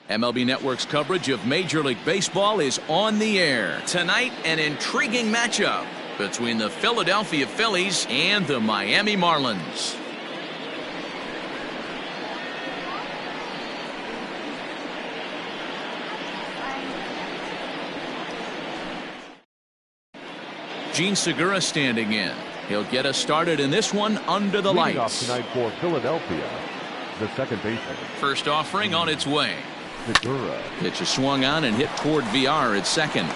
MLB Network's coverage of Major League Baseball is on the air. Tonight, an intriguing matchup between the Philadelphia Phillies and the Miami Marlins. Gene Segura standing in. He'll get us started in this one under the lights. Off tonight for Philadelphia, the second baseman. First offering on its way. Segura. Pitch is swung on and hit toward VR at second.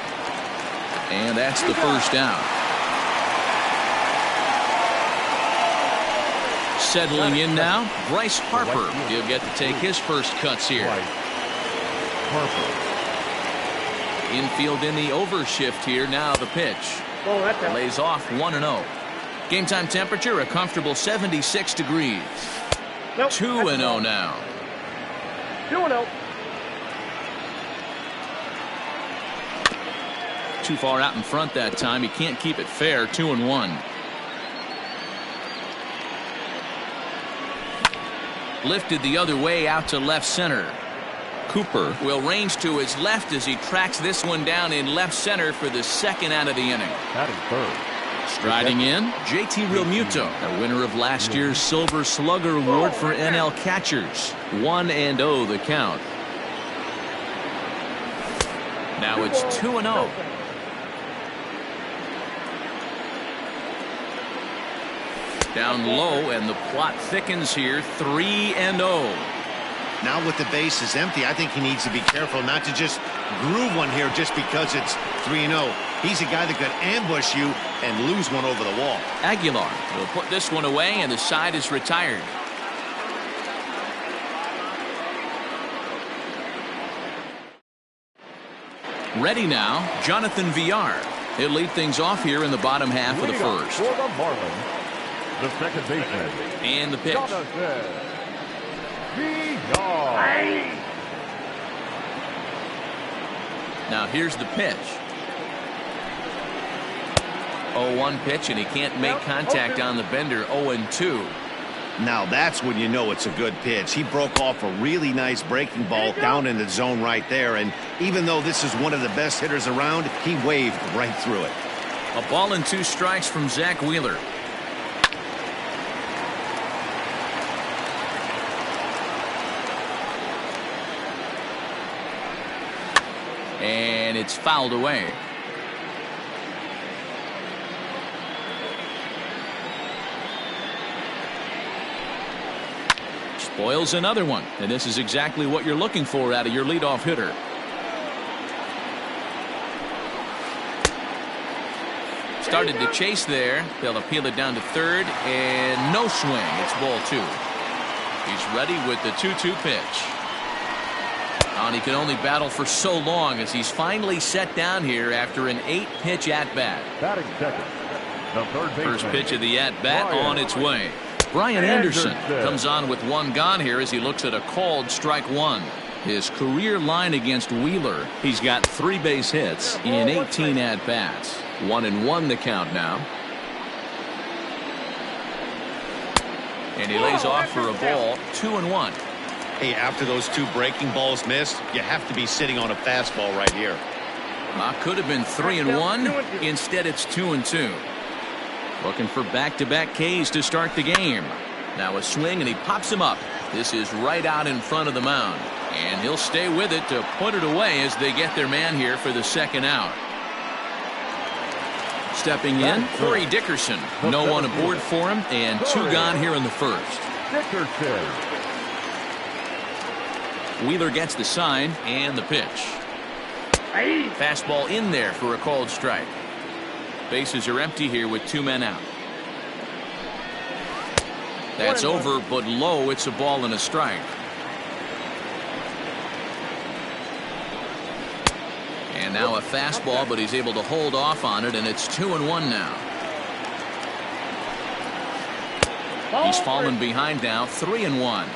And that's the first out. Settling in now, Bryce Harper. He'll get to take his first cuts here. Harper. Infield in the overshift here. Now the pitch. Lays off 1-0. Game time temperature a comfortable 76 degrees. 2-0 now. 2-0. Too far out in front that time. He can't keep it fair. 2-1. Lifted the other way out to left center. Cooper will range to his left as he tracks this one down in left center for the second out of the inning. Batting third. Striding in, JT Realmuto, a winner of last year's Silver Slugger Award for NL catchers. 1-0 the count. Now it's 2-0. Down low, and the plot thickens here. 3-0. Now with the bases empty, I think he needs to be careful not to just groove one here just because it's 3-0. He's a guy that could ambush you and lose one over the wall. Aguilar will put this one away, and the side is retired. Ready now, Jonathan VR. He'll lead things off here in the bottom half of the first. For the Marlins, the second baseman. And the pitch. Now here's the pitch. 0-1 pitch, and he can't make contact on the bender. 0-2. Now that's when you know it's a good pitch. He broke off a really nice breaking ball down in the zone right there, and even though this is one of the best hitters around, he waved right through it. A ball and 2 strikes from Zach Wheeler. And it's fouled away. Spoils another one, and this is exactly what you're looking for out of your leadoff hitter. Started to chase there. They'll appeal it down to third, and no swing. It's ball 2. He's ready with the 2-2 pitch. And he can only battle for so long as he's finally set down here after an 8-pitch at-bat. Batting second, the third baseman. First pitch of the at-bat on its way. Brian Anderson comes on with 1 gone here as he looks at a called strike 1. His career line against Wheeler, he's got 3 base hits in 18 at-bats. 1-1 the count now. And he lays off for a ball. 2-1. Hey, after those 2 breaking balls missed, you have to be sitting on a fastball right here. Could have been 3-1. Instead, it's 2-2. Looking for back-to-back Ks to start the game. Now a swing, and he pops him up. This is right out in front of the mound. And he'll stay with it to put it away as they get their man here for the second out. Stepping in, Corey Dickerson. No one aboard for him, and 2 gone here in the first. Dickerson. Wheeler gets the sign and the pitch. Fastball in there for a called strike. Bases are empty here with 2 men out. That's over, but low. It's a ball and a strike. And now a fastball, but he's able to hold off on it, and it's 2-1 now. He's fallen behind now. 3-1.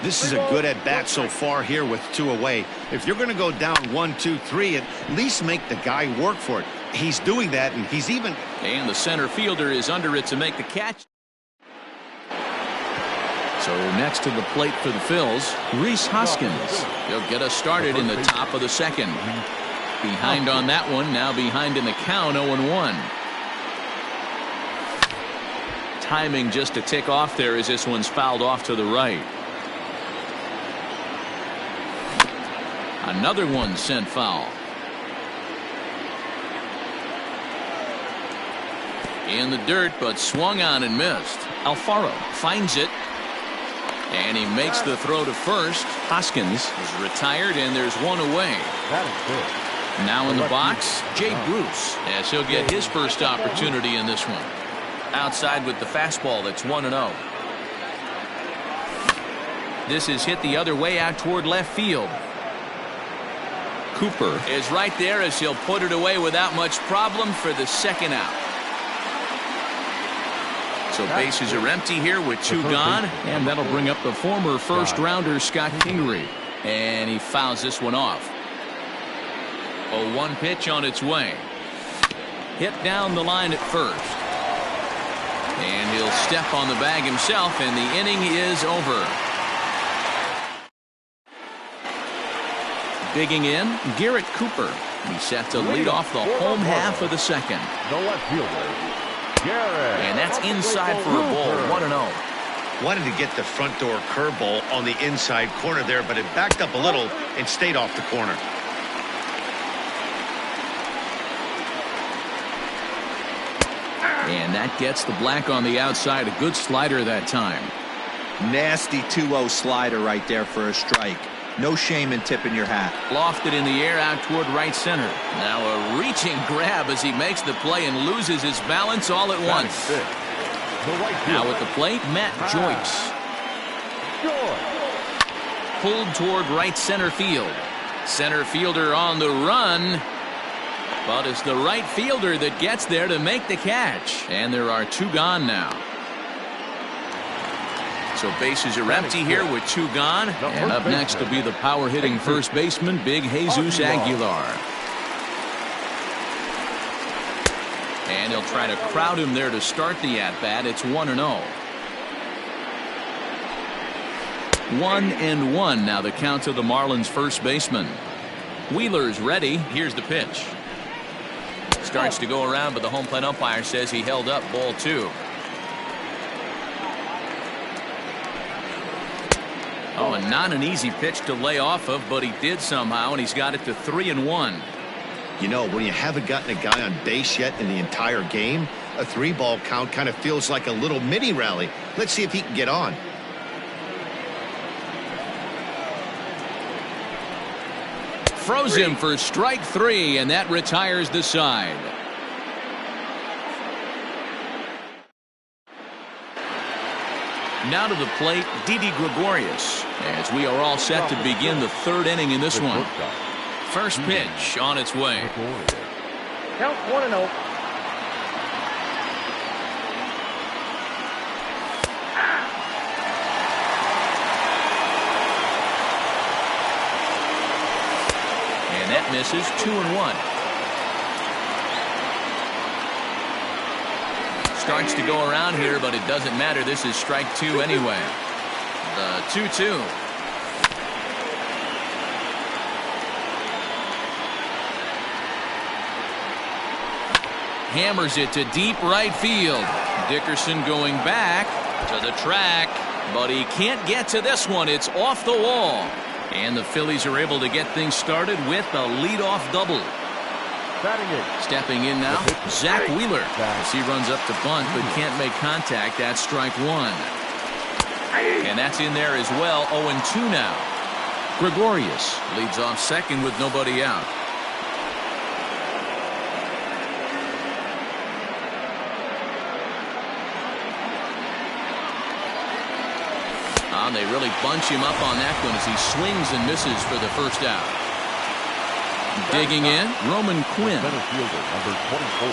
This is a good at-bat so far here with 2 away. If you're going to go down 1-2-3, at least make the guy work for it. He's doing that, and he's even... And the center fielder is under it to make the catch. So next to the plate for the Phils, Rhys Hoskins. He'll get us started in the top of the second. Behind on that one, now behind in the count, 0-1. Timing just a tick off there as this one's fouled off to the right. Another one sent foul. In the dirt, but swung on and missed. Alfaro finds it. And he makes the throw to first. Hoskins is retired, and there's one away. That is good. Now in the box, Jay Bruce, as he'll get his first opportunity in this one. Outside with the fastball, that's 1-0. This is hit the other way out toward left field. Cooper is right there as he'll put it away without much problem for the second out. So bases are empty here with two gone, and that'll bring up the former first-rounder Scott Kingery. And he fouls this one off. 0-1 pitch on its way. Hit down the line at first. And he'll step on the bag himself, and the inning is over. Digging in, Garrett Cooper. He's set to lead off the home half of the second. The left fielder, Garrett. And that's inside for a ball, 1-0. Wanted to get the front door curveball on the inside corner there, but it backed up a little and stayed off the corner. And that gets the black on the outside. A good slider that time. Nasty 2-0 slider right there for a strike. No shame in tipping your hat. Lofted in the air out toward right center. Now a reaching grab as he makes the play and loses his balance all at once. Now at the plate, Matt Joyce. Pulled toward right center field. Center fielder on the run. But it's the right fielder that gets there to make the catch. And there are two gone now. So bases are empty here with two gone. And up next will be the power-hitting first baseman, Big Jesus Aguilar. And he'll try to crowd him there to start the at-bat. It's 1-0. 1-1 now the count to the Marlins first baseman. Wheeler's ready. Here's the pitch. Starts to go around, but the home plate umpire says he held up, ball 2. Oh, and not an easy pitch to lay off of, but he did somehow, and he's got it to 3-1. You know, when you haven't gotten a guy on base yet in the entire game, a 3-ball count kind of feels like a little mini rally. Let's see if he can get on. Froze him for strike 3, and that retires the side. Now to the plate, Didi Gregorius, as we are all set to begin the third inning in this one. First pitch on its way. Count 1-0. And that misses, 2-1. Starts to go around here, but it doesn't matter. This is strike 2 anyway. The 2-2. Hammers it to deep right field. Dickerson going back to the track, but he can't get to this one. It's off the wall. And the Phillies are able to get things started with a leadoff double. Stepping in now, Zach Wheeler, as he runs up to bunt but can't make contact. That's strike 1. And that's in there as well. 0-2 now. Gregorius leads off second with nobody out. They really bunch him up on that one as he swings and misses for the first out. Digging in, Roman Quinn. Number 24.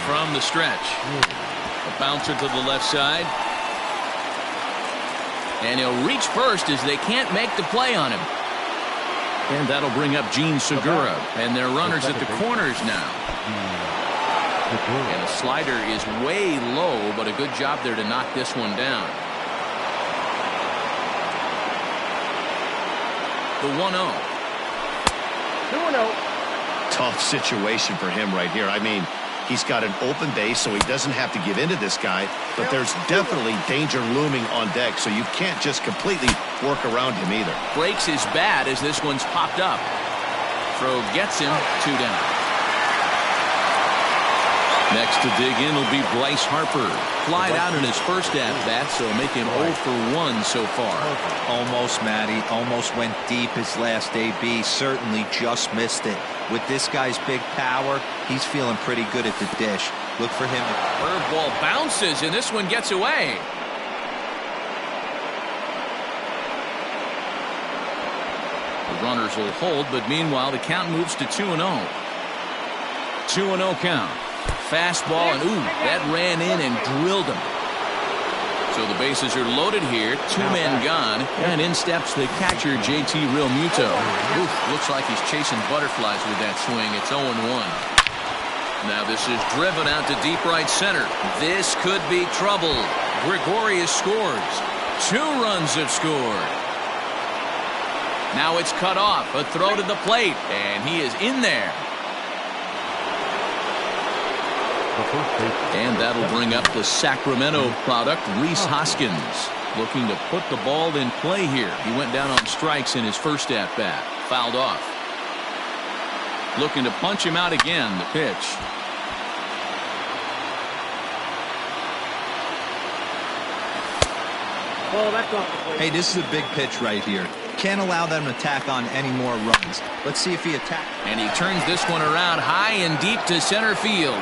From the stretch. A bouncer to the left side. And he'll reach first as they can't make the play on him. And that'll bring up Gene Segura. And their runners at the corners now. And the slider is way low, but a good job there to knock this one down. The 1-0. 2-0. Tough situation for him right here. I mean, he's got an open base, so he doesn't have to give in to this guy, but there's definitely danger looming on deck, so you can't just completely work around him either. Breaks his bat as this one's popped up. Throw gets him, 2 down. Next to dig in will be Bryce Harper. Flied out in his first at-bat, so make him 0 for 1 so far. Almost, Matty. Almost went deep his last AB. Certainly just missed it. With this guy's big power, he's feeling pretty good at the dish. Look for him. Curveball bounces, and this one gets away. The runners will hold, but meanwhile the count moves to 2-0. 2-0 count. Fastball, and ooh, that ran in and drilled him. So the bases are loaded here, 2 men gone, and in steps the catcher, JT Realmuto. Ooh, looks like he's chasing butterflies with that swing. It's 0-1. Now this is driven out to deep right center. This could be trouble. Gregorius scores. 2 runs have scored. Now it's cut off. A throw to the plate, and he is in there. And that'll bring up the Sacramento product, Rhys Hoskins, looking to put the ball in play here. He went down on strikes in his first at-bat. Fouled off. Looking to punch him out again. The pitch. Ball, that's off the plate. Hey, this is a big pitch right here. Can't allow them to tack on any more runs. Let's see if he attacks. And he turns this one around high and deep to center field.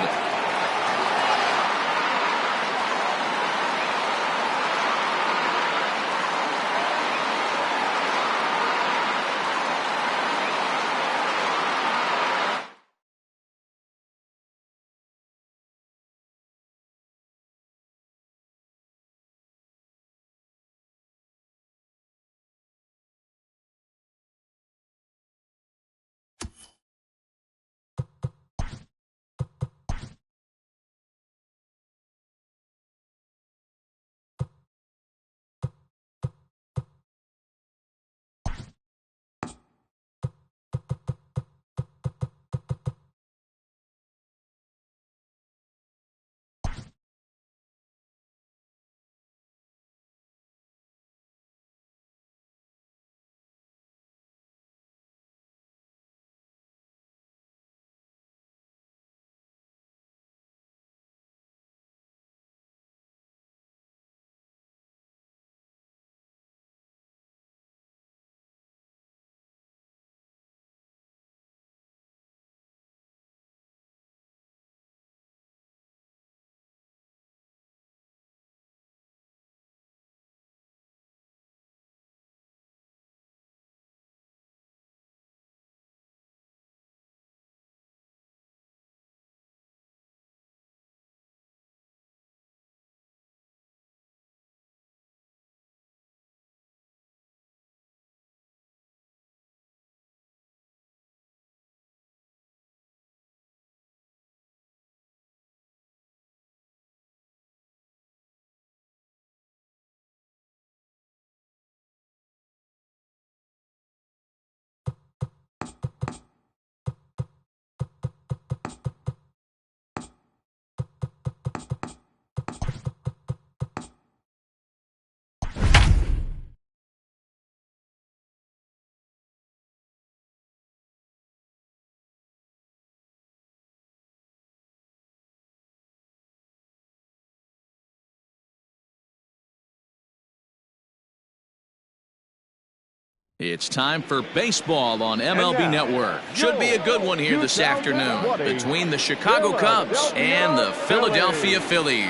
It's time for baseball on MLB Network. Should be a good one here this afternoon between the Chicago Cubs and the Philadelphia Phillies.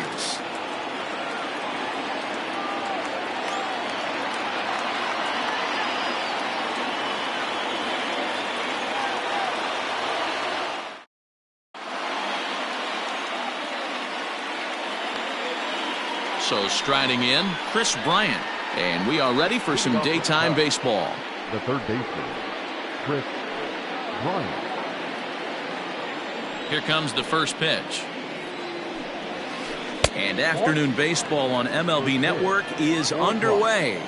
So striding in, Chris Bryant. And we are ready for some daytime baseball. The third baseman, Chris Bryant. Here comes the first pitch. And afternoon baseball on MLB Network is underway.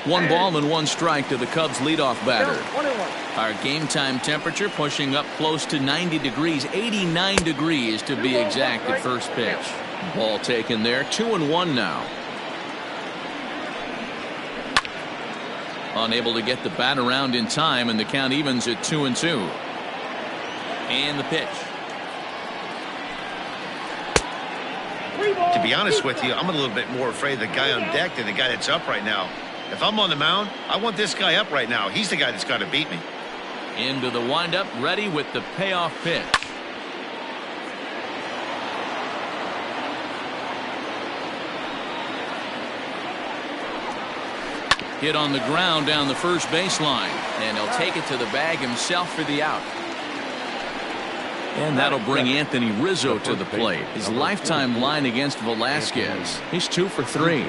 1 ball and 1 strike to the Cubs leadoff batter. Count 1-1. Our game time temperature pushing up close to 90 degrees, 89 degrees to be exact at first pitch. Ball taken there, 2-1 now. Unable to get the bat around in time, and the count evens at 2-2. And the pitch. To be honest with you, I'm a little bit more afraid of the guy on deck than the guy that's up right now. If I'm on the mound, I want this guy up right now. He's the guy that's got to beat me. Into the windup, ready with the payoff pitch. Hit on the ground down the first baseline, and he'll take it to the bag himself for the out. And that'll bring Anthony Rizzo to the plate. His lifetime line against Velasquez. He's 2 for 3.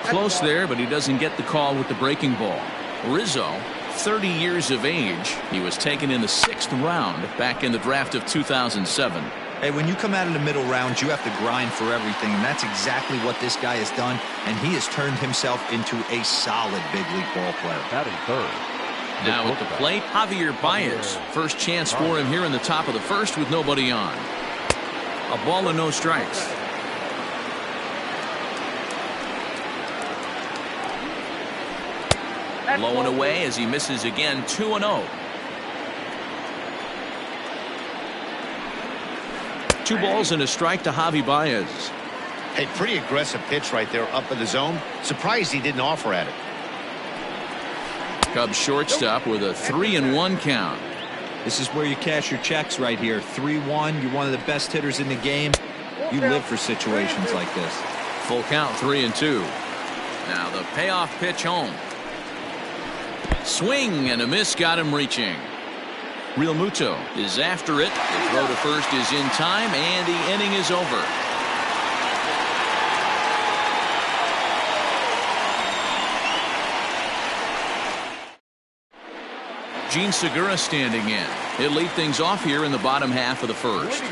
Close there, but he doesn't get the call with the breaking ball. Rizzo, 30 years of age. He was taken in the 6th round back in the draft of 2007. Hey, when you come out of the middle rounds, you have to grind for everything, and that's exactly what this guy has done, and he has turned himself into a solid big league ball player. Batting third. Now at the plate, Javier Baez. First chance for him here in the top of the first with nobody on. A ball and no strikes. Low and away as he misses again, 2-0. 2 balls and a strike to Javi Baez. Hey, pretty aggressive pitch right there up in the zone. Surprised he didn't offer at it. Cubs shortstop with a 3-1 count. This is where you cash your checks right here. 3-1. You're one of the best hitters in the game. You live for situations like this. Full count, 3-2. Now the payoff pitch home. Swing and a miss got him reaching. Real Muto is after it. The throw to first is in time, and the inning is over. Gene Segura standing in. He'll lead things off here in the bottom half of the first.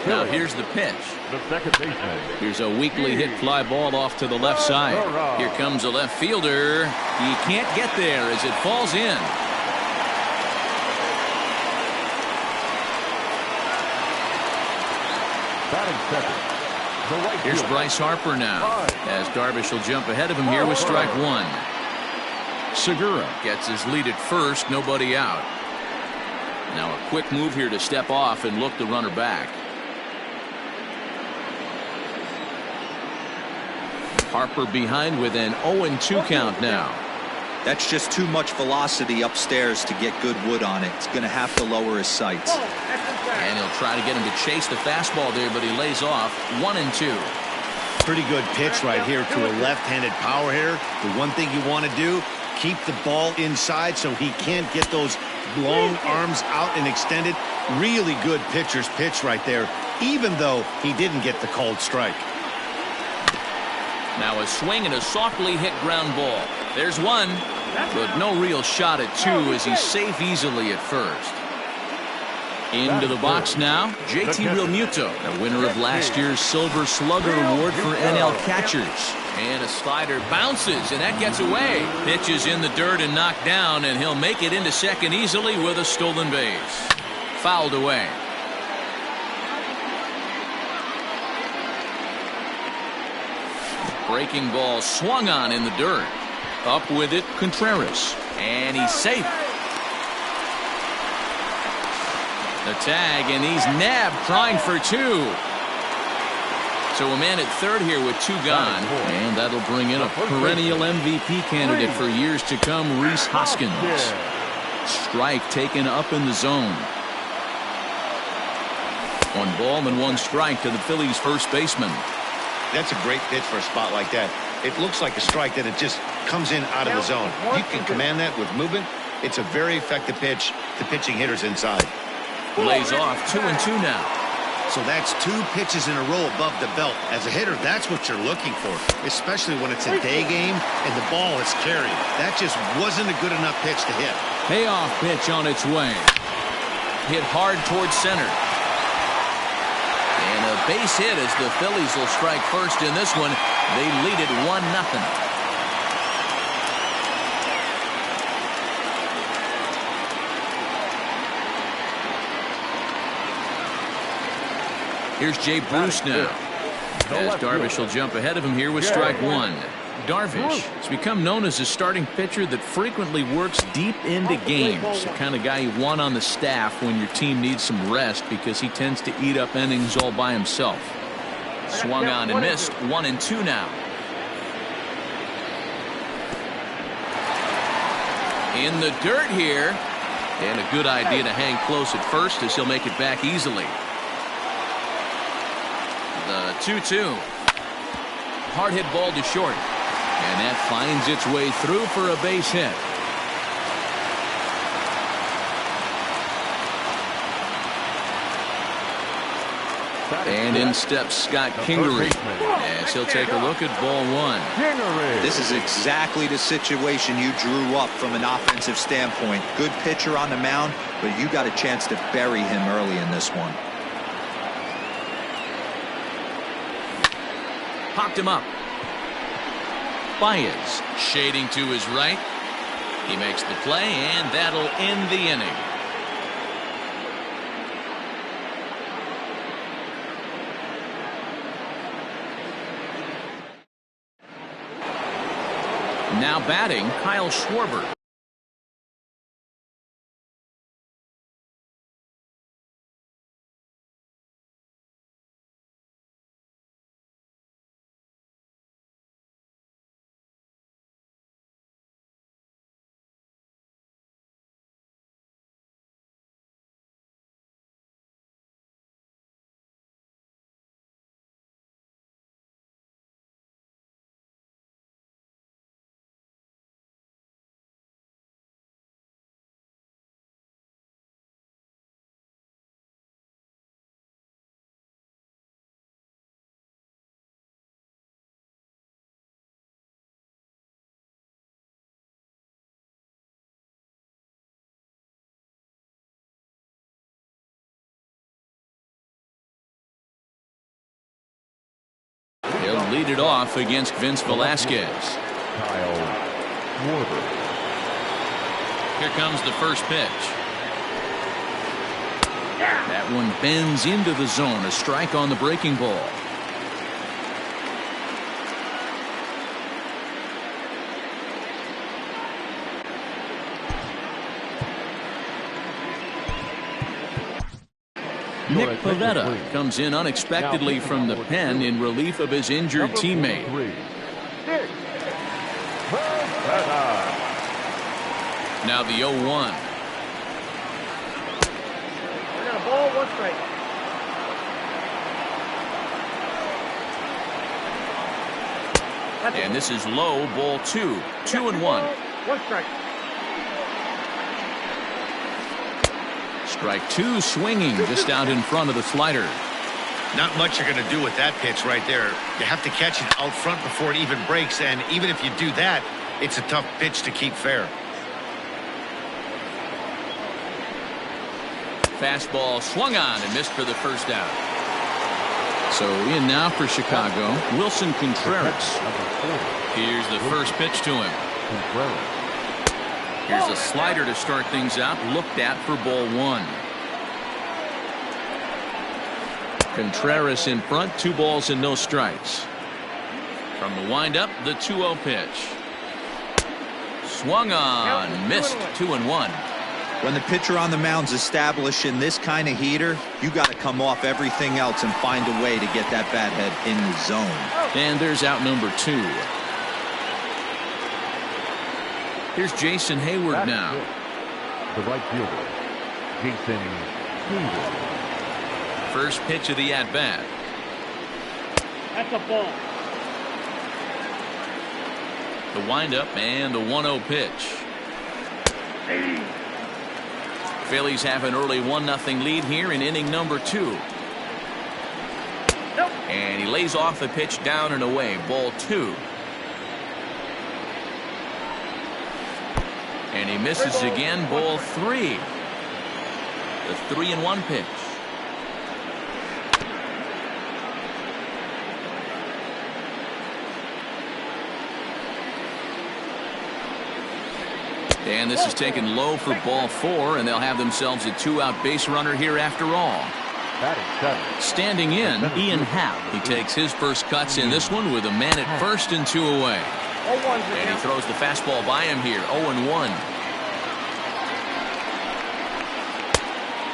Now here's the pitch. The second baseman. Here's a weakly hit fly ball off to the left side. Here comes a left fielder. He can't get there as it falls in. Batting second. The right Here's fielder. Bryce Harper now, as Darvish will jump ahead of him here with strike 1. Segura gets his lead at first, nobody out. Now a quick move here to step off and look the runner back. Harper behind with an 0-2 count now. That's just too much velocity upstairs to get good wood on it. It's going to have to lower his sights. And he'll try to get him to chase the fastball there, but he lays off. 1-2. Pretty good pitch right here to a left-handed power hitter. The one thing you want to do, keep the ball inside so he can't get those long arms out and extended. Really good pitcher's pitch right there, even though he didn't get the called strike. Now a swing and a softly hit ground ball. There's one, but no real shot at 2 as he's safe easily at first. Into the box now, JT Realmuto, the winner of last year's Silver Slugger Award for NL catchers. And a slider bounces, and that gets away. Pitch is in the dirt and knocked down, and he'll make it into second easily with a stolen base. Fouled away. Breaking ball swung on in the dirt. Up with it, Contreras. And he's safe. The tag, and he's nabbed, trying for 2. So a man at third here with 2 gone. And that'll bring in a perennial MVP candidate for years to come, Rhys Hoskins. Strike taken up in the zone. 1 ball and 1 strike to the Phillies' first baseman. That's a great pitch for a spot like that. It looks like a strike that it just comes in out of the zone. You can command that with movement. It's a very effective pitch to pitching hitters inside. Lays off. 2-2 now. So that's 2 pitches in a row above the belt. As a hitter, that's what you're looking for, especially when it's a day game and the ball is carried. That just wasn't a good enough pitch to hit. Payoff pitch on its way. Hit hard towards center. And a base hit as the Phillies will strike first in this one. They lead it 1-0. Here's Jay Bruce now. As Darvish will jump ahead of him here with strike one. Darvish has become known as a starting pitcher that frequently works deep into games. The kind of guy you want on the staff when your team needs some rest because he tends to eat up innings all by himself. Swung on and missed. 1-2 now. In the dirt here. And a good idea to hang close at first as he'll make it back easily. The 2-2. Hard hit ball to short. And that finds its way through for a base hit. And in steps Scott Kingery as he'll take a look at ball one. This is exactly the situation you drew up from an offensive standpoint. Good pitcher on the mound, but you got a chance to bury him early in this one. Popped him up. Baez shading to his right. He makes the play, and that'll end the inning. Now batting, Kyle Schwarber. He'll lead it off against Vince Velasquez. Kyle Schwarber. Here comes the first pitch. That one bends into the zone. A strike on the breaking ball. Nick Pivetta comes in unexpectedly from the pen in relief of his injured teammate. Now the 0-1. We got a ball, one strike. And this is low, ball 2. 2-1. One strike. Strike two, swinging just out in front of the slider. Not much you're going to do with that pitch right there. You have to catch it out front before it even breaks, and even if you do that, it's a tough pitch to keep fair. Fastball swung on and missed for the first out. So in now for Chicago, Wilson Contreras. Here's the first pitch to him. Here's a slider to start things out, looked at for ball one. Contreras in front, 2 balls and no strikes. From the windup, the 2-0 pitch. Swung on, missed, 2-1. When the pitcher on the mound's establishing this kind of heater, you got to come off everything else and find a way to get that bat head in the zone. And there's out number 2. Here's Jason Hayward now. The right fielder, Jason Hayward. First pitch of the at-bat. That's a ball. The windup and the 1-0 pitch. Phillies have an early 1-0 lead here in inning number 2. Nope. And he lays off the pitch down and away. Ball 2. And he misses again. Ball 3. The 3-1 pitch. And this is taken low for ball 4, and they'll have themselves a 2-out base runner here after all. Batting seventh. Standing in, Ian Happ. He takes his first cuts in this one with a man at first and 2 away. And he throws the fastball by him here, 0-1.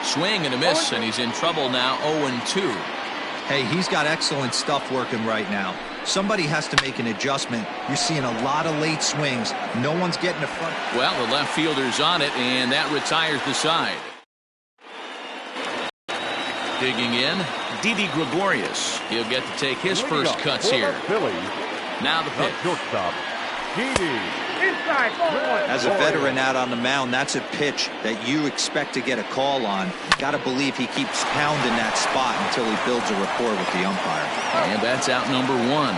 Swing and a miss, and he's in trouble now, 0-2. Hey, he's got excellent stuff working right now. Somebody has to make an adjustment. You're seeing a lot of late swings. No one's getting the front. Well, the left fielder's on it, and that retires the side. Digging in, Didi Gregorius. He'll get to take his first cuts here. Now the pitch. Shortstop, Didi. Inside, ball one. As a veteran out on the mound, that's a pitch that you expect to get a call on. Got to believe he keeps pounding that spot until he builds a rapport with the umpire. And that's out number 1.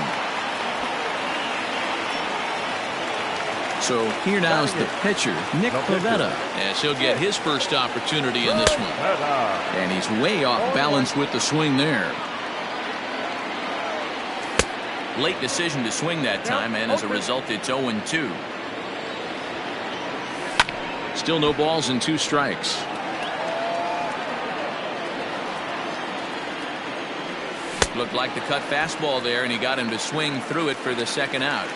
So here now's the pitcher, Nick Pivetta, as he'll get his first opportunity in this one. And he's way off balance with the swing there. Late decision to swing that time, and as a result, it's 0-2. Still no balls and 2 strikes. Looked like the cut fastball there, and he got him to swing through it for the second out.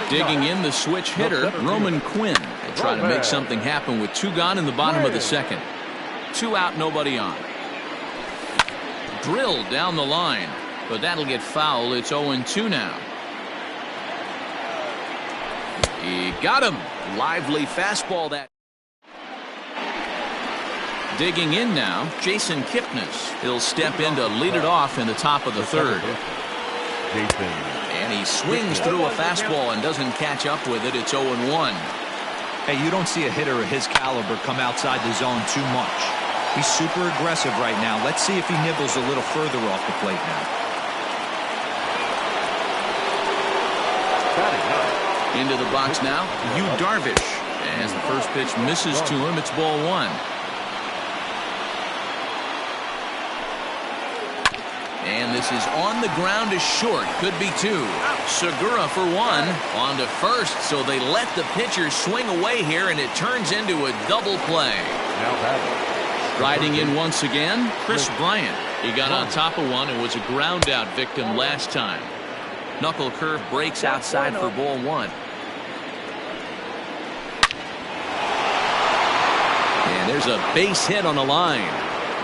Digging in, the switch hitter, Roman Quinn. They try to make something happen with 2 gone in the bottom of the second. 2 out, nobody on. Drilled down the line, but that'll get foul. It's 0-2 now. He got him. Lively fastball that. Digging in now, Jason Kipnis. He'll step in to lead it off in the top of the third. And he swings through a fastball and doesn't catch up with it. It's 0-1. Hey, you don't see a hitter of his caliber come outside the zone too much. He's super aggressive right now. Let's see if he nibbles a little further off the plate now. Into the box now, Yu Darvish. As the first pitch misses to him, it's ball 1. And this is on the ground is short. Could be 2. Segura for 1. On to first, so they let the pitcher swing away here, and it turns into a double play. Riding in once again, Chris Bryant. He got on top of one and was a ground out victim last time. Knuckle curve breaks outside for ball 1. And there's a base hit on the line.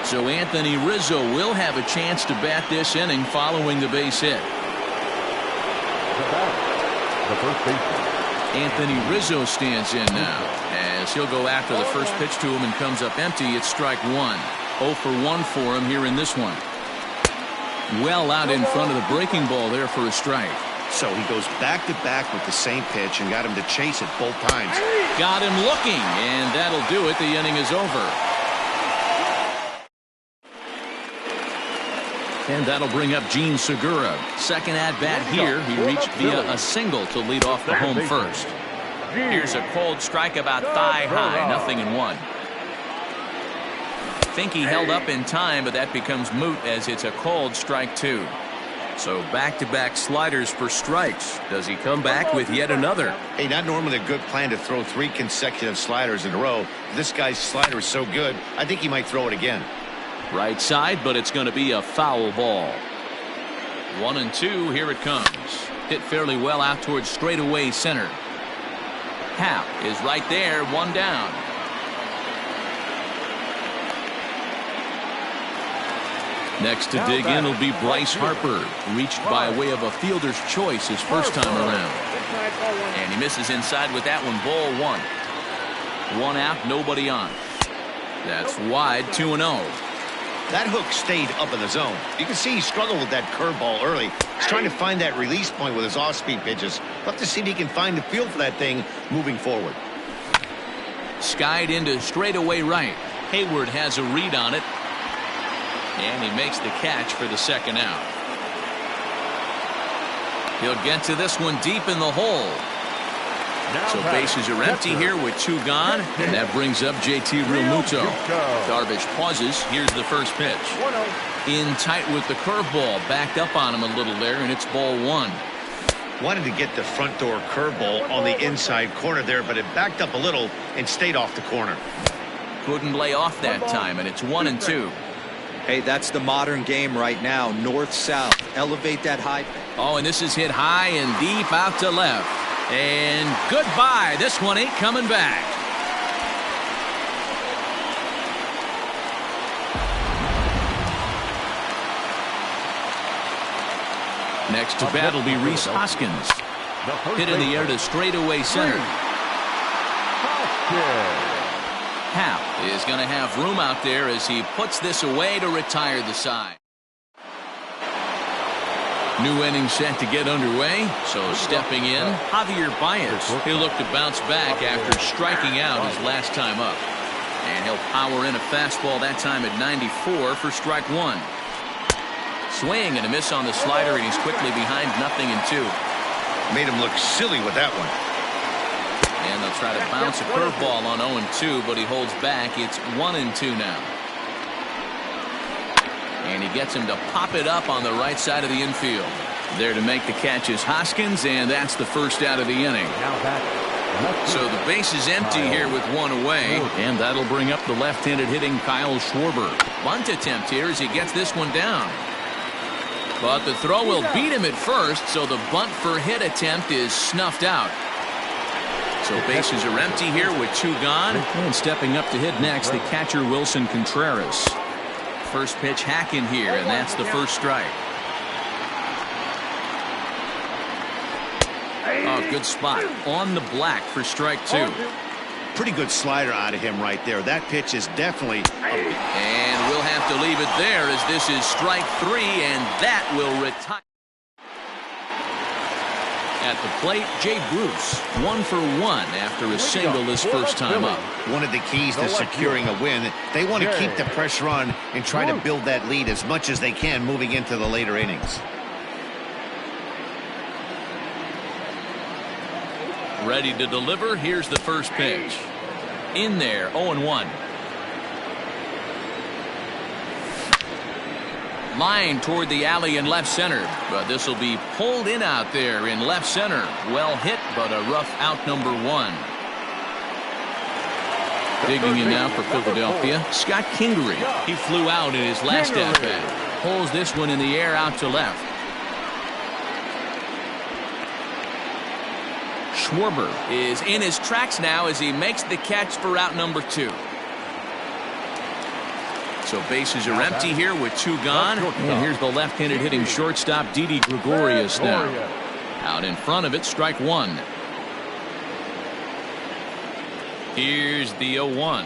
So Anthony Rizzo will have a chance to bat this inning following the base hit. The first baseman. Anthony Rizzo stands in now as he'll go after the first pitch to him and comes up empty. It's strike 1. 0 for 1 for him here in this one. Well out in front of the breaking ball there for a strike. So he goes back to back with the same pitch and got him to chase it both times. Got him looking, and that'll do it. The inning is over. And that'll bring up Gene Segura. Second at bat here. He reached via a single to lead off the home first. Here's a cold strike about thigh high. 0-1. Think he held up in time, but that becomes moot as it's a called strike 2. So back-to-back sliders for strikes. Does he come back with yet another? Hey, not normally a good plan to throw 3 consecutive sliders in a row. This guy's slider is so good, I think he might throw it again. Right side, but it's going to be a foul ball. 1-2, here it comes. Hit fairly well out towards straightaway center. Happ is right there, 1 down. Next to dig in will be Bryce Harper. Reached by way of a fielder's choice his first time around. And he misses inside with that one, ball 1. 1 out, nobody on. That's wide, 2-0. That hook stayed up in the zone. You can see he struggled with that curveball early. He's trying to find that release point with his off-speed pitches. We'll have to see if he can find the feel for that thing moving forward. Skied into straightaway right. Hayward has a read on it. And he makes the catch for the second out. He'll get to this one deep in the hole. So bases are empty here with 2 gone, and that brings up JT Realmuto. Darvish pauses. Here's the first pitch. In tight with the curveball, backed up on him a little there, and it's ball 1. Wanted to get the front door curveball on the inside corner there, but it backed up a little and stayed off the corner. Couldn't lay off that time, and it's 1-2. Hey, that's the modern game right now. North-south. Elevate that high. Oh, and this is hit high and deep out to left. And goodbye. This one ain't coming back. Next to bat will be Rhys Hoskins. Hit in the air to straightaway center. Hap is going to have room out there as he puts this away to retire the side. New inning set to get underway. So stepping in, Javier Baez. He'll look to bounce back after striking out his last time up. And he'll power in a fastball that time at 94 for strike one. Swing and a miss on the slider, and he's quickly behind 0-2. Made him look silly with that one. And they'll try to bounce a curveball on 0-2, but he holds back. It's 1-2 now. And he gets him to pop it up on the right side of the infield. There to make the catch is Hoskins, and that's the first out of the inning. So the base is empty here with one away, and that'll bring up the left-handed hitting Kyle Schwarber. Bunt attempt here as he gets this one down. But the throw will beat him at first, so the bunt for hit attempt is snuffed out. So bases are empty here with two gone. And stepping up to hit next, the catcher Wilson Contreras. First pitch hack in here, and that's the first strike. Oh, good spot on the black for strike two. Pretty good slider out of him right there. That pitch is definitely. And we'll have to leave it there as this is strike three, and that will retire. At the plate, Jay Bruce, 1 for 1 after a single his first time up. One of the keys to securing a win, they want to keep the pressure on and try to build that lead as much as they can moving into the later innings. Ready to deliver. Here's the first pitch. In there, 0-1. Line toward the alley in left center, but this will be pulled in out there in left center. Well hit, but a rough out number one. Digging in now for Philadelphia, Scott Kingery. He flew out in his last at-bat. Pulls this one in the air out to left. Schwarber is in his tracks now as he makes the catch for out number two. So bases are empty here with two gone. And here's the left-handed hitting shortstop Didi Gregorius now. Out in front of it, strike one. Here's the 0-1.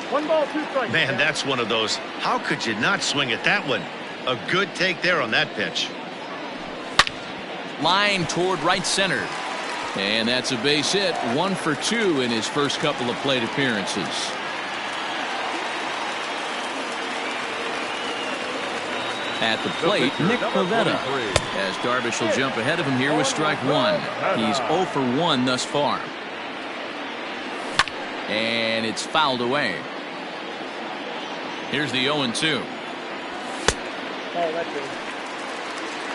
One ball, two strikes. Man, that's one of those. How could you not swing at that one? A good take there on that pitch. Line toward right center. And that's a base hit. 1 for 2 in his first couple of plate appearances. At the plate, Nick Pivetta, as Darvish will jump ahead of him here with strike one. He's 0 for 1 thus far. And it's fouled away. Here's the 0-2.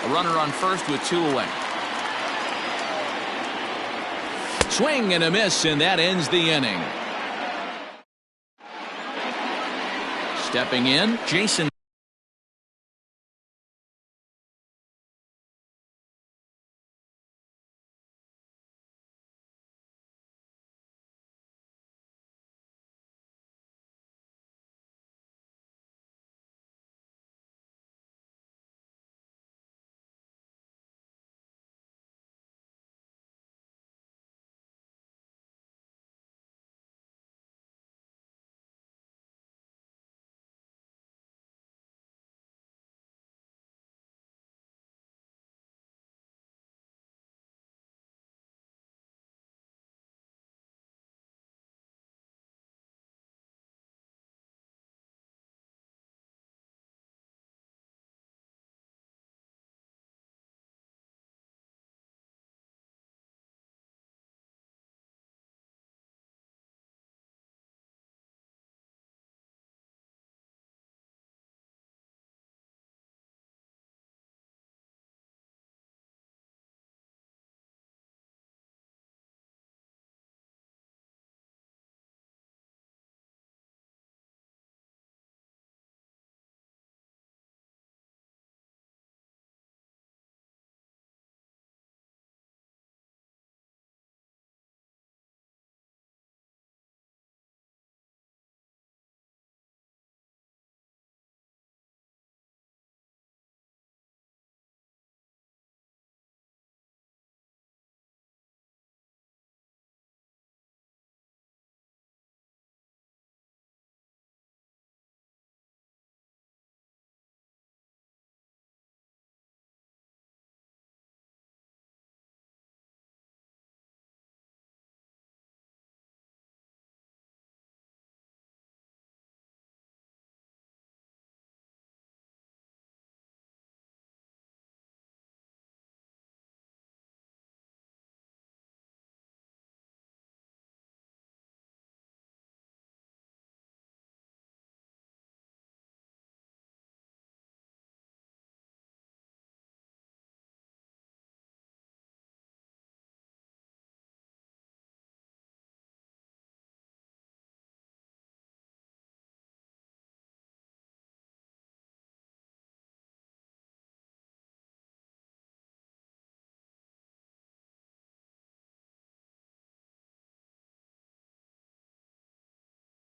A runner on first with two away. Swing and a miss, and that ends the inning. Stepping in, Jason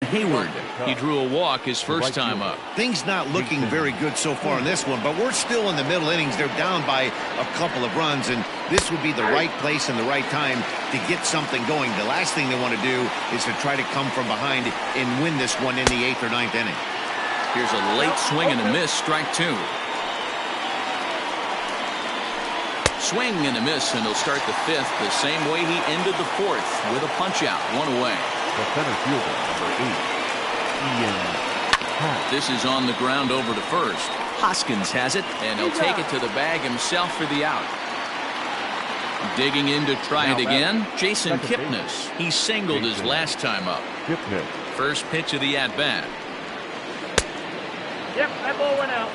Hayward. He drew a walk his first time up. Things not looking very good so far in this one, but we're still in the middle innings. They're down by a couple of runs, and this would be the right place and the right time to get something going. The last thing they want to do is to try to come from behind and win this one in the 8th or 9th inning. Here's a late swing and a miss, strike 2. Swing and a miss, and he'll start the 5th the same way he ended the 4th with a punch out, 1 away. The center fielder, number 8, Ian Happ. This is on the ground over to first. Hoskins has it, and he'll take it to the bag himself for the out. Digging in to try it again, Jason Kipnis. He singled his last time up. First pitch of the at-bat. Yep, that ball went out.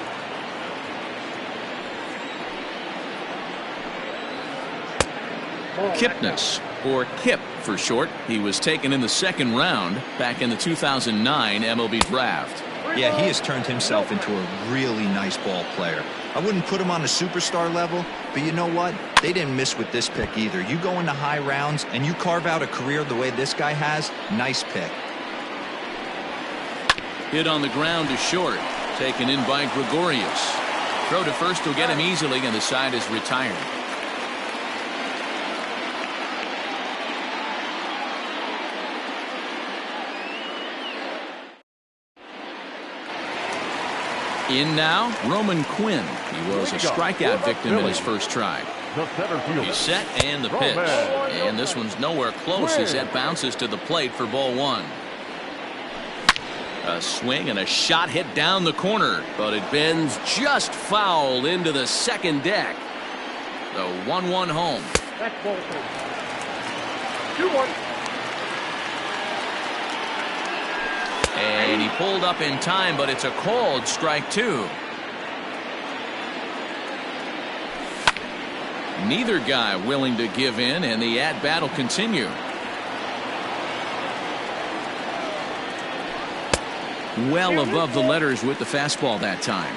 Kipnis, or Kip for short. He was taken in the 2nd round back in the 2009 MLB draft. Yeah, he has turned himself into a really nice ball player. I wouldn't put him on a superstar level, but you know what? They didn't miss with this pick either. You go into high rounds and you carve out a career the way this guy has, nice pick. Hit on the ground to short. Taken in by Gregorius. Throw to first will get him easily, and the side is retired. In now, Roman Quinn. He was a strikeout victim in his first try. He's set, and the pitch. And this one's nowhere close as that bounces to the plate for ball 1. A swing and a shot hit down the corner, but it bends just foul into the second deck. The 1-1 home. That's ball 2-1. And he pulled up in time, but it's a called strike 2. Neither guy willing to give in, and the at-bat will continue. Well above the letters with the fastball that time.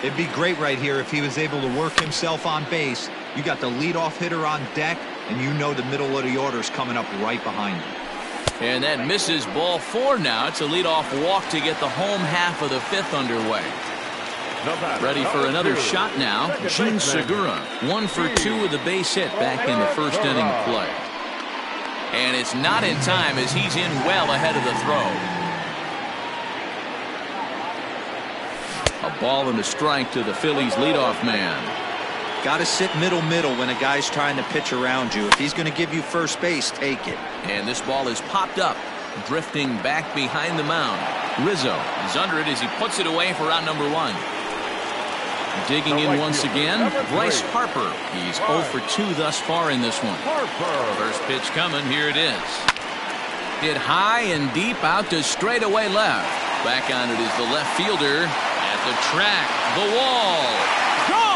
It'd be great right here if he was able to work himself on base. You got the leadoff hitter on deck, and you know the middle of the order is coming up right behind him. And that misses ball 4 now. It's a leadoff walk to get the home half of the 5th underway. Ready for another shot now. Gene Segura, 1 for 2 with a base hit back in the first inning of play. And it's not in time as he's in well ahead of the throw. A ball and a strike to the Phillies leadoff man. Got to sit middle when a guy's trying to pitch around you. If he's going to give you first base, take it. And this ball is popped up, drifting back behind the mound. Rizzo is under it as he puts it away for out number 1. Digging in once again, Bryce Harper. He's 0 for 2 thus far in this one. First pitch coming. Here it is. Hit high and deep out to straightaway left. Back on it is the left fielder at the track. The wall. Gone!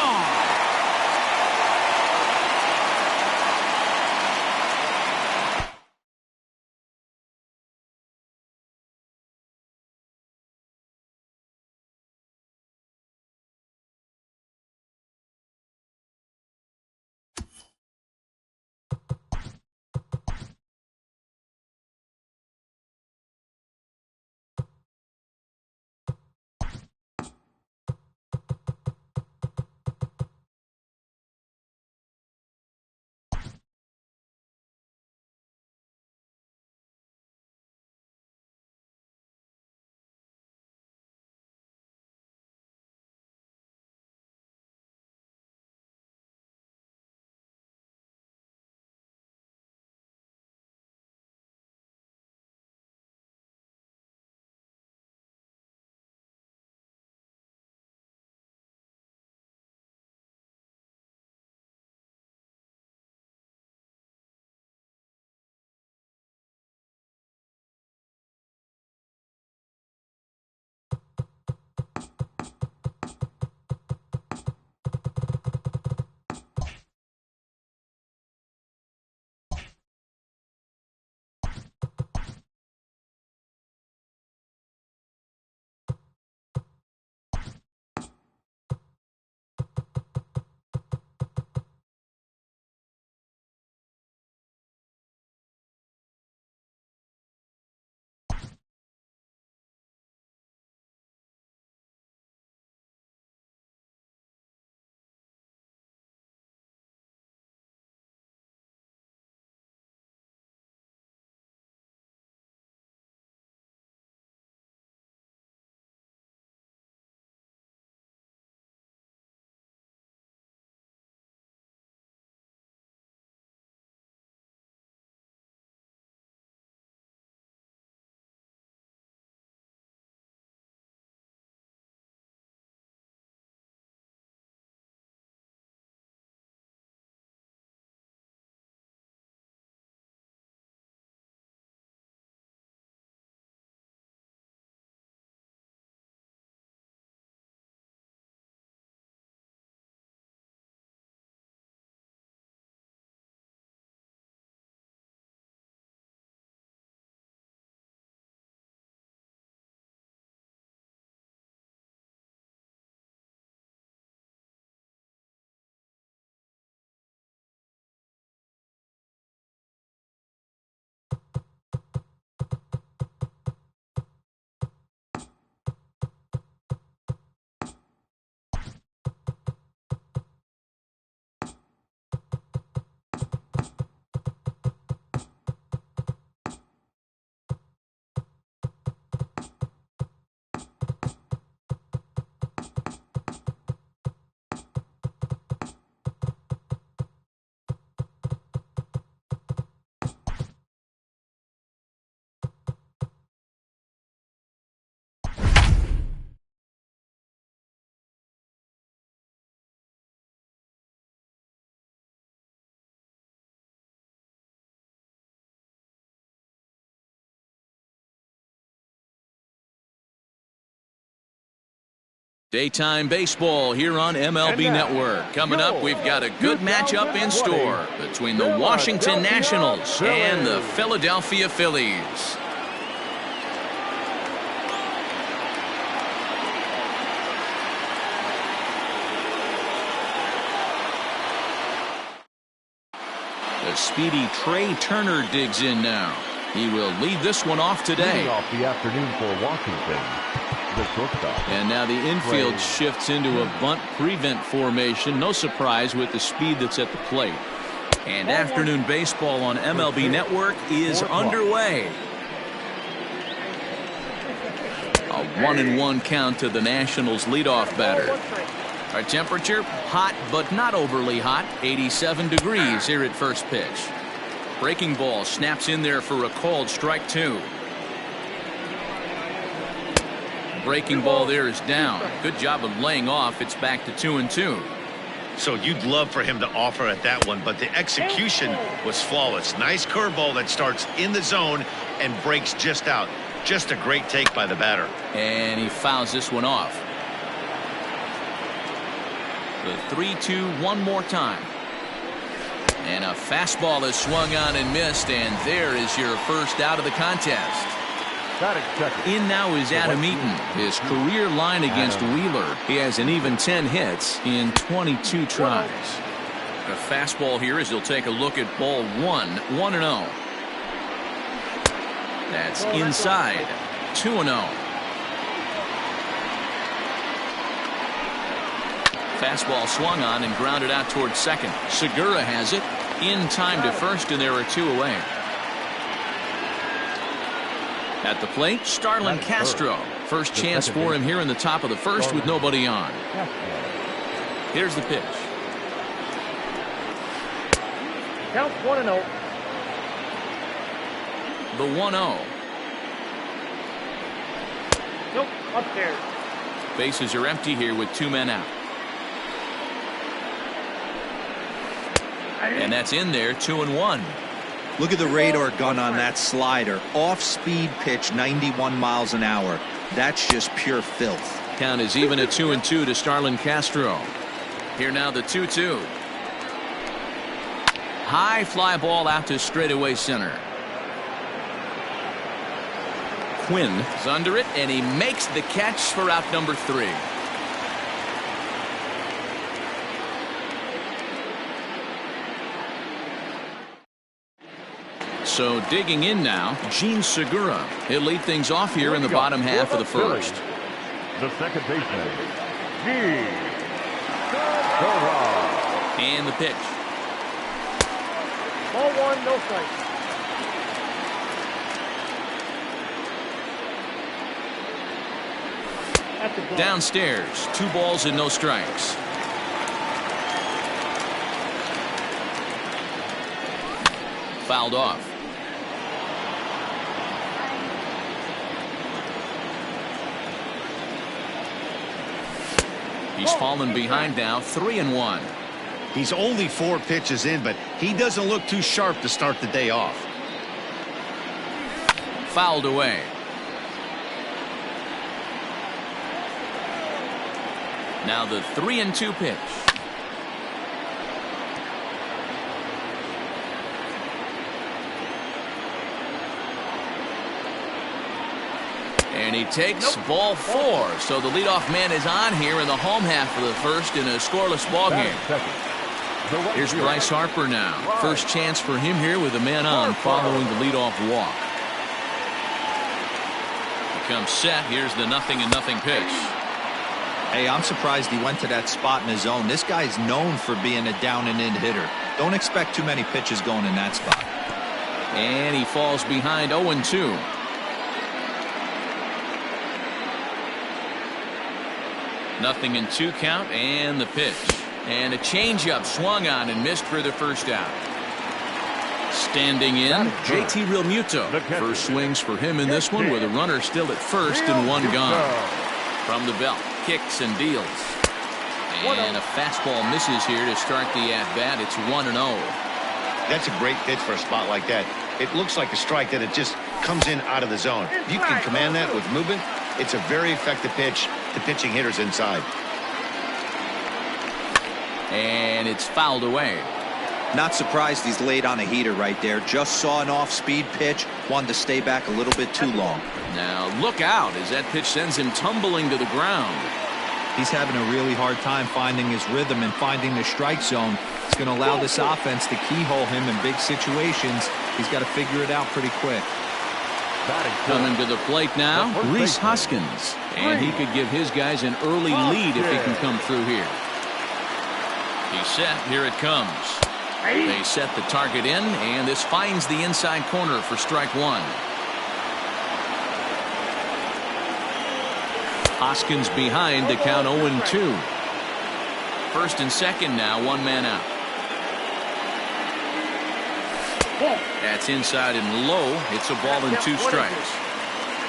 Daytime baseball here on MLB Network. Coming up, we've got a good matchup in store between the Washington Nationals and the Philadelphia Phillies. The speedy Trey Turner digs in now. He will lead this one off today. Leading off the afternoon for Washington, the shortstop. And now the infield shifts into a bunt prevent formation. No surprise with the speed that's at the plate. And afternoon baseball on MLB Network is underway. A 1-1 count to the Nationals leadoff batter. Our temperature, hot but not overly hot, 87 degrees here at first pitch. Breaking ball snaps in there for a called strike 2. Breaking ball there is down. Good job of laying off. It's back to 2-2. So you'd love for him to offer at that one, but the execution was flawless. Nice curveball that starts in the zone and breaks just out. Just a great take by the batter. And he fouls this one off. The 3-2 one more time. And a fastball is swung on and missed, and there is your first out of the contest. In now is Adam Eaton. His career line against Wheeler. He has an even 10 hits in 22 tries. The fastball here as he'll take a look at ball 1-0. That's inside. 2-0. Fastball swung on and grounded out towards second. Segura has it in time to first, and there are 2 away. At the plate, Starlin Castro. First chance for him here in the top of the first with nobody on. Here's the pitch. Count 1-0. The 1-0. Nope, upstairs. Bases are empty here with 2 men out. And that's in there, 2-1. Look at the radar gun on that slider. Off-speed pitch, 91 miles an hour. That's just pure filth. Count is even at 2-2 to Starlin Castro. Here now the 2-2. High fly ball out to straightaway center. Quinn is under it, and he makes the catch for out number 3. So digging in now, Gene Segura. He'll lead things off here in the bottom half of the first. The second baseman, Gene Segura. And the pitch. Ball 1, no strikes. Downstairs, 2 balls and no strikes. Fouled off. He's fallen behind now, 3-1. He's only 4 pitches in, but he doesn't look too sharp to start the day off. Fouled away. Now the 3-2 pitch. And he takes ball 4. So the leadoff man is on here in the home half of the first in a scoreless ball game. Here's Bryce Harper now. First chance for him here with a man on following the leadoff walk. He comes set. Here's the 0-0 pitch. Hey, I'm surprised he went to that spot in his zone. This guy's known for being a down-and-in hitter. Don't expect too many pitches going in that spot. And he falls behind 0-2. Nothing in 2 count, and the pitch. And a changeup swung on and missed for the first out. Standing in, JT Realmuto. First swings for him in this one with a runner still at first and 1 gone. From the belt, kicks and deals. And a fastball misses here to start the at-bat. It's 1-0. That's a great pitch for a spot like that. It looks like a strike that it just comes in out of the zone. If you can command that with movement, it's a very effective pitch the pitching hitters inside. And it's fouled away. Not surprised he's laid on a heater right there. Just saw an off-speed pitch. Wanted to stay back a little bit too long. Now look out as that pitch sends him tumbling to the ground. He's having a really hard time finding his rhythm and finding the strike zone. It's going to allow this offense to keyhole him in big situations. He's got to figure it out pretty quick. Coming to the plate now, Rhys Hoskins. And he could give his guys an early lead if he can come through here. He's set. Here it comes. They set the target in, and this finds the inside corner for strike one. Hoskins behind to count 0-2. First and second now, one man out. That's inside and low. It's a ball and 2 strikes.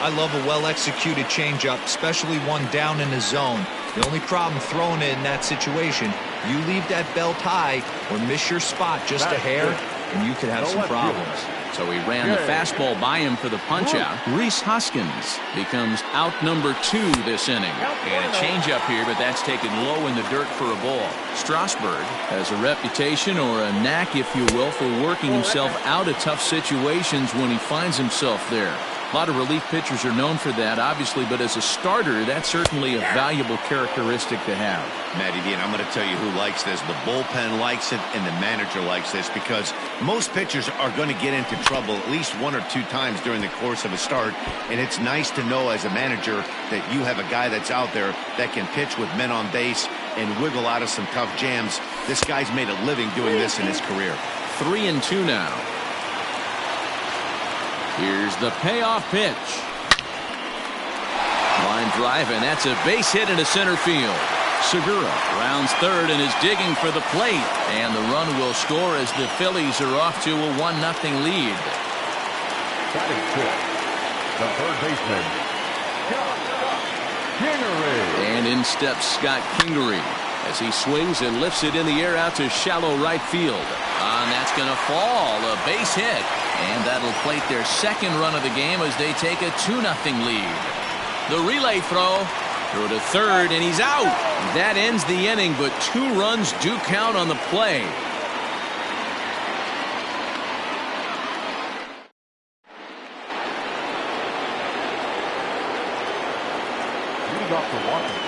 I love a well-executed changeup, especially one down in the zone. The only problem throwing it in that situation, you leave that belt high or miss your spot just a hair, and you could have some problems. So he ran the fastball by him for the punch-out. Rhys Hoskins becomes out number 2 this inning. And a changeup here, but that's taken low in the dirt for a ball. Strasburg has a reputation, or a knack, if you will, for working himself out of tough situations when he finds himself there. A lot of relief pitchers are known for that, obviously, but as a starter, that's certainly a valuable characteristic to have. Matty D, and I'm going to tell you who likes this. The bullpen likes it, and the manager likes this, because most pitchers are going to get into trouble at least 1 or 2 times during the course of a start, and it's nice to know as a manager that you have a guy that's out there that can pitch with men on base and wiggle out of some tough jams. This guy's made a living doing this in his career. 3-2 now. Here's the payoff pitch. Line drive, and that's a base hit into center field. Segura rounds third and is digging for the plate. And the run will score as the Phillies are off to a 1-0 lead. Batting fifth, the third baseman, Kingery. And in steps Scott Kingery as he swings and lifts it in the air out to shallow right field. And that's going to fall. A base hit. And that'll plate their second run of the game as they take a 2-0 lead. The relay throw to third, and he's out. That ends the inning, but 2 runs do count on the play. Leading off for Washington,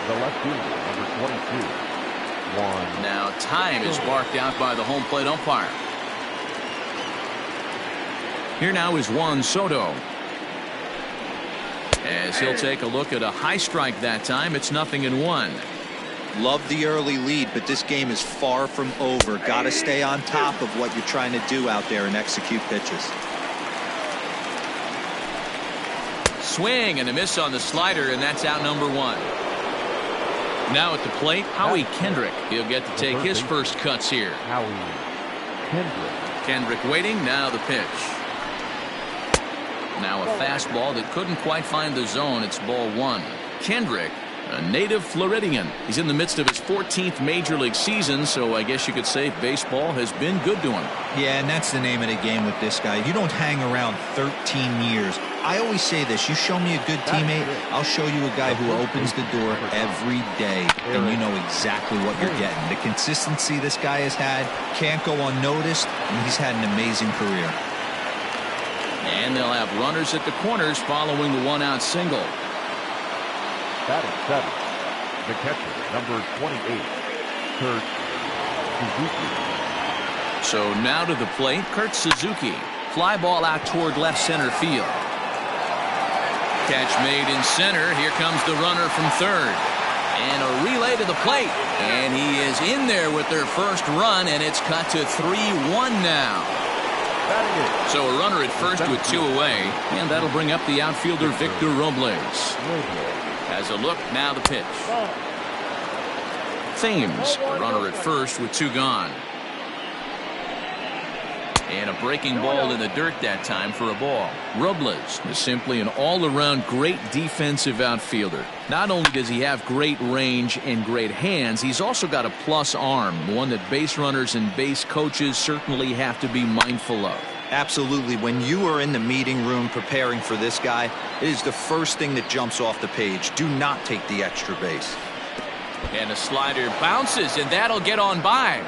the left fielder, number 22. Now time is marked out by the home plate umpire. Here now is Juan Soto. As he'll take a look at a high strike that time, it's 0-1. Love the early lead, but this game is far from over. Got to stay on top of what you're trying to do out there and execute pitches. Swing and a miss on the slider, and that's out number 1. Now at the plate, Howie Kendrick. He'll get to take his first cuts here. Howie Kendrick. Kendrick waiting. Now the pitch. Now a fastball that couldn't quite find the zone. It's ball 1. Kendrick, a native Floridian. He's in the midst of his 14th major league season, so I guess you could say baseball has been good to him. Yeah, and that's the name of the game with this guy. You don't hang around 13 years. I always say this, you show me a good teammate, I'll show you a guy who opens the door every day, and you know exactly what you're getting. The consistency this guy has had can't go unnoticed, and he's had an amazing career. And they'll have runners at the corners following the one-out single. Batting 7, the catcher, number 28, Kurt Suzuki. So now to the plate, Kurt Suzuki. Fly ball out toward left center field. Catch made in center. Here comes the runner from third. And a relay to the plate. And he is in there with their first run, and it's cut to 3-1 now. So a runner at first with 2 away, and that'll bring up the outfielder Victor Robles. Has a look, now the pitch. Thames, a runner at first with 2 gone. And a breaking ball in the dirt that time for a ball. Robles is simply an all-around great defensive outfielder. Not only does he have great range and great hands, he's also got a plus arm, one that base runners and base coaches certainly have to be mindful of. Absolutely. When you are in the meeting room preparing for this guy, it is the first thing that jumps off the page. Do not take the extra base. And a slider bounces, and that'll get on by.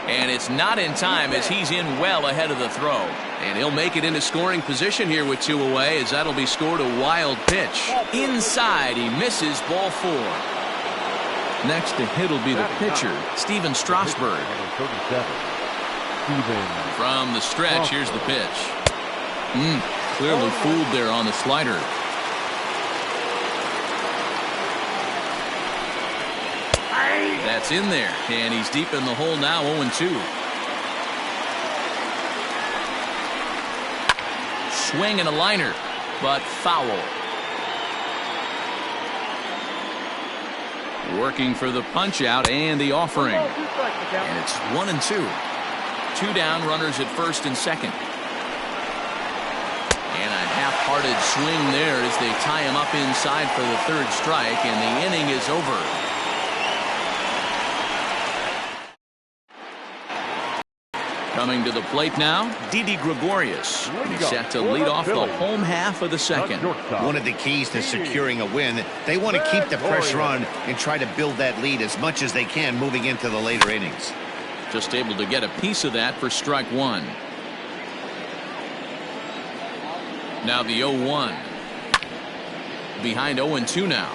And it's not in time as he's in well ahead of the throw. And he'll make it into scoring position here with 2 away as that'll be scored a wild pitch. Inside, he misses, ball 4. Next to hit will be the pitcher, Steven Strasburg. From the stretch, here's the pitch. Clearly fooled there on the slider. That's in there, and he's deep in the hole now, 0-2. Swing and a liner, but foul. Working for the punch out and the offering. And it's 1-2. 2 down, runners at first and second. And a half-hearted swing there as they tie him up inside for the 3rd strike, and the inning is over. Coming to the plate now, Didi Gregorius. He's set to lead off the home half of the second. One of the keys to securing a win, they want to keep the pressure on and try to build that lead as much as they can moving into the later innings. Just able to get a piece of that for strike 1. Now the 0-1. Behind 0-2 now.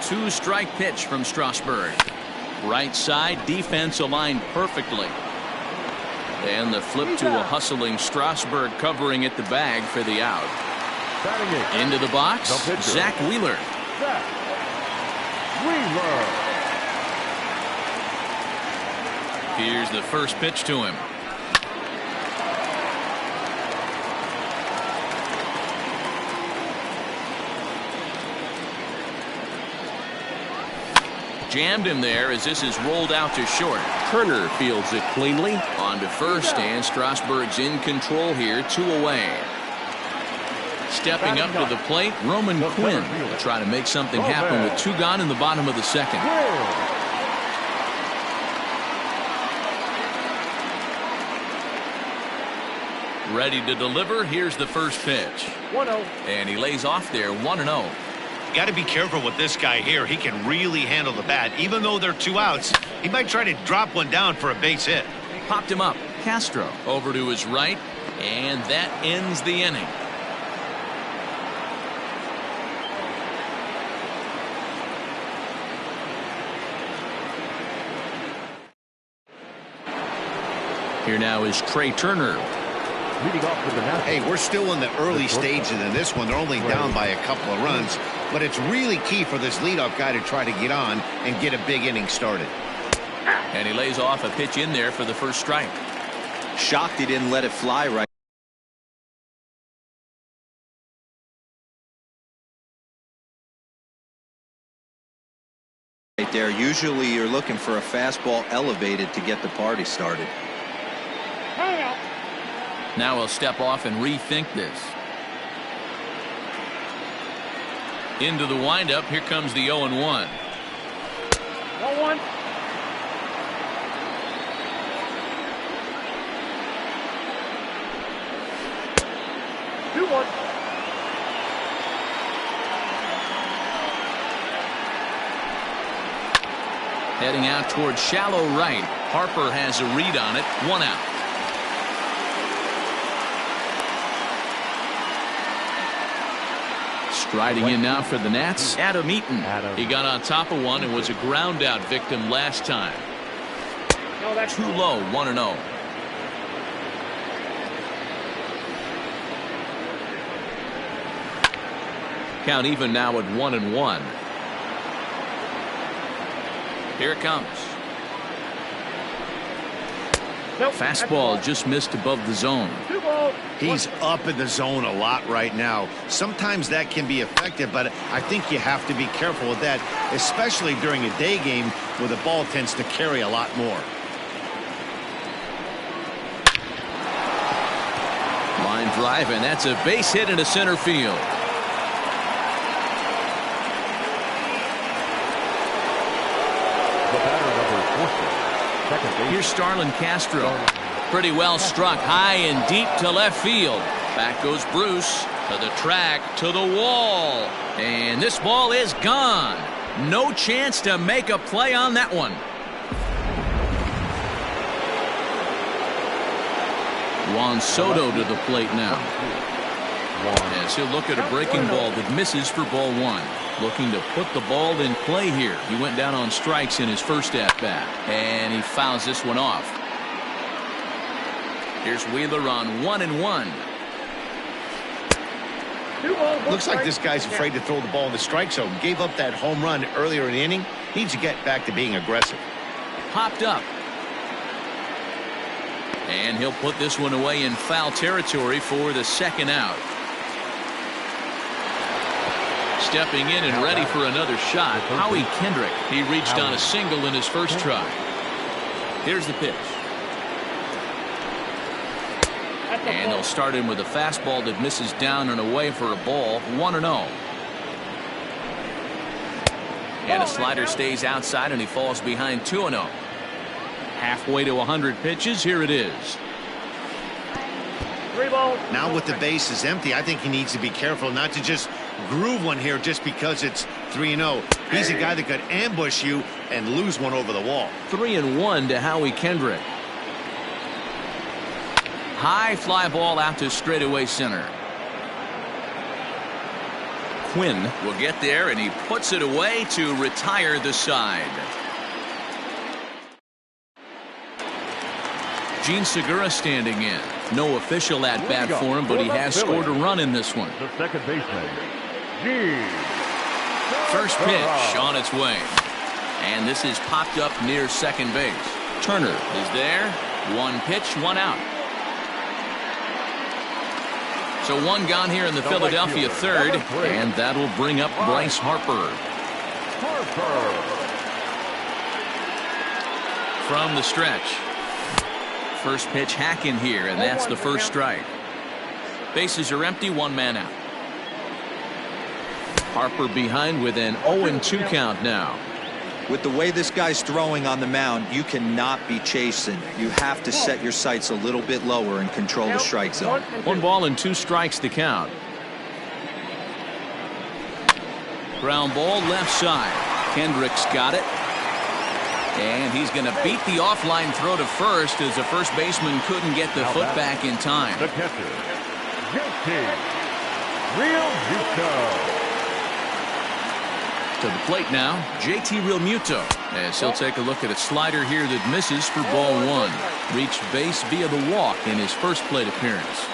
2-strike pitch from Strasburg. Right side, defense aligned perfectly. And the flip to a hustling Strasburg covering at the bag for the out. Into the box, Zach Wheeler. Here's the first pitch to him. Jammed him there as this is rolled out to short. Turner fields it cleanly. On to first, and Strasburg's in control here, 2 away. Stepping up to the plate, Roman Quinn will try to make something happen with 2 gone in the bottom of the second. Ready to deliver. Here's the first pitch. 1-0. And he lays off there, 1-0. Got to be careful with this guy here. He can really handle the bat. Even though they're 2 outs, he might try to drop one down for a base hit. Popped him up. Castro over to his right, and that ends the inning. Here now is Trey Turner. Leading off with the Nationals. Hey, we're still in the early stages in this one. They're only down by a couple of runs, but it's really key for this leadoff guy to try to get on and get a big inning started. And he lays off a pitch in there for the first strike. Shocked he didn't let it fly right there. Usually you're looking for a fastball elevated to get the party started. Now he'll step off and rethink this. Into the windup. Here comes the 0-1. 1-1. Heading out towards shallow right. Harper has a read on it. 1 out. Striding in now for the Nats, Adam Eaton. He got on top of one and was a ground out victim last time. No, that's Too low, 1-0. Count even now at 1-1. Here it comes. Nope, Fastball just missed above the zone. 2 balls. He's up in the zone a lot right now. Sometimes that can be effective, but I think you have to be careful with that, especially during a day game where the ball tends to carry a lot more. Line drive, and that's a base hit into center field. The batter, number 14. Second base. Here's Starlin Castro. Pretty well struck high and deep to left field. Back goes Bruce to the track, to the wall. And this ball is gone. No chance to make a play on that one. Juan Soto to the plate now. As he'll look at a breaking ball that misses for ball 1. Looking to put the ball in play here. He went down on strikes in his first at-bat. And he fouls this one off. Here's Wheeler on 1-1. 2 balls. Looks like this guy's afraid to throw the ball in the strike zone. Gave up that home run earlier in the inning. Needs to get back to being aggressive. Popped up. And he'll put this one away in foul territory for the second out. Stepping in and ready for another shot, Howie Kendrick. He reached on a single in his first try. Here's the pitch. And they'll start him with a fastball that misses down and away for a ball. 1-0. And a slider stays outside and he falls behind 2-0. Halfway to 100 pitches. Here it is. 3 balls. Now with the base is empty, I think he needs to be careful not to just groove one here just because it's 3-0. He's a guy that could ambush you and lose one over the wall. 3-1 to Howie Kendrick. High fly ball out to straightaway center. Quinn will get there and he puts it away to retire the side. Gene Segura standing in. No official at bat for him, but he has scored a run in this one. The second baseman, Gene. First pitch on its way. And this is popped up near second base. Turner is there. 1 pitch, 1 out. So 1 gone here in the Philadelphia third, and that'll bring up Bryce Harper. From the stretch. First pitch hack in here, and that's the first strike. Bases are empty, 1 man out. Harper behind with an 0-2 count now. With the way this guy's throwing on the mound, you cannot be chasing. You have to set your sights a little bit lower and control the strike zone. 1 ball and 2 strikes to count. Ground ball left side. Kendrick's got it. And he's going to beat the offline throw to first as the first baseman couldn't get the foot back in time. The catcher, JT Realmuto. To the plate now, JT Realmuto, as he'll take a look at a slider here that misses for ball one. Reached base via the walk in his first plate appearance.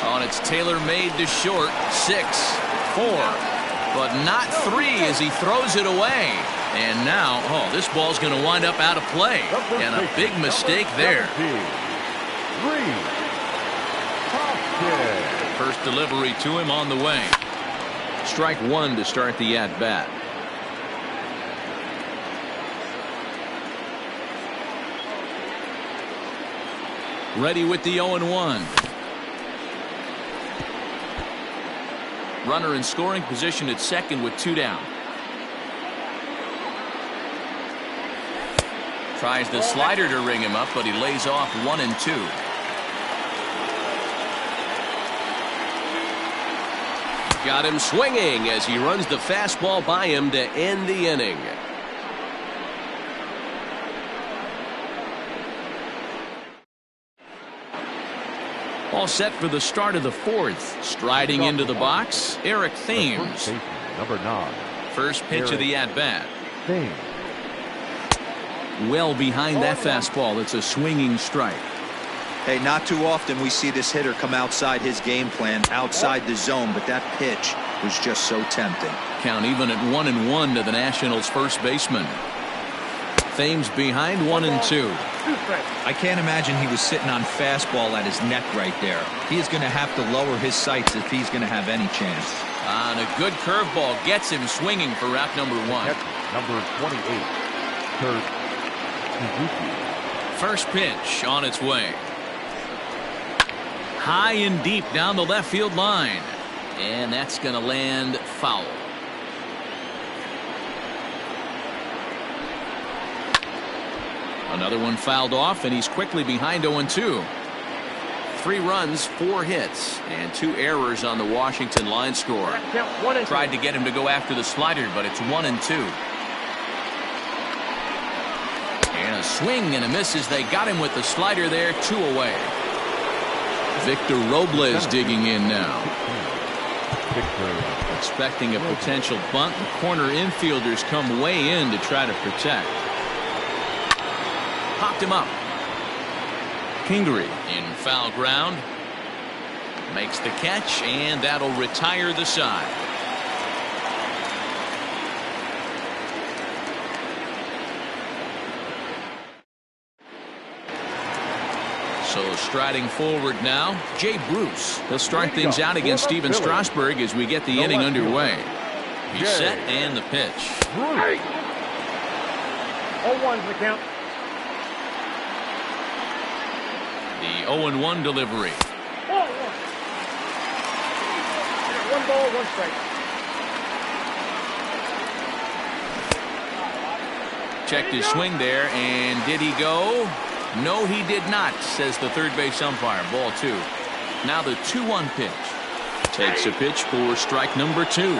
Oh, and it's tailor-made to short. 6-4, but not 3 as he throws it away. And now, this ball's going to wind up out of play, and a big mistake there. First delivery to him on the way. Strike one to start the at-bat. Ready with the 0-1. Runner in scoring position at second with 2 down. Tries the slider to ring him up, but he lays off 1-2. Got him swinging as he runs the fastball by him to end the inning. All set for the start of the fourth. Striding into the box, Eric Thames. Number 9. First pitch of the at-bat. Well behind that fastball. It's a swinging strike. Hey, not too often we see this hitter come outside his game plan, outside the zone, but that pitch was just so tempting. Count even at 1-1 to the Nationals' first baseman. Thames behind 1-2. I can't imagine he was sitting on fastball at his neck right there. He is going to have to lower his sights if he's going to have any chance. And a good curveball gets him swinging for route number 1. Number 28. Kurt Suzuki. First pitch on its way. High and deep down the left field line. And that's going to land foul. Another one fouled off, and he's quickly behind 0-2. 3 runs, 4 hits, and 2 errors on the Washington line score. Tried to get him to go after the slider, but it's 1-2. And a swing and a miss as they got him with the slider there, 2 away. Victor Robles digging in now. Expecting a potential bunt. The corner infielders come way in to try to protect. Popped him up. Kingery in foul ground. Makes the catch, and that'll retire the side. So striding forward now, Jay Bruce. He'll start things out against Steven Strasburg as we get the inning underway. He's set, and the pitch. 0-1's the count. The 0-1 delivery. 1 ball, 1 strike. Checked his swing there, and did he go? No, he did not, says the third base umpire. Ball 2. Now the 2-1 pitch. Takes a pitch for strike number 2. 2-3.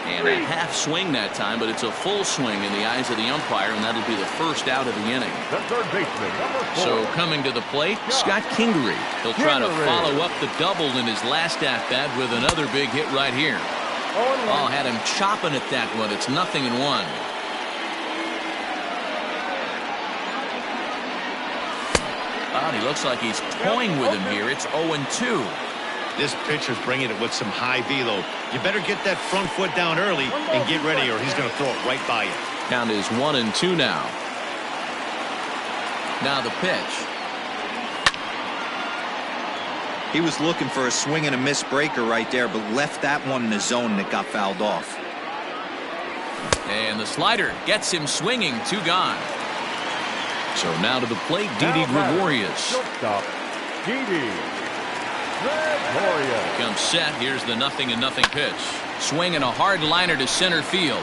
And a half swing that time, but it's a full swing in the eyes of the umpire, and that'll be the first out of the inning. The third baseman, number 4. So coming to the plate, Scott Kingery. He'll try to follow up the double in his last at-bat with another big hit right here. Oh, had him chopping at that one. It's 0-1. Oh, he looks like he's toying with him here. It's 0-2. This pitcher's bringing it with some high velo. You better get that front foot down early and get ready, or he's going to throw it right by you. Count is 1-2 now. Now the pitch. He was looking for a swing and a miss breaker right there, but left that one in the zone that got fouled off. And the slider gets him swinging. 2 gone. So now to the plate, Didi Gregorius. Shortstop, Didi Gregorius. Comes set. Here's the 0-0 pitch. Swinging a hard liner to center field.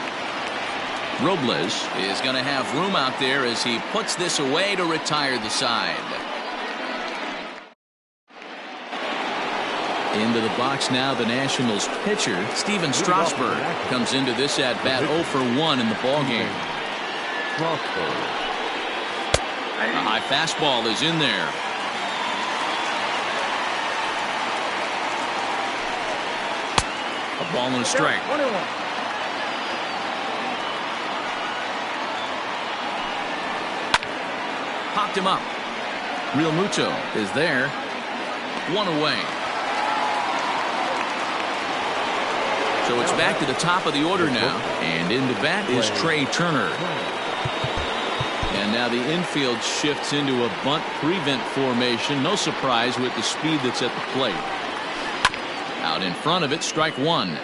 Robles is going to have room out there as he puts this away to retire the side. Into the box now, the Nationals pitcher, Steven Strasburg, comes into this at-bat 0 for 1 in the ballgame. A high fastball is in there. A ball and a strike. 1-1. Popped him up. Real Muto is there. One away. So it's back to the top of the order now. And into bat is Trey Turner. And now the infield shifts into a bunt prevent formation. No surprise with the speed that's at the plate. Out in front of it, strike one.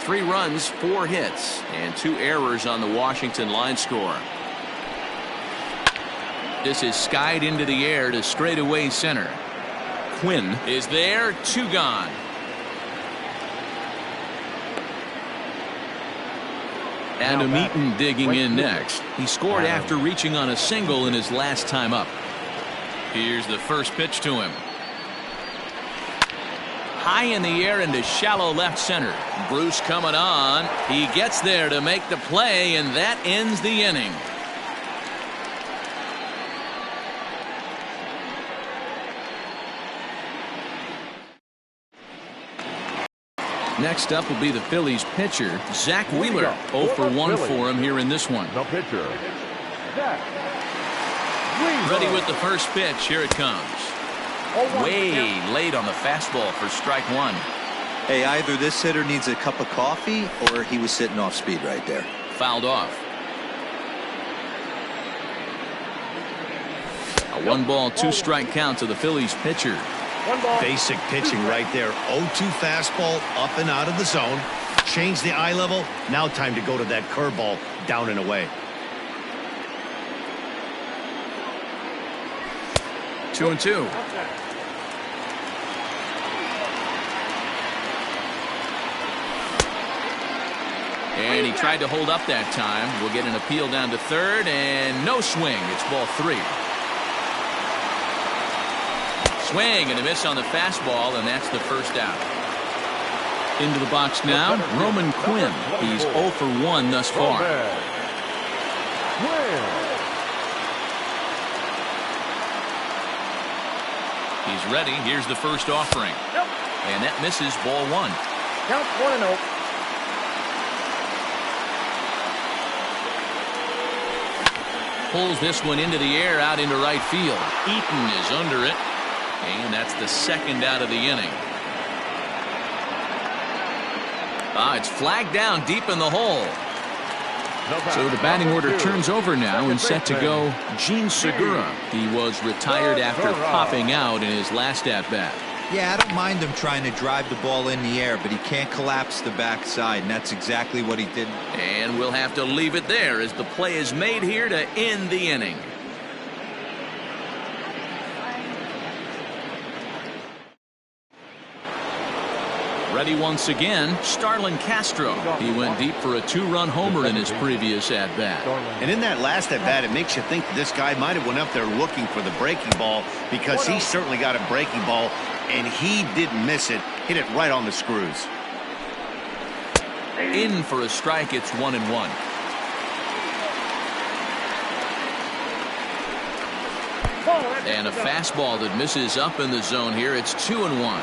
3 runs, 4 hits, and 2 errors on the Washington line score. This is skied into the air to straightaway center. Quinn is there, 2 gone. Adam Eaton digging in next. He scored after reaching on a single in his last time up. Here's the first pitch to him. High in the air into shallow left center. Bruce coming on. He gets there to make the play, and that ends the inning. Next up will be the Phillies pitcher, Zach Wheeler. 0 for 1 for him here in this one. The pitcher, Zach Wheeler. Ready with the first pitch. Here it comes. Way late on the fastball for strike one. Hey, either this hitter needs a cup of coffee or he was sitting off speed right there. Fouled off. A 1-ball, 2-strike count to the Phillies pitcher. Basic pitching right there. 0-2 fastball up and out of the zone. Change the eye level. Now time to go to that curveball down and away. 2-2. And he tried to hold up that time. We'll get an appeal down to third, and no swing. It's ball 3. Swing and a miss on the fastball, and that's the first out. Into the box now, Roman Quinn. He's 0 for 1 thus far. He's ready. Here's the first offering. And that misses, ball 1. Count 1-0. Pulls this one into the air out into right field. Eaton is under it. And that's the second out of the inning. It's flagged down deep in the hole. So the batting order turns over now and set to go Gene Segura. He was retired after popping out in his last at-bat. Yeah, I don't mind him trying to drive the ball in the air, but he can't collapse the backside, and that's exactly what he did. And we'll have to leave it there as the play is made here to end the inning. Ready once again, Starlin Castro. He went deep for a 2-run homer in his previous at-bat. And in that last at-bat, it makes you think that this guy might have went up there looking for the breaking ball, because he certainly got a breaking ball, and he didn't miss it. Hit it right on the screws. In for a strike. It's 1-1. And a fastball that misses up in the zone here. It's 2-1.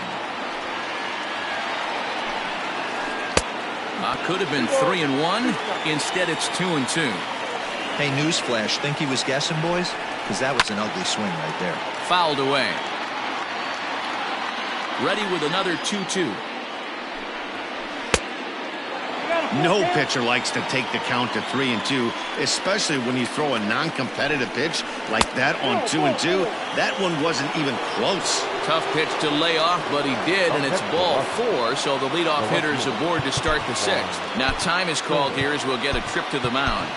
Could have been 3-1. Instead, it's 2-2. Hey, newsflash, think he was guessing, boys? Because that was an ugly swing right there. Fouled away. Ready with another 2-2. No pitcher likes to take the count to 3-2, especially when you throw a non-competitive pitch like that on 2-2. That one wasn't even close. Tough pitch to lay off, but he did, and it's ball 4, so the leadoff hitter's aboard to start the 6th. Now time is called here as we'll get a trip to the mound.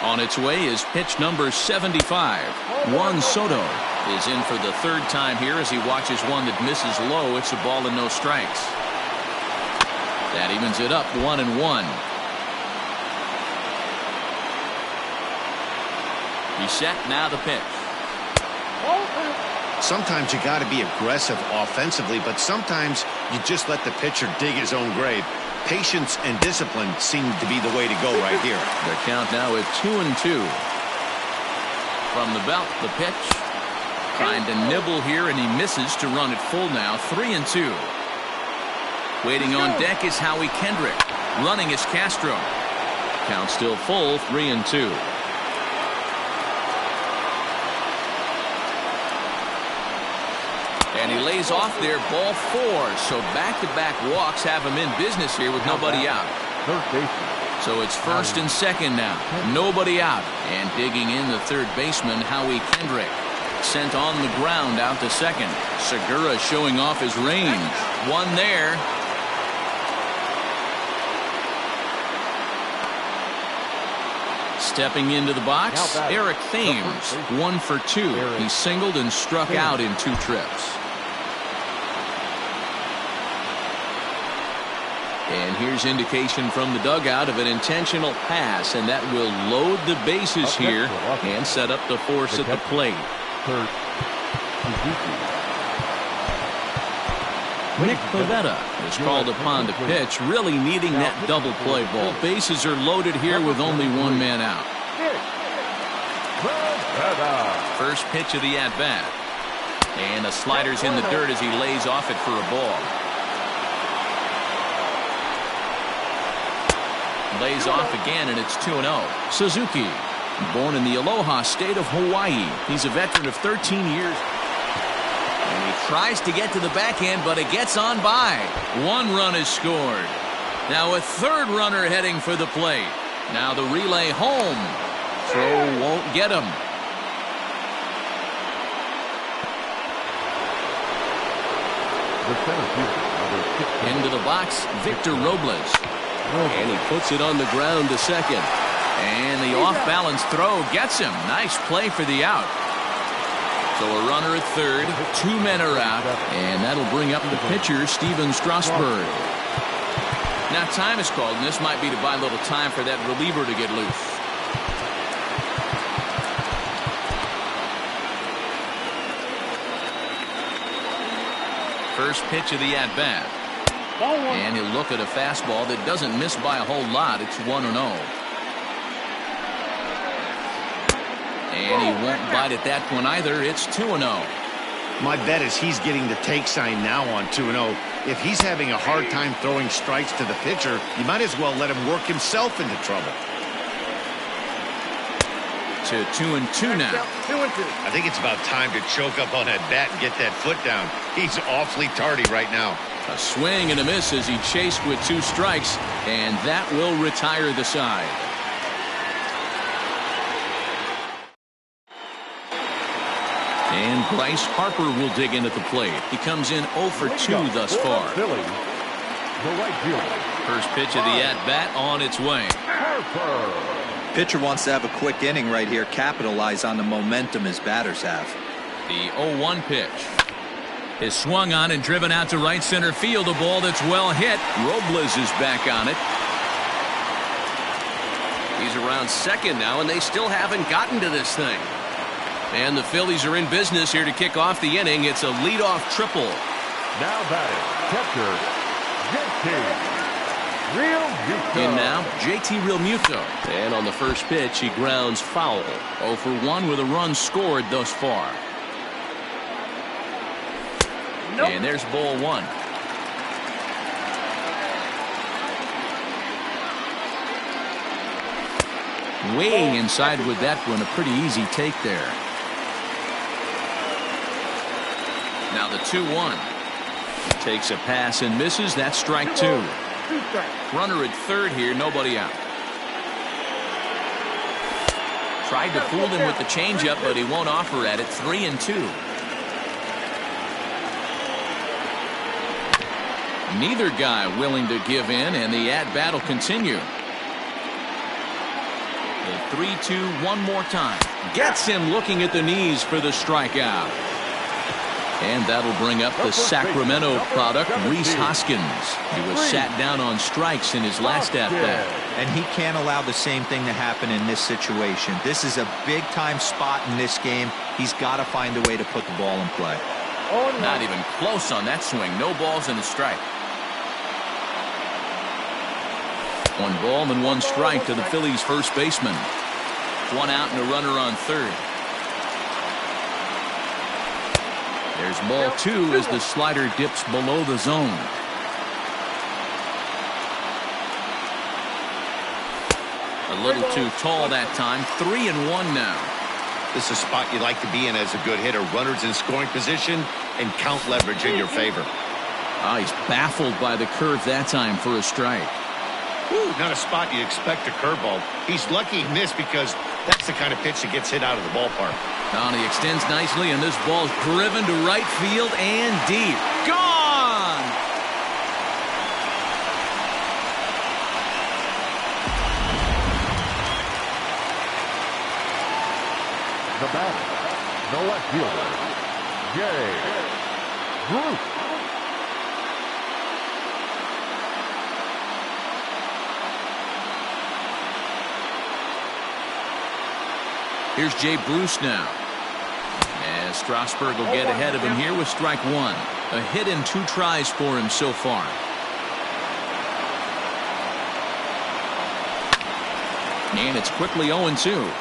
On its way is pitch number 75. Juan Soto is in for the 3rd time here as he watches one that misses low. It's a ball and no strikes. That evens it up 1-1. Reset, now the pitch. Sometimes you got to be aggressive offensively, but sometimes you just let the pitcher dig his own grave. Patience and discipline seem to be the way to go right here. The count now at 2-2. From the belt, the pitch. Trying to nibble here, and he misses to run it full now. 3-2. Waiting on deck is Howie Kendrick. Running is Castro. Count still full, 3-2. And he lays off there, ball 4. So back-to-back walks have him in business here with nobody out. Third baseman. So it's first and second now. Nobody out. And digging in the third baseman, Howie Kendrick. Sent on the ground out to second. Segura showing off his range. One there. Stepping into the box, Eric Thames. 1 for 2. He singled and struck out in 2 trips. And here's indication from the dugout of an intentional pass, and that will load the bases here and set up the force at the plate. Nick Pivetta is called upon to pitch, really needing that double play ball. Bases are loaded here with only one man out. First pitch of the at-bat. And the slider's in the dirt as he lays off it for a ball. Lays off again, and it's 2-0. Suzuki, born in the Aloha state of Hawaii. He's a veteran of 13 years. And he tries to get to the backhand, but it gets on by. 1 run is scored. Now a third runner heading for the plate. Now the relay home. Throw won't get him. Into the box, Victor Robles. And he puts it on the ground to second. And the off-balance throw gets him. Nice play for the out. So a runner at third. 2 men are out. And that'll bring up the pitcher, Steven Strasburg. Now time is called, and this might be to buy a little time for that reliever to get loose. First pitch of the at-bat. And he'll look at a fastball that doesn't miss by a whole lot. It's 1-0. And he won't bite at that one either. It's 2-0. My bet is he's getting the take sign now on 2-0. If he's having a hard time throwing strikes to the pitcher, you might as well let him work himself into trouble. To 2-2 now. 2-2. I think it's about time to choke up on that bat and get that foot down. He's awfully tardy right now. A swing and a miss as he chased with 2 strikes, and that will retire the side. And Bryce Harper will dig in at the plate. He comes in 0 for 2 thus far. First pitch of the at-bat on its way. Pitcher wants to have a quick inning right here, capitalize on the momentum his batters have. The 0-1 pitch is swung on and driven out to right center field. A ball that's well hit. Robles is back on it. He's around second now, and they still haven't gotten to this thing. And the Phillies are in business here to kick off the inning. It's a leadoff triple. Now batting, catcher, JT Realmuto. In now, JT Realmuto. And on the first pitch, he grounds foul. 0 for 1 with a run scored thus far. Nope. And there's ball 1. Way inside with that one. A pretty easy take there. Now the 2-1. Takes a pass and misses. That's strike 2. Runner at third here. Nobody out. Tried to fool him with the changeup, but he won't offer at it. 3-2. Neither guy willing to give in, and the at-bat will continue. The 3-2 one more time. Gets him looking at the knees for the strikeout. And that'll bring up the Sacramento product, Rhys Hoskins. He was sat down on strikes in his last at-bat. And he can't allow the same thing to happen in this situation. This is a big-time spot in this game. He's got to find a way to put the ball in play. Not even close on that swing. No balls and a strike. 1 ball and 1 strike to the Phillies' first baseman. 1 out and a runner on third. There's ball 2 as the slider dips below the zone. A little too tall that time. 3-1 now. This is a spot you like to be in as a good hitter. Runners in scoring position and count leverage in your favor. Oh, he's baffled by the curve that time for a strike. Ooh, not a spot you expect a curveball. He's lucky he missed because that's the kind of pitch that gets hit out of the ballpark. Now he extends nicely, and this ball's driven to right field and deep. Gone! The batter, the left fielder, Jay Bruce. Here's Jay Bruce now. As Strasburg will get ahead of him here with strike 1. A hit in 2 tries for him so far. And it's quickly 0-2.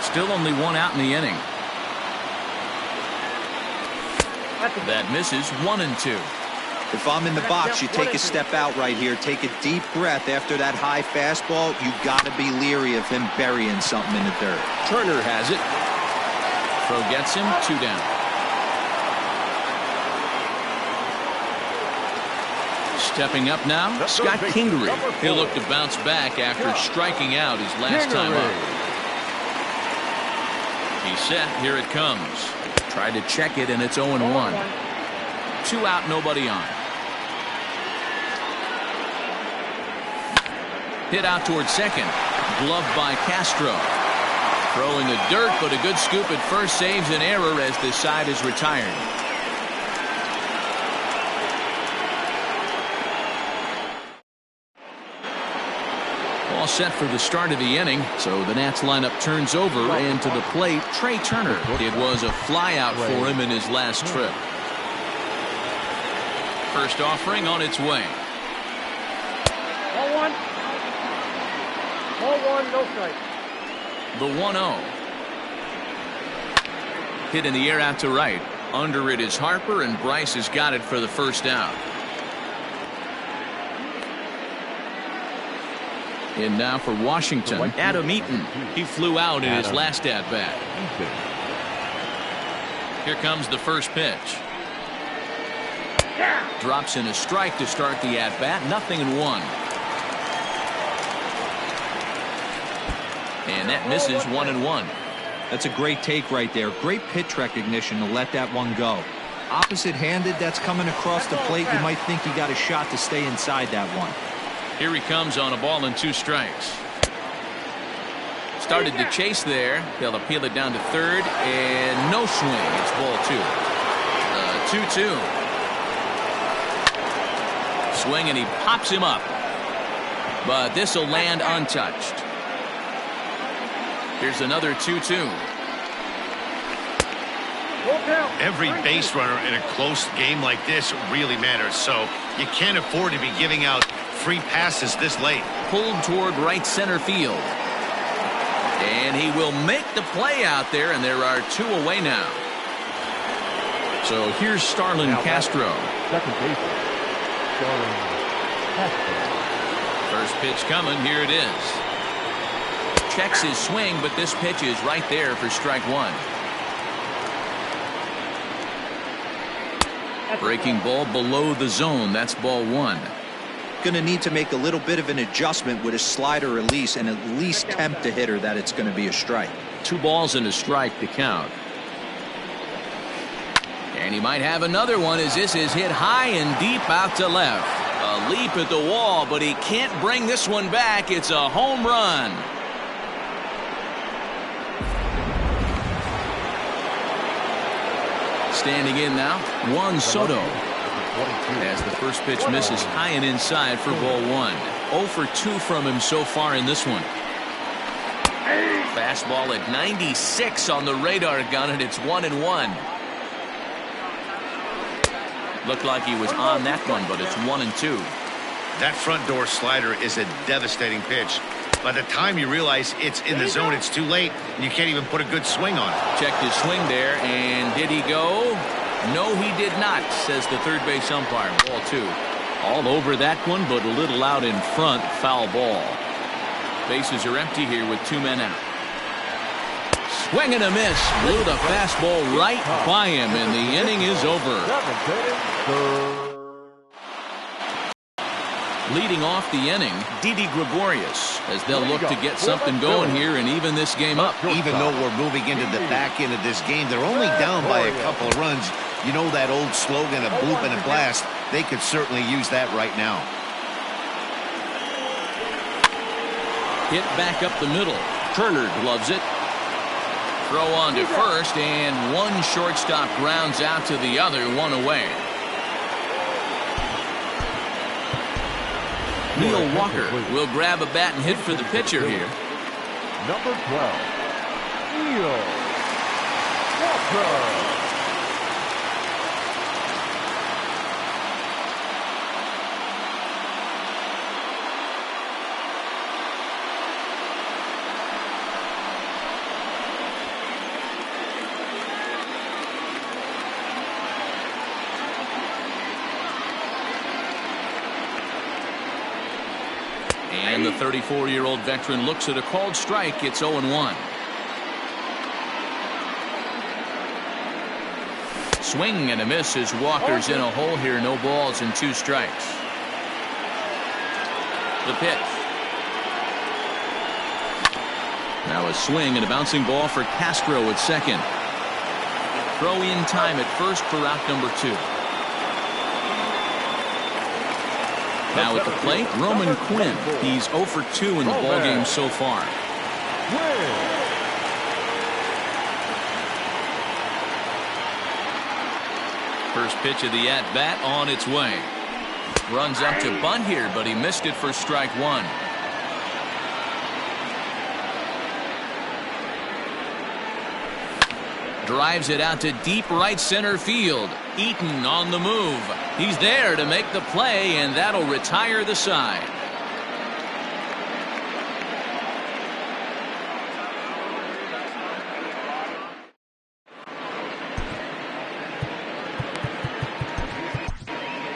Still only 1 out in the inning. That misses. 1-2. If I'm in the box, you take a step out right here. Take a deep breath after that high fastball. You got to be leery of him burying something in the dirt. Turner has it. Throw gets him. 2 down. Stepping up now, Scott Kingery. He'll look to bounce back after striking out his last time up. He's set. Here it comes. Tried to check it, and it's 0-1. 2 out, nobody on. Hit out towards second. Gloved by Castro. Throwing the dirt, but a good scoop at first saves an error as this side is retired. All set for the start of the inning, so the Nats lineup turns over, and to the plate, Trey Turner. It was a flyout for him in his last trip. First offering on its way. Ball 1. Ball 1, no strike. The 1-0. Hit in the air out to right. Under it is Harper, and Bryce has got it for the first out. And now for Washington, Adam Eaton. He flew out in his last at-bat. Here comes the first pitch. Drops in a strike to start the at-bat. 0-1. And that misses. 1-1. That's a great take right there. Great pitch recognition to let that one go. Opposite-handed, that's coming across the plate. You might think he got a shot to stay inside that one. Here he comes on a ball and 2 strikes. Started to chase there. They'll appeal it down to third, and no swing. It's ball 2. 2-2. Swing, and he pops him up. But this will land untouched. Here's another 2-2. Every base runner in a close game like this really matters, so you can't afford to be giving out free passes this late. Pulled toward right center field. And he will make the play out there, and there are 2 away now. So here's Starlin Castro. Second baseman, Starlin Castro. First pitch coming. Here it is. Checks his swing, but this pitch is right there for strike 1. Breaking ball below the zone. That's ball 1. Going to need to make a little bit of an adjustment with his slider release and at least tempt the hitter that it's going to be a strike. 2 balls and a strike to count. And he might have another one as this is hit high and deep out to left. A leap at the wall, but he can't bring this one back. It's a home run. Standing in now, Juan Soto. As the first pitch misses high and inside for ball 1. 0 for 2 from him so far in this one. Fastball at 96 on the radar gun, and it's 1-1. Looked like he was on that one, but it's 1-2. That front door slider is a devastating pitch. By the time you realize it's in the zone, it's too late, and you can't even put a good swing on it. Checked his swing there, and did he go? No, he did not, says the third base umpire. Ball 2. All over that one, but a little out in front. Foul ball. Bases are empty here with 2 men out. Swing and a miss. Blew the fastball right by him, and the inning is over. Leading off the inning, Didi Gregorius, as they'll look to get something going here and even this game up. Even though we're moving into the back end of this game, they're only down by a couple of runs. You know that old slogan of bloop and a blast. They could certainly use that right now. Hit back up the middle. Turner gloves it. Throw on to first, and one shortstop grounds out to the other, 1 away. Neil Walker will grab a bat and hit for the pitcher here. Number 12, Neil Walker. And the 34-year-old veteran looks at a called strike. It's 0-1. Swing and a miss as Walker's in a hole here. No balls and 2 strikes. The pitch. Now a swing and a bouncing ball for Castro at second. Throw in time at first for out number 2. Now at the plate, Roman Quinn. He's 0 for 2 in the ballgame so far. First pitch of the at-bat on its way. Runs up to bunt here, but he missed it for strike 1. Drives it out to deep right center field. Eaton on the move. He's there to make the play, and that'll retire the side.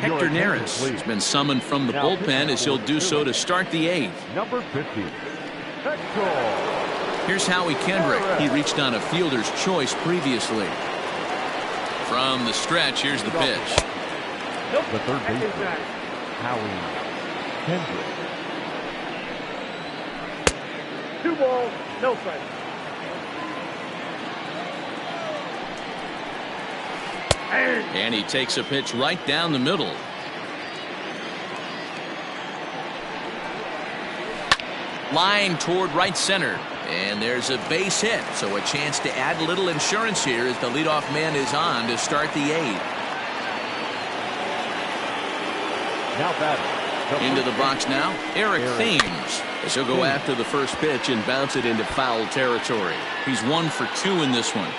Hector Neris has been summoned from the bullpen as he'll do so to start the 8th. Number 50, Hector. Here's Howie Kendrick. He reached on a fielder's choice previously. From the stretch, here's the pitch. The third baseman, Howie Kendrick. 2 balls, no strikes. And he takes a pitch right down the middle. Line toward right center. And there's a base hit, so a chance to add a little insurance here as the leadoff man is on to start the 8th. Now batting. Into the box now, Eric Thames, as he'll go after the first pitch and bounce it into foul territory. He's 1 for 2 in this one.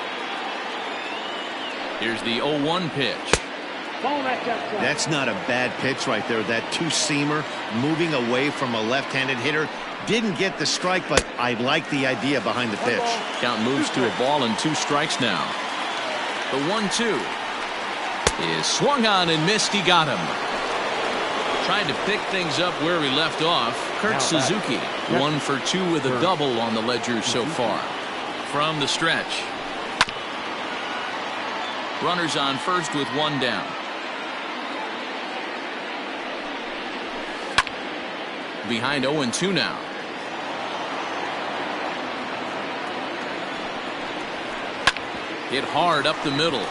Here's the 0-1 pitch. That's not a bad pitch right there. That 2-seamer moving away from a left-handed hitter. Didn't get the strike, but I like the idea behind the pitch. Count moves to a ball and 2 strikes now. The 1-2 is swung on and missed. He got him. Trying to pick things up where he left off. Kurt Suzuki, 1 for 2 with a double on the ledger so far. From the stretch. Runners on first with 1 down. Behind 0-2 now. Hit hard up the middle.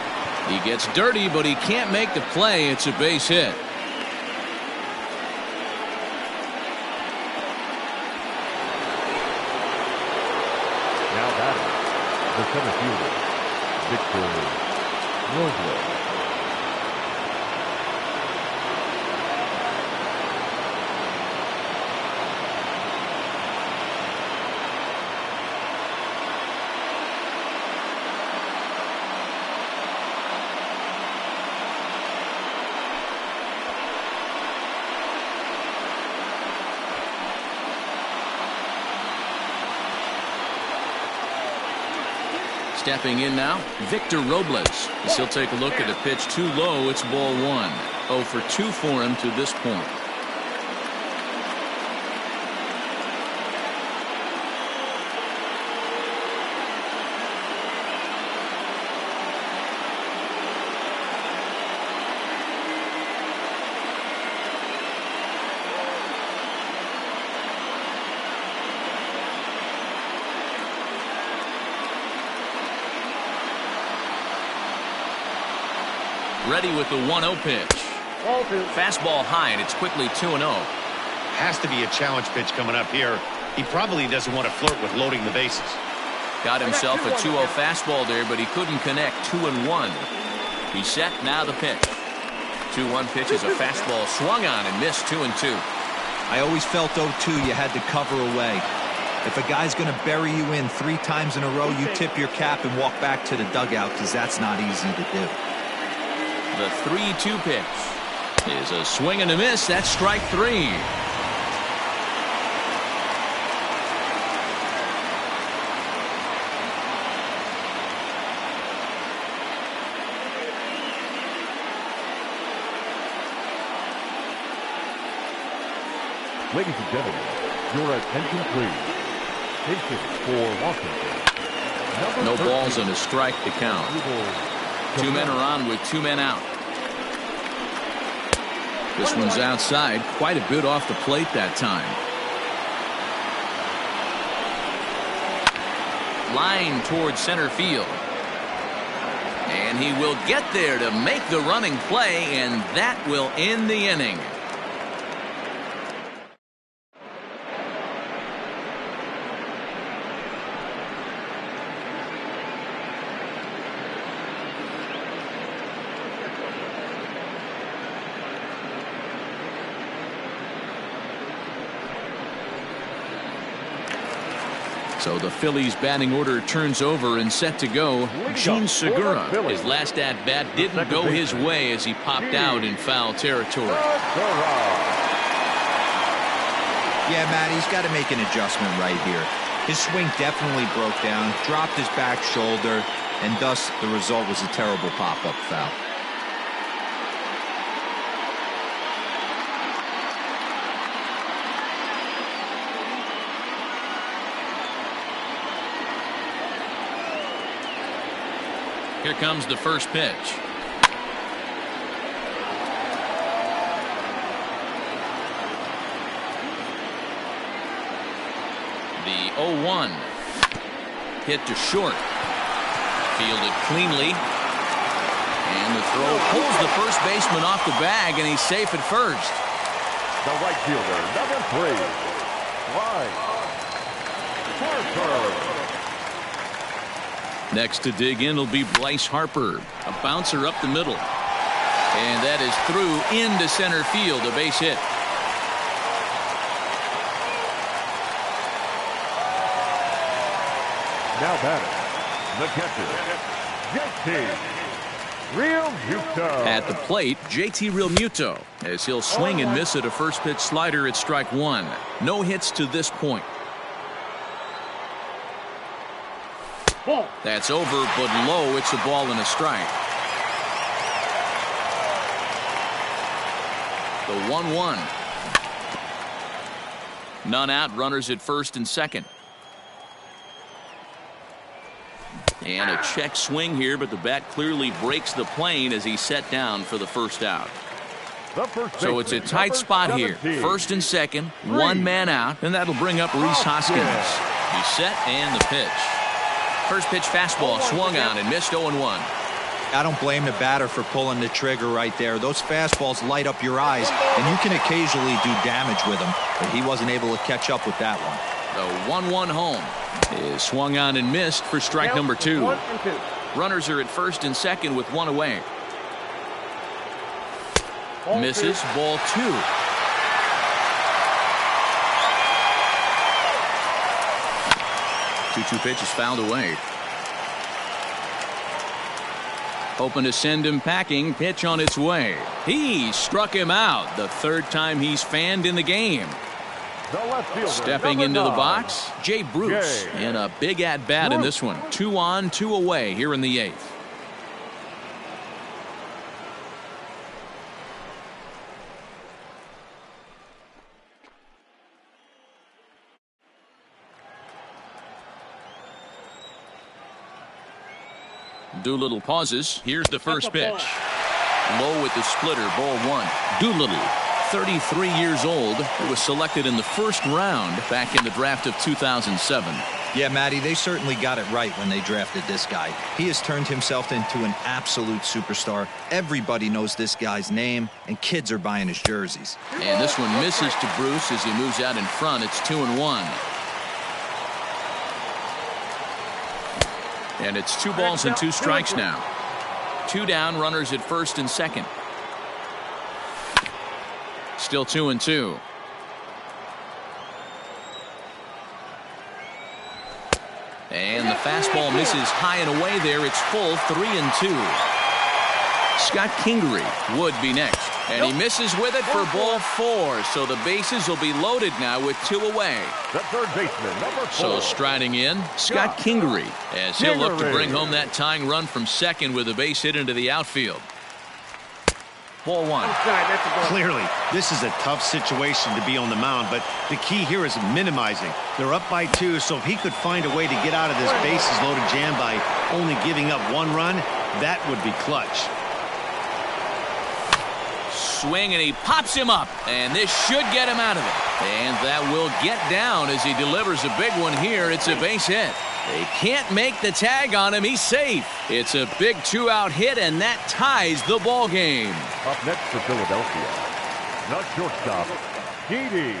He gets dirty, but he can't make the play. It's a base hit. Now batting, the center fielder, Victor Robles. Stepping in now, Victor Robles. As he'll take a look at a pitch too low. It's ball one. 0 for 2 for him to this point. Ready with the 1-0 pitch. Fastball high, and it's quickly 2-0. Has to be a challenge pitch coming up here. He probably doesn't want to flirt with loading the bases. Got himself a 2-0 fastball there, but he couldn't connect. 2-1. He's set, now the pitch. 2-1 pitch is a fastball swung on and missed. 2-2. I always felt 0-2 you had to cover away. If a guy's going to bury you in 3 times in a row, you tip your cap and walk back to the dugout, because that's not easy to do. The 3-2 pitch is a swing and a miss. That's strike 3. Ladies and gentlemen, your attention please. Pitches for Washington. No balls and a strike to count. 2 men are on with 2 men out. This one's outside, quite a bit off the plate that time. Line towards center field. And he will get there to make the running play, and that will end the inning. So the Phillies batting order turns over and set to go. Gene Segura, his last at-bat didn't go his way as he popped out in foul territory. Yeah, Matt, he's got to make an adjustment right here. His swing definitely broke down, dropped his back shoulder, and thus the result was a terrible pop-up foul. Here comes the first pitch. The 0-1. Hit to short. Fielded cleanly. And the throw pulls the first baseman off the bag, and he's safe at first. The right fielder, number 3, Harper. Next to dig in will be Bryce Harper. A bouncer up the middle. And that is through into center field. A base hit. Now batting, the catcher, JT Realmuto. At the plate, JT Realmuto, as he'll swing and miss at a first pitch slider at strike 1. No hits to this point. That's over, but low. It's a ball and a strike. The 1-1. None out. Runners at first and second. And a check swing here, but the bat clearly breaks the plane as he's set down for the first out. So it's a tight spot here. First and second, 1 man out, and that'll bring up Rhys Hoskins. He's set and the pitch. First pitch fastball swung on and missed. 0-1. I don't blame the batter for pulling the trigger right there. Those fastballs light up your eyes, and you can occasionally do damage with them, but he wasn't able to catch up with that one. The 1-1 home is swung on and missed for strike number 2. Runners are at first and second with 1 away. Misses. Ball 2. Two pitches fouled away. Hoping to send him packing. Pitch on its way. He struck him out. The 3rd time he's fanned in the game. The left fielder. Stepping into the box, Jay Bruce. And a big at-bat in this one. 2 on, 2 away here in the 8th. Doolittle pauses. Here's the first pitch. Low with the splitter, ball 1. Doolittle, 33 years old, was selected in the first round back in the draft of 2007. Yeah, Matty, they certainly got it right when they drafted this guy. He has turned himself into an absolute superstar. Everybody knows this guy's name, and kids are buying his jerseys. And this one misses to Bruce as he moves out in front. It's 2-1. And it's 2 balls and 2 strikes now. 2 down, runners at first and second. Still 2-2. And the fastball misses high and away there. It's full, 3-2. Scott Kingery would be next. And he misses with it for ball 4. So the bases will be loaded now with 2 away. The third baseman, number 4. So striding in, Scott Kingery, as he'll look to bring home that tying run from second with a base hit into the outfield. Ball 1. Clearly, this is a tough situation to be on the mound, but the key here is minimizing. They're up by 2, so if he could find a way to get out of this bases loaded jam by only giving up 1 run, that would be clutch. Swing, and he pops him up, and this should get him out of it. And that will get down as he delivers a big one here. It's a base hit. They can't make the tag on him. He's safe. It's a big 2-out hit, and that ties the ball game. Up next for Philadelphia, the shortstop, Didi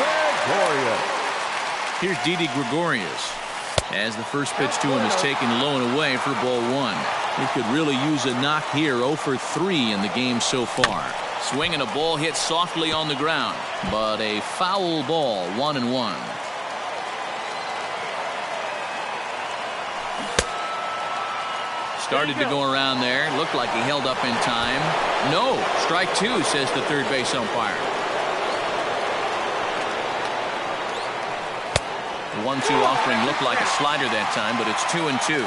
Gregorius. Here's Didi Gregorius. As the first pitch to him is taken low and away for ball 1. He could really use a knock here. 0 for 3 in the game so far. Swing and a ball hit softly on the ground, but a foul ball. 1-1. Started to go around there. Looked like he held up in time. No. Strike 2, says the third base umpire. 1-2 offering looked like a slider that time, but it's 2-2.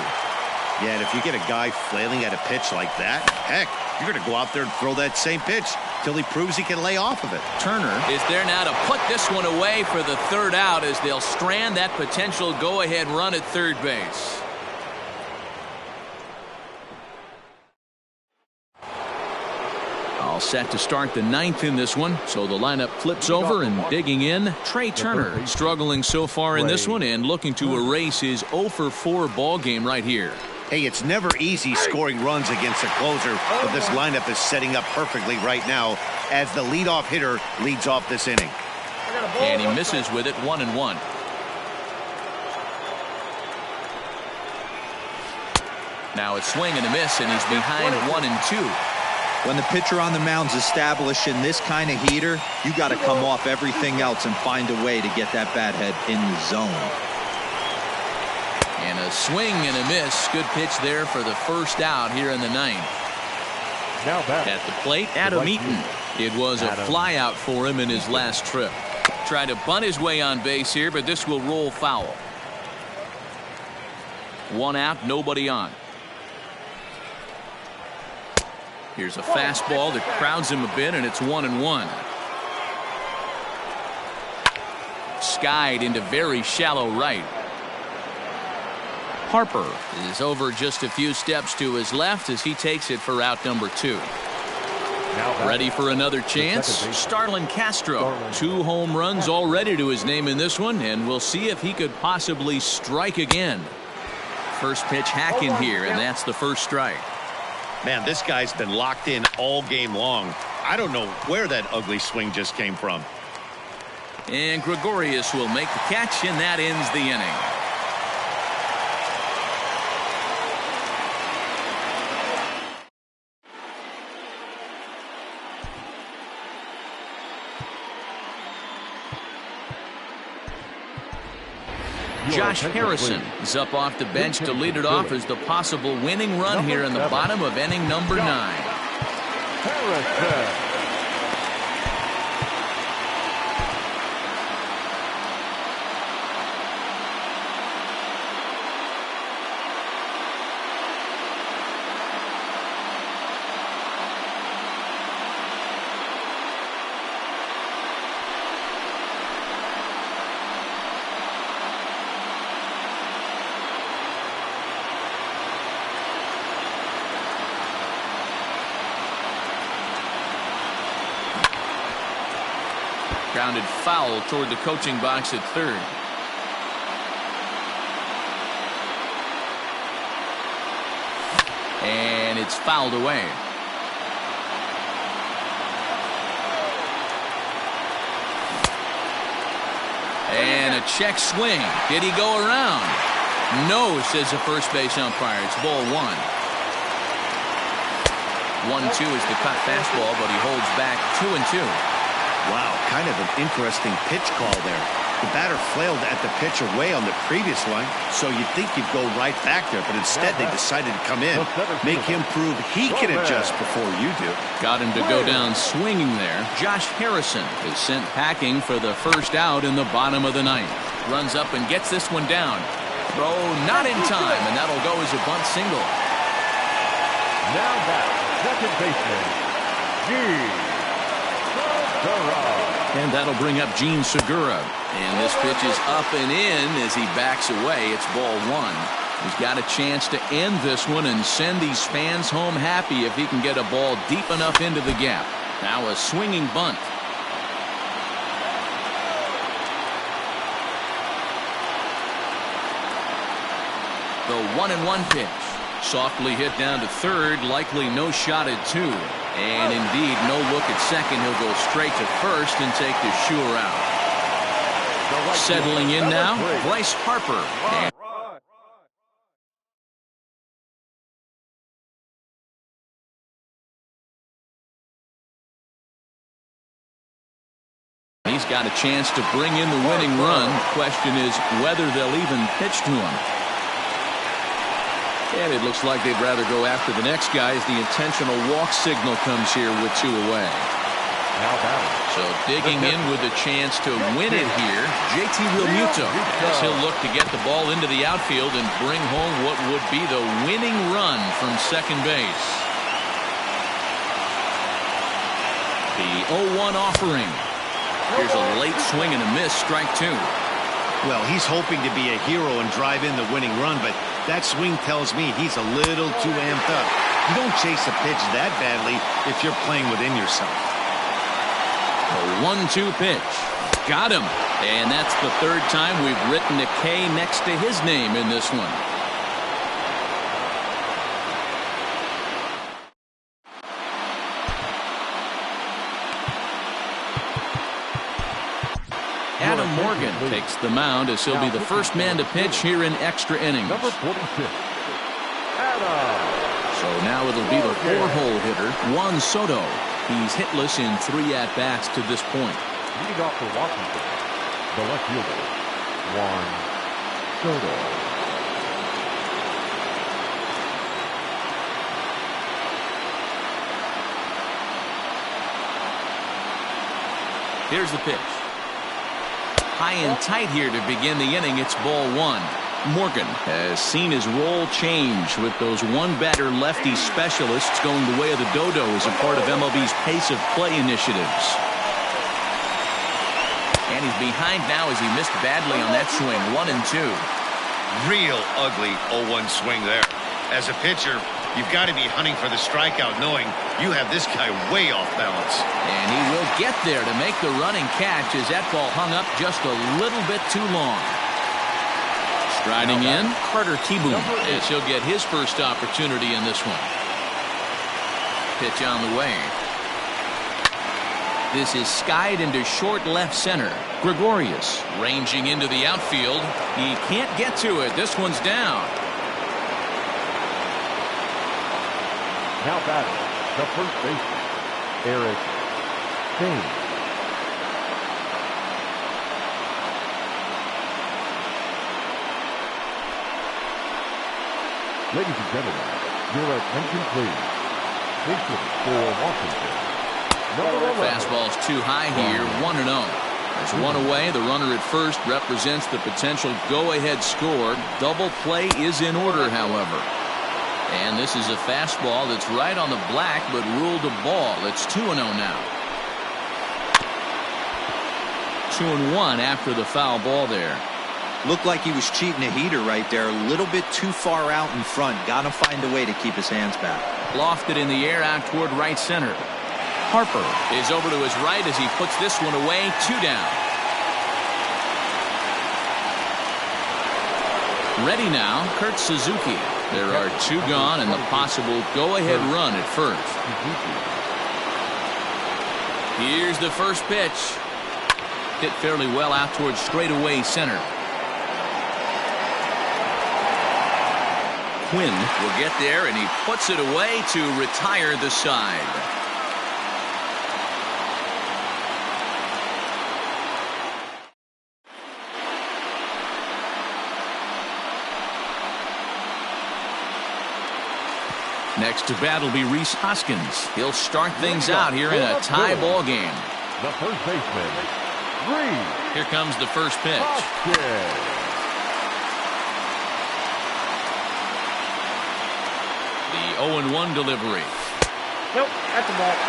Yeah, and if you get a guy flailing at a pitch like that, heck, you're going to go out there and throw that same pitch till he proves he can lay off of it. Turner is there now to put this one away for the 3rd out as they'll strand that potential go-ahead run at third base. All set to start the 9th in this one, so the lineup flips over, and digging in, Trey Turner, struggling so far in this one and looking to erase his 0 for 4 ball game right here. Hey, it's never easy scoring runs against a closer, but this lineup is setting up perfectly right now as the leadoff hitter leads off this inning. And he misses with it. 1-1. Now it's swing and a miss, and he's behind 1-2. When the pitcher on the mound's establishing this kind of heater, you got to come off everything else and find a way to get that bat head in the zone. And a swing and a miss. Good pitch there for the 1st out here in the 9th. Now back at the plate, Adam Eaton. It was a fly out for him in his last trip. Tried to bunt his way on base here, but this will roll foul. 1 out, nobody on. Here's a fastball that crowds him a bit, and it's 1-1. Skied into very shallow right. Harper is over just a few steps to his left as he takes it for route number 2. Ready for another chance? Starlin Castro. 2 home runs already to his name in this one, and we'll see if he could possibly strike again. First pitch hacking here, and that's the first strike. Man, this guy's been locked in all game long. I don't know where that ugly swing just came from. And Gregorius will make the catch, and that ends the inning. Josh Harrison is up off the bench to lead it off as the possible winning run here in the bottom of inning number 9. Grounded foul toward the coaching box at third. And it's fouled away. And a check swing. Did he go around? No, says the first base umpire. It's ball one. 1-2 is the cut fastball, but he holds back 2-2. Wow, kind of an interesting pitch call there. The batter flailed at the pitcher way on the previous one, so you'd think you'd go right back there, but instead they decided to come in, make him prove he can adjust before you do. Got him to go down swinging there. Josh Harrison is sent packing for the first out in the bottom of the ninth. Runs up and gets this one down. Throw not in time, and that'll go as a bunt single. Now back, second baseman, And that'll bring up Gene Segura. And this pitch is up and in as he backs away. It's ball one. He's got a chance to end this one and send these fans home happy if he can get a ball deep enough into the gap. Now a swinging bunt. The 1-1 pitch. Softly hit down to third, likely no shot at two. And indeed, no look at second. He'll go straight to first and take the sure out. Settling in now, Bryce Harper. He's got a chance to bring in the winning run. Question is whether they'll even pitch to him. And it looks like they'd rather go after the next guy as the intentional walk signal comes here with two away. So digging in with a chance to win it here, JT Realmuto, as he'll look to get the ball into the outfield and bring home what would be the winning run from second base. The 0-1 offering. Here's a late swing and a miss, strike two. Well, he's hoping to be a hero and drive in the winning run, but that swing tells me he's a little too amped up. You don't chase a pitch that badly if you're playing within yourself. The 1-2 pitch. Got him. And that's the third time we've written a K next to his name in this one. Adam Morgan takes the mound as he'll be the first man to pitch here in extra innings. number 46, Adam. So now it'll be the four-hole hitter, Juan Soto. He's hitless in 3 at-bats to this point. Leading off for Washington, the left fielder, Juan Soto. Here's the pitch. High and tight here to begin the inning. It's ball one. Morgan has seen his role change with those one-batter lefty specialists going the way of the dodo as a part of MLB's pace of play initiatives. And he's behind now as he missed badly on that swing. 1-2. Real ugly 0-1 swing there. As a pitcher, you've got to be hunting for the strikeout knowing you have this guy way off balance. And he will get there to make the running catch as that ball hung up just a little bit too long. Striding in, Carter Kieboom, as he'll get his first opportunity in this one. Pitch on the way. This is skied into short left center. Gregorius ranging into the outfield. He can't get to it. This one's down. Now batting, the first baseman, Eric Thames. Ladies and gentlemen, your attention please. Pitching for Washington, number 11. Fastball's too high here, 1-0. There's one away. The runner at first represents the potential go-ahead score. Double play is in order, however. And this is a fastball that's right on the black, but ruled a ball. It's 2-0 now. 2-1 after the foul ball there. Looked like he was cheating a heater right there. A little bit too far out in front. Got to find a way to keep his hands back. Lofted in the air out toward right center. Harper is over to his right as he puts this one away. 2 down. Ready now, Kurt Suzuki. There are 2 gone and the possible go-ahead run at first. Here's the first pitch. Hit fairly well out towards straightaway center. Quinn will get there, and he puts it away to retire the side. Next to bat will be Rhys Hoskins. He'll start things out here in a tie ball game. The first baseman, Rhys. Here comes the first pitch. Hoskins. The 0-1 delivery. Nope, that's the ball.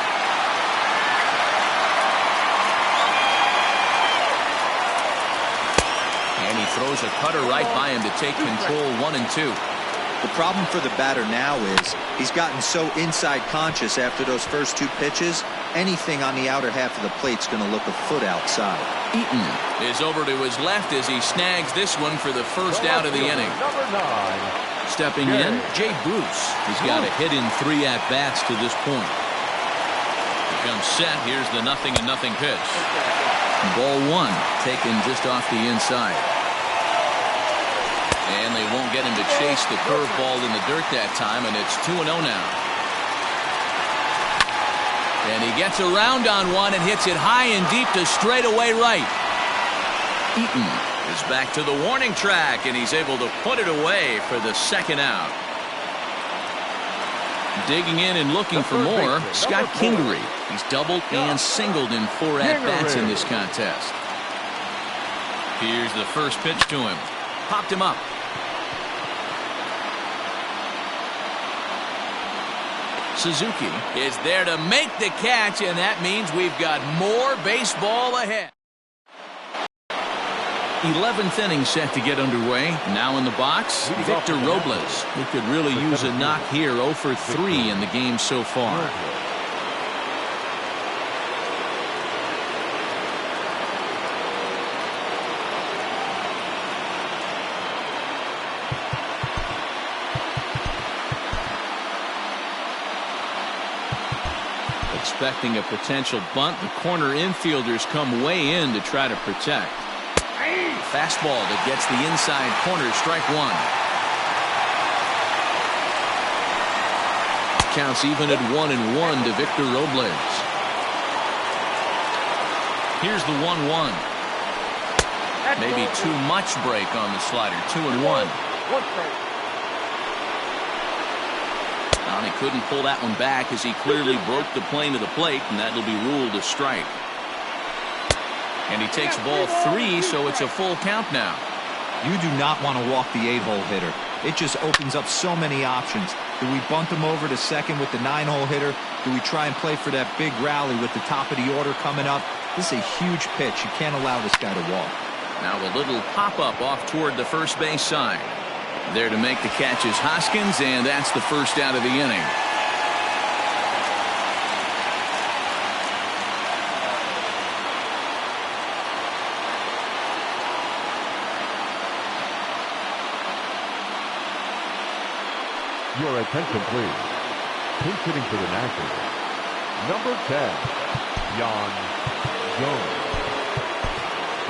And he throws a cutter right by him to take control. 1-2. The problem for the batter now is he's gotten so inside conscious after those first 2 pitches, anything on the outer half of the plate's going to look a foot outside. Eaton is over to his left as he snags this one for the first out of the inning. Number 9. Stepping in, Jay Bruce. He's got a hit in 3 at-bats to this point. He comes set. Here's the 0-0 pitch. Ball 1 taken just off the inside. And they won't get him to chase the curveball in the dirt that time, and it's 2-0 now. And he gets around on one and hits it high and deep to straightaway right. Eaton is back to the warning track, and he's able to put it away for the second out. Digging in and looking for more, Scott Kingery. He's doubled and singled in 4 at-bats in this contest. Here's the first pitch to him. Popped him up. Suzuki is there to make the catch, and that means we've got more baseball ahead. 11th inning set to get underway. Now in the box, Victor Robles. He could really use a knock here. 0 for 3 in the game so far. Expecting a potential bunt, the corner infielders come way in to try to protect. Fastball that gets the inside corner, strike 1. Counts even at 1-1 to Victor Robles. Here's the 1-1. Maybe too much break on the slider. 2-1. He couldn't pull that one back as he clearly broke the plane of the plate, and that'll be ruled a strike. And he takes ball 3, so it's a full count now. You do not want to walk the 8-hole hitter. It just opens up so many options. Do we bunt him over to second with the 9-hole hitter? Do we try and play for that big rally with the top of the order coming up? This is a huge pitch. You can't allow this guy to walk. Now a little pop-up off toward the first base side. There to make the catch is Hoskins, and that's the first out of the inning. Your attention, please. Pinch hitting for the Nationals. Number 10, Jan Jones.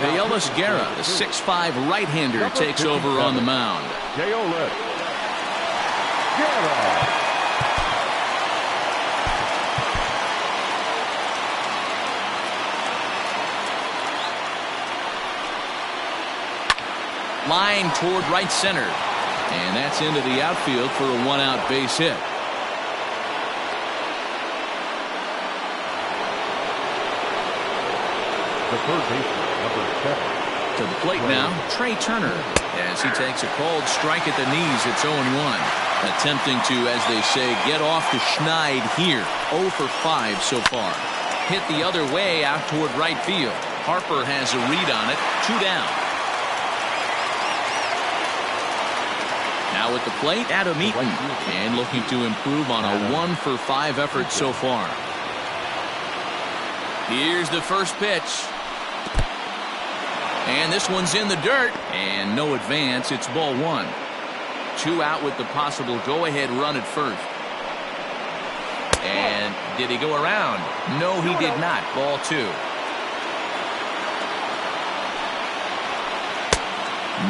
Bayolas Guerra, the 6'5" right-hander, takes over on the mound. Bayolas Guerra. Line toward right center. And that's into the outfield for a 1-out base hit. The third baseman, number 7. To the plate now, Trey Turner, as he takes a called strike at the knees. It's 0-1. Attempting to, as they say, get off the schneid here. 0 for 5 so far. Hit the other way out toward right field. Harper has a read on it. 2 down. Now at the plate, Adam Eaton, and looking to improve on a 1 for 5 effort so far. Here's the first pitch. And this one's in the dirt. And no advance. It's ball one. 2 out with the possible go-ahead run at first. And did he go around? No, he did not. Ball 2.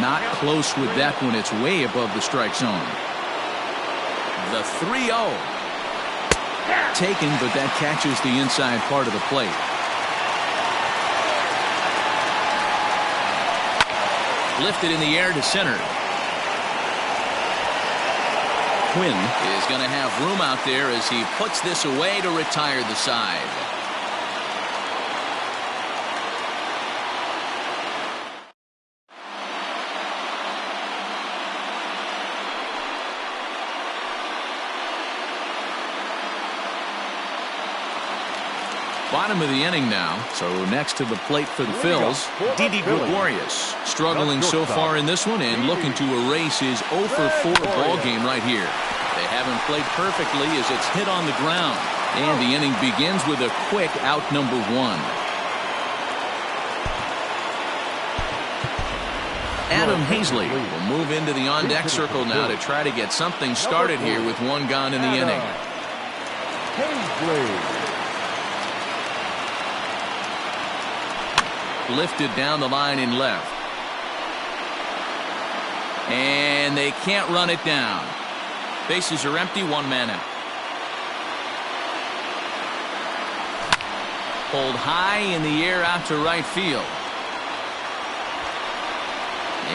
Not close with that one. It's way above the strike zone. The 3-0. Taken, but that catches the inside part of the plate. Lifted in the air to center. Quinn is going to have room out there as he puts this away to retire the side. Bottom of the inning now, so next to the plate for the Phils, Didi Gregorius, struggling so far in this one and looking to erase his 0 for 4 ball game right here. They haven't played perfectly as it's hit on the ground, and the inning begins with a quick out number 1. Adam Hazley will move into the on-deck circle now to try to get something started here with 1 gone in the inning. Lifted down the line in left. And they can't run it down. Bases are empty, 1 man out. Pulled high in the air out to right field.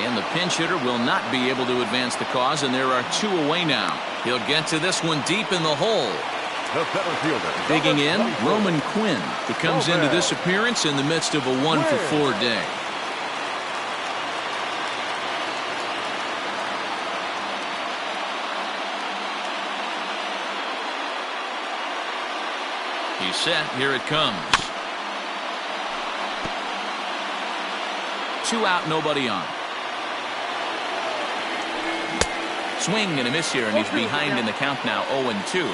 And the pinch hitter will not be able to advance the cause, and there are 2 away now. He'll get to this one deep in the hole. Digging in, Roman Quinn, who comes into this appearance in the midst of a 1 for 4 day. He's set. Here it comes. 2 out, nobody on. Swing and a miss here, and he's behind in the count now, 0-2.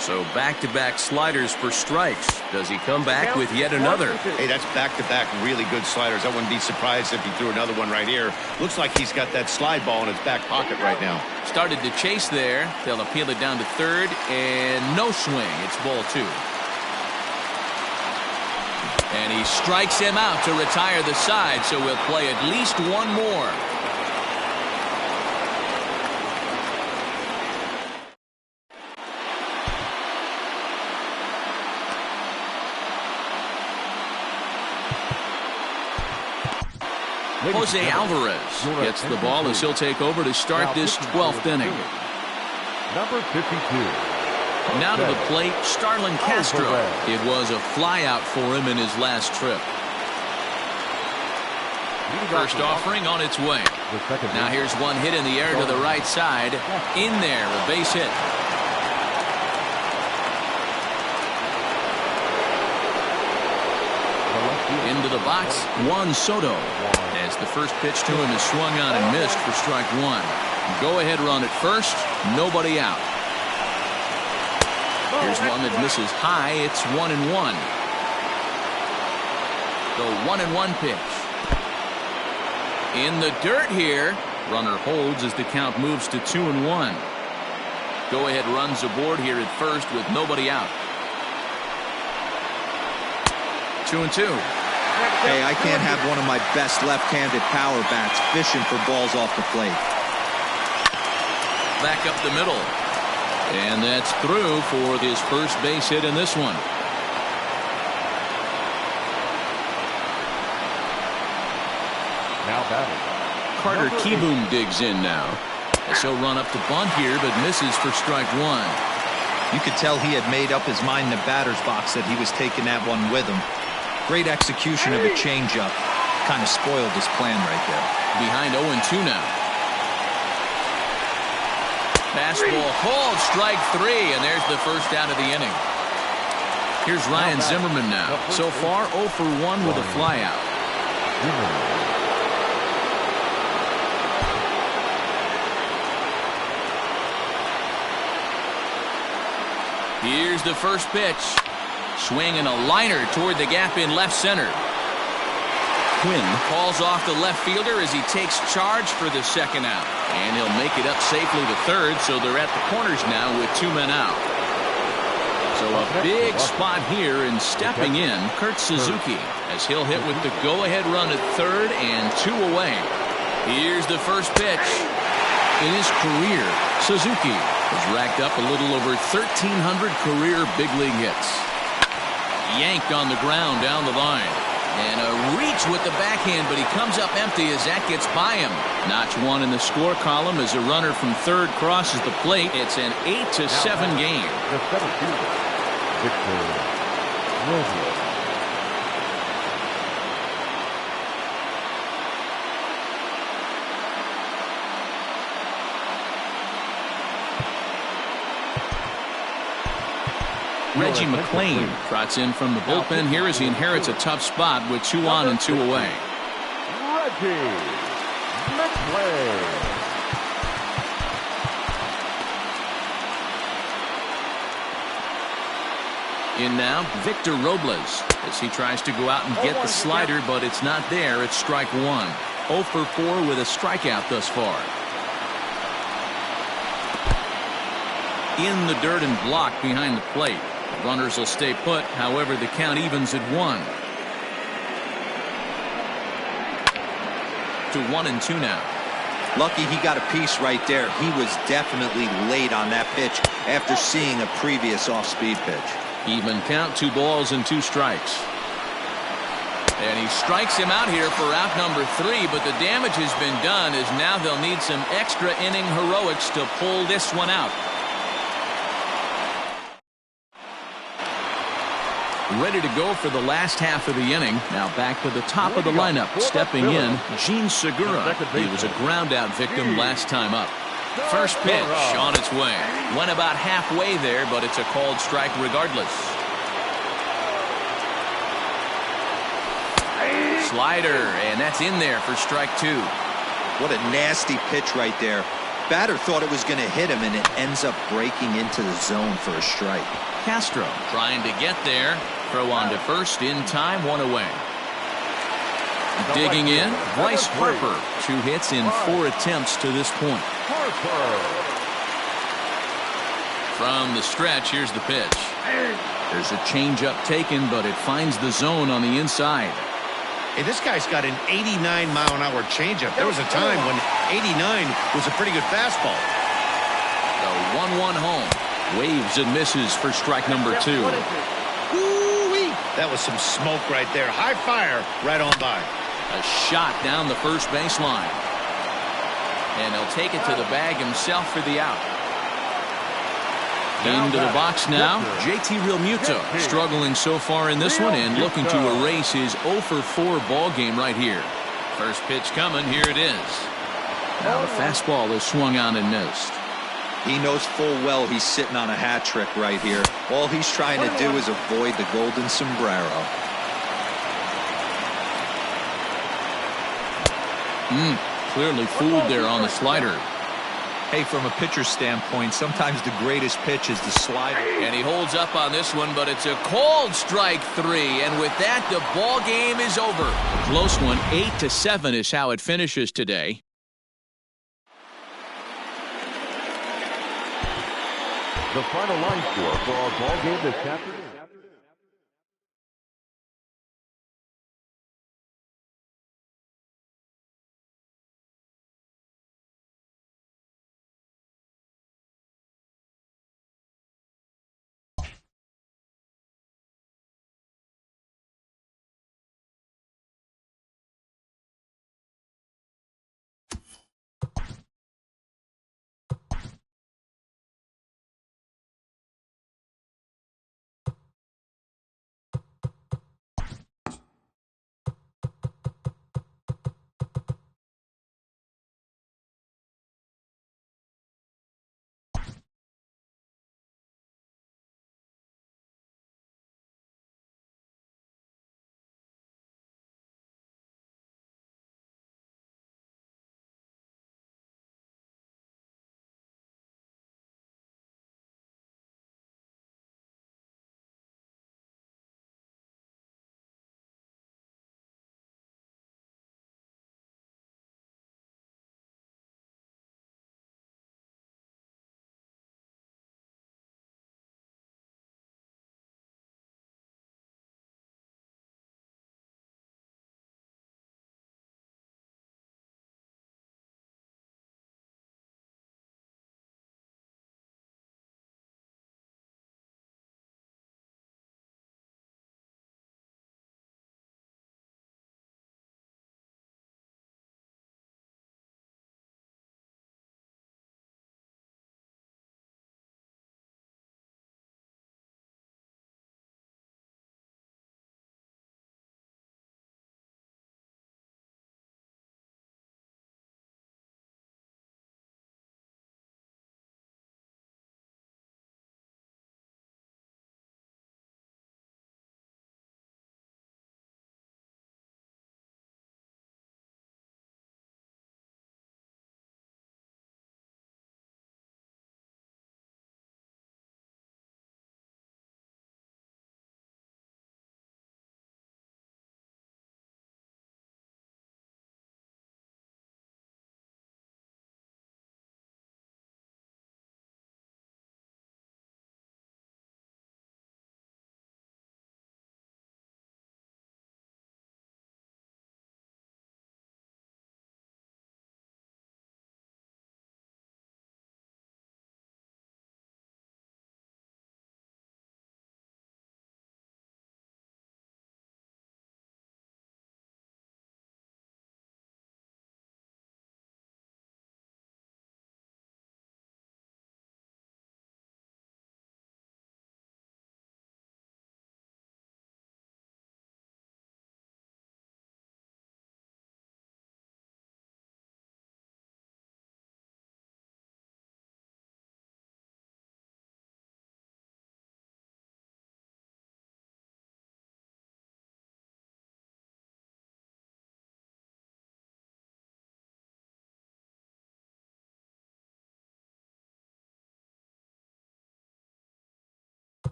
So back-to-back sliders for strikes. Does he come back with yet another? Hey, that's back-to-back really good sliders. I wouldn't be surprised if he threw another one right here. Looks like he's got that slide ball in his back pocket right now. Started to chase there. They'll appeal it down to third, and no swing. It's ball 2. And he strikes him out to retire the side, so we'll play at least 1 more. Jose Alvarez gets the ball as he'll take over to start this 12th inning. Number 52. Now to the plate, Starlin Castro. It was a flyout for him in his last trip. First offering on its way. Now here's one hit in the air to the right side. In there, a base hit. Into the box, Juan Soto. As the first pitch to him is swung on and missed for strike 1. Go-ahead run at first, nobody out. Here's one that misses high. It's 1-1. The 1-1 pitch. In the dirt here. Runner holds as the count moves to 2-1. Go-ahead runs aboard here at first with nobody out. 2-2. Hey, I can't have one of my best left-handed power bats fishing for balls off the plate. Back up the middle. And that's through for his first base hit in this one. Now batting. Carter Kieboom digs in now. As he'll run up to bunt here, but misses for strike 1. You could tell he had made up his mind in the batter's box that he was taking that one with him. Great execution of a changeup. Kind of spoiled his plan right there. Behind 0-2 now. Fastball called, strike 3, and there's the first out of the inning. Here's Ryan Zimmerman now. So far, 0 for 1 with a flyout. Here's the first pitch. Swing and a liner toward the gap in left center. Quinn calls off the left fielder as he takes charge for the second out. And he'll make it up safely to third, so they're at the corners now with 2 men out. So a big spot here, and stepping in, Kurt Suzuki, as he'll hit with the go-ahead run at third and 2 away. Here's the first pitch. In his career, Suzuki has racked up a little over 1,300 career big league hits. Yanked on the ground down the line. And a reach with the backhand, but he comes up empty as that gets by him. Notch 1 in the score column as a runner from third crosses the plate. It's an 8-7 game. The center fielder, Victor Robles. Reggie McClain trots in from the bullpen here as he inherits a tough spot with 2 on and 2 away. Reggie McClain. In now, Victor Robles as he tries to go out and get the slider, but it's not there. It's strike 1. 0 for 4 with a strikeout thus far. In the dirt and blocked behind the plate. Runners will stay put, however the count evens at 1. To 1 and 2 now. Lucky he got a piece right there. He was definitely late on that pitch after seeing a previous off-speed pitch. Even count, 2 balls and 2 strikes. And he strikes him out here for out number 3, but the damage has been done as now they'll need some extra inning heroics to pull this one out. Ready to go for the last half of the inning. Now back to the top of the lineup. Stepping in, Gene Segura. He was a ground-out victim last time up. First pitch on its way. Went about halfway there, but it's a called strike regardless. Slider, and that's in there for strike 2. What a nasty pitch right there. Batter thought it was going to hit him, and it ends up breaking into the zone for a strike. Castro trying to get there. Throw on to first in time, 1 away. Digging in, Bryce Harper. 2 hits in 4 attempts to this point. From the stretch, here's the pitch. There's a changeup taken, but it finds the zone on the inside. Hey, this guy's got an 89-mile-an-hour changeup. There was a time when 89 was a pretty good fastball. The 1-1 home. Waves and misses for strike number 2. Ooh-wee. That was some smoke right there. High fire right on by. A shot down the first baseline. And he'll take it to the bag himself for the out. Into the box now, JT Realmuto struggling so far in this one and looking to erase his 0 for 4 ball game right here. First pitch coming, here it is. Now the fastball is swung on and missed. He knows full well he's sitting on a hat trick right here. All he's trying to do is avoid the golden sombrero. Clearly fooled there on the slider. Hey, from a pitcher's standpoint, sometimes the greatest pitch is the slider. And he holds up on this one, but it's a called strike 3. And with that, the ball game is over. A close one, 8-7 is how it finishes today. The final line score for our ball game this afternoon.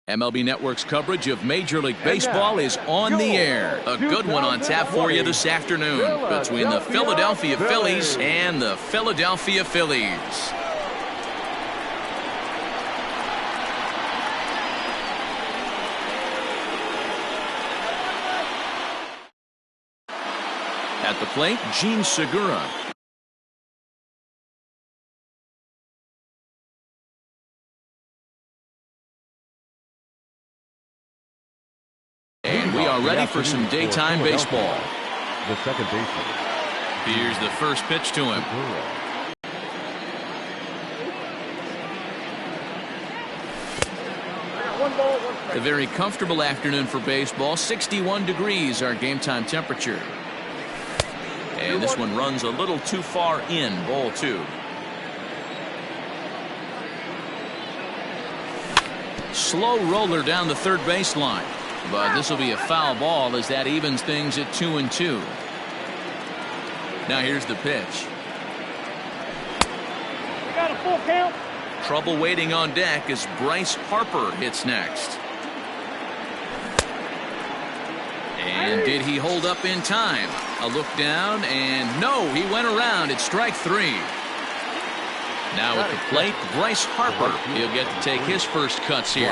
MLB Network's coverage of Major League Baseball is on the air. A good one on tap for you this afternoon between the Philadelphia Phillies and the Philadelphia Phillies. At the plate, Gene Segura. And we are ready for some daytime baseball. The second baseman. Here's the first pitch to him. A very comfortable afternoon for baseball. 61 degrees our game time temperature. And this one runs a little too far in, ball 2. Slow roller down the third baseline. But this will be a foul ball as that evens things at 2-2. Now here's the pitch. We got a full count. Trouble waiting on deck as Bryce Harper hits next. And did he hold up in time? A look down, and no, he went around. It's strike 3. Now at the plate, Bryce Harper. He'll get to take his first cuts here.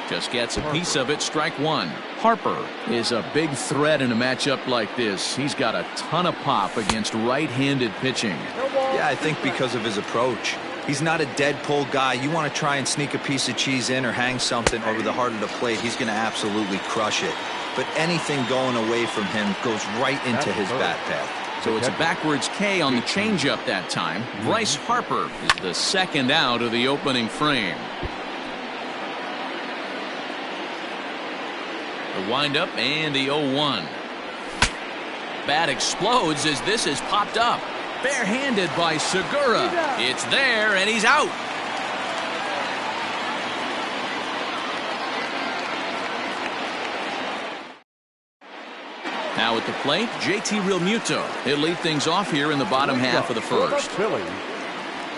Just gets a piece of it, strike 1. Harper is a big threat in a matchup like this. He's got a ton of pop against right-handed pitching. Yeah, I think because of his approach. He's not a dead pull guy. You want to try and sneak a piece of cheese in or hang something over the heart of the plate, he's going to absolutely crush it. But anything going away from him goes right into his bat path. So it's a backwards K on the changeup that time. Bryce Harper is the second out of the opening frame. The windup and the 0-1. Bat explodes as this is popped up. Barehanded by Segura. It's there and he's out. Now at the plate, JT Realmuto. He'll lead things off here in the bottom half of the first. Phillies,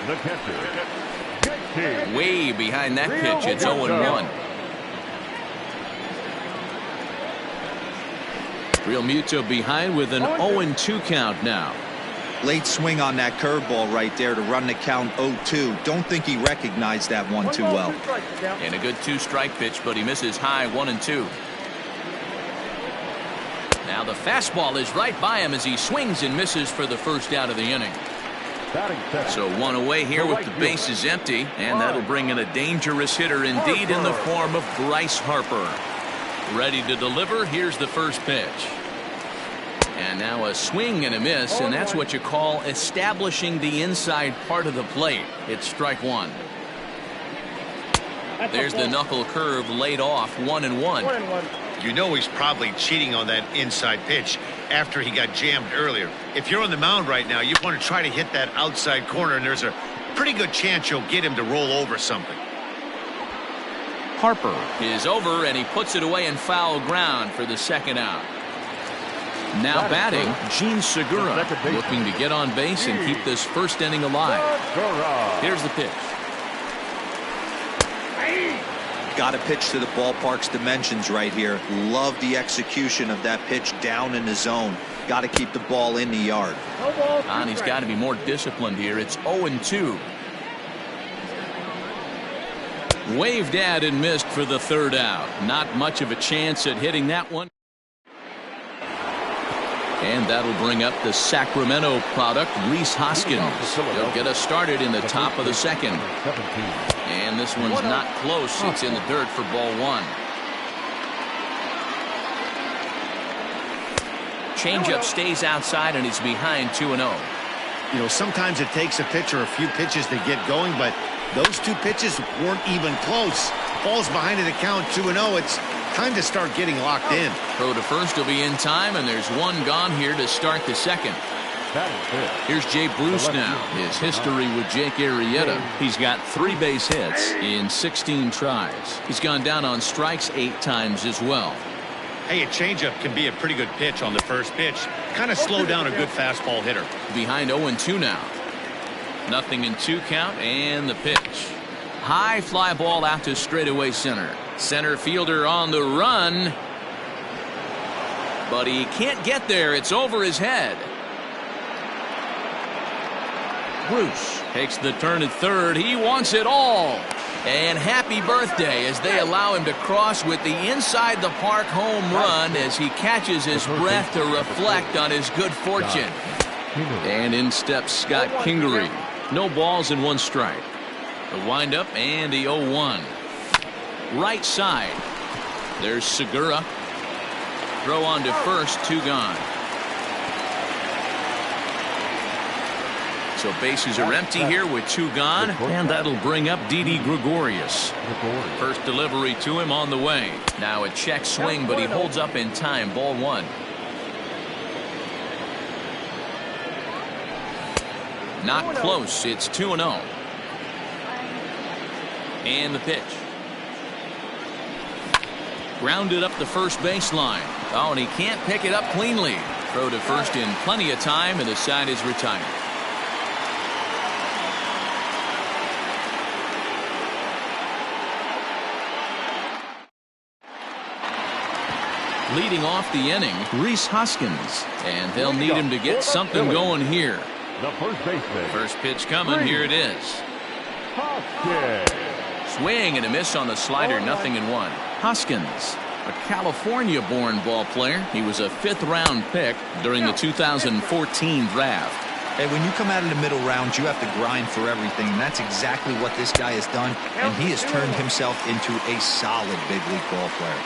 the catcher, JT. Way behind that pitch, it's 0-1. Realmuto behind with an 0-2 count now. Late swing on that curveball right there to run the count 0-2. Don't think he recognized that one too well. And a good 2-strike pitch, but he misses high 1-2. Now the fastball is right by him as he swings and misses for the first out of the inning. So one away here with the bases empty, and that'll bring in a dangerous hitter indeed in the form of Bryce Harper. Ready to deliver. Here's the first pitch. And now a swing and a miss, and that's what you call establishing the inside part of the plate. It's strike 1. There's the knuckle curve laid off, 1-1. You know he's probably cheating on that inside pitch after he got jammed earlier. If you're on the mound right now, you want to try to hit that outside corner, and there's a pretty good chance you'll get him to roll over something. Harper is over, and he puts it away in foul ground for the second out. Now batting, Gene Segura, looking to get on base and keep this first inning alive. Here's the pitch. Got to pitch to the ballpark's dimensions right here. Love the execution of that pitch down in the zone. Got to keep the ball in the yard. And he's got to be more disciplined here. It's 0-2. Waved at and missed for the third out. Not much of a chance at hitting that one. And that'll bring up the Sacramento product, Rhys Hoskins. He'll get us started in the top of the second. And this one's not close. It's in the dirt for ball 1. Changeup stays outside, and he's behind 2-0. You know, sometimes it takes a pitcher a few pitches to get going, but those two pitches weren't even close. Ball's behind at the count 2-0. It's time to start getting locked in. Throw to first will be in time, and there's one gone here to start the second. Here's Jay Bruce now. His history with Jake Arrieta. He's got 3 base hits in 16 tries. He's gone down on strikes 8 times as well. Hey, a changeup can be a pretty good pitch on the first pitch. Kind of slow down a good fastball hitter. Behind 0-2 now. Nothing in 2 count, and the pitch. High fly ball out to straightaway center. Center fielder on the run. But he can't get there. It's over his head. Bruce takes the turn at third. He wants it all. And happy birthday as they allow him to cross with the inside the park home run as he catches his breath to reflect on his good fortune. And in steps Scott Kingery. No balls and 1 strike. The windup and the 0-1. Right side. There's Segura. Throw on to first, 2 gone. So bases are empty here with 2 gone, and that'll bring up Didi Gregorius. First delivery to him on the way. Now a check swing, but he holds up in time. Ball 1. Not close. It's 2-0. And the pitch. Grounded up the first baseline. Oh, and he can't pick it up cleanly. Throw to first in plenty of time, and the side is retired. Leading off the inning, Rhys Hoskins. And they'll need him to get something going here. The first baseman. First pitch coming. Here it is. Hoskins. Swing and a miss on the slider. 0-1. Hoskins, a California-born ball player. He was a 5th-round pick during the 2014 draft. Hey, when you come out of the middle rounds, you have to grind for everything, and that's exactly what this guy has done, and he has turned himself into a solid big league ball player.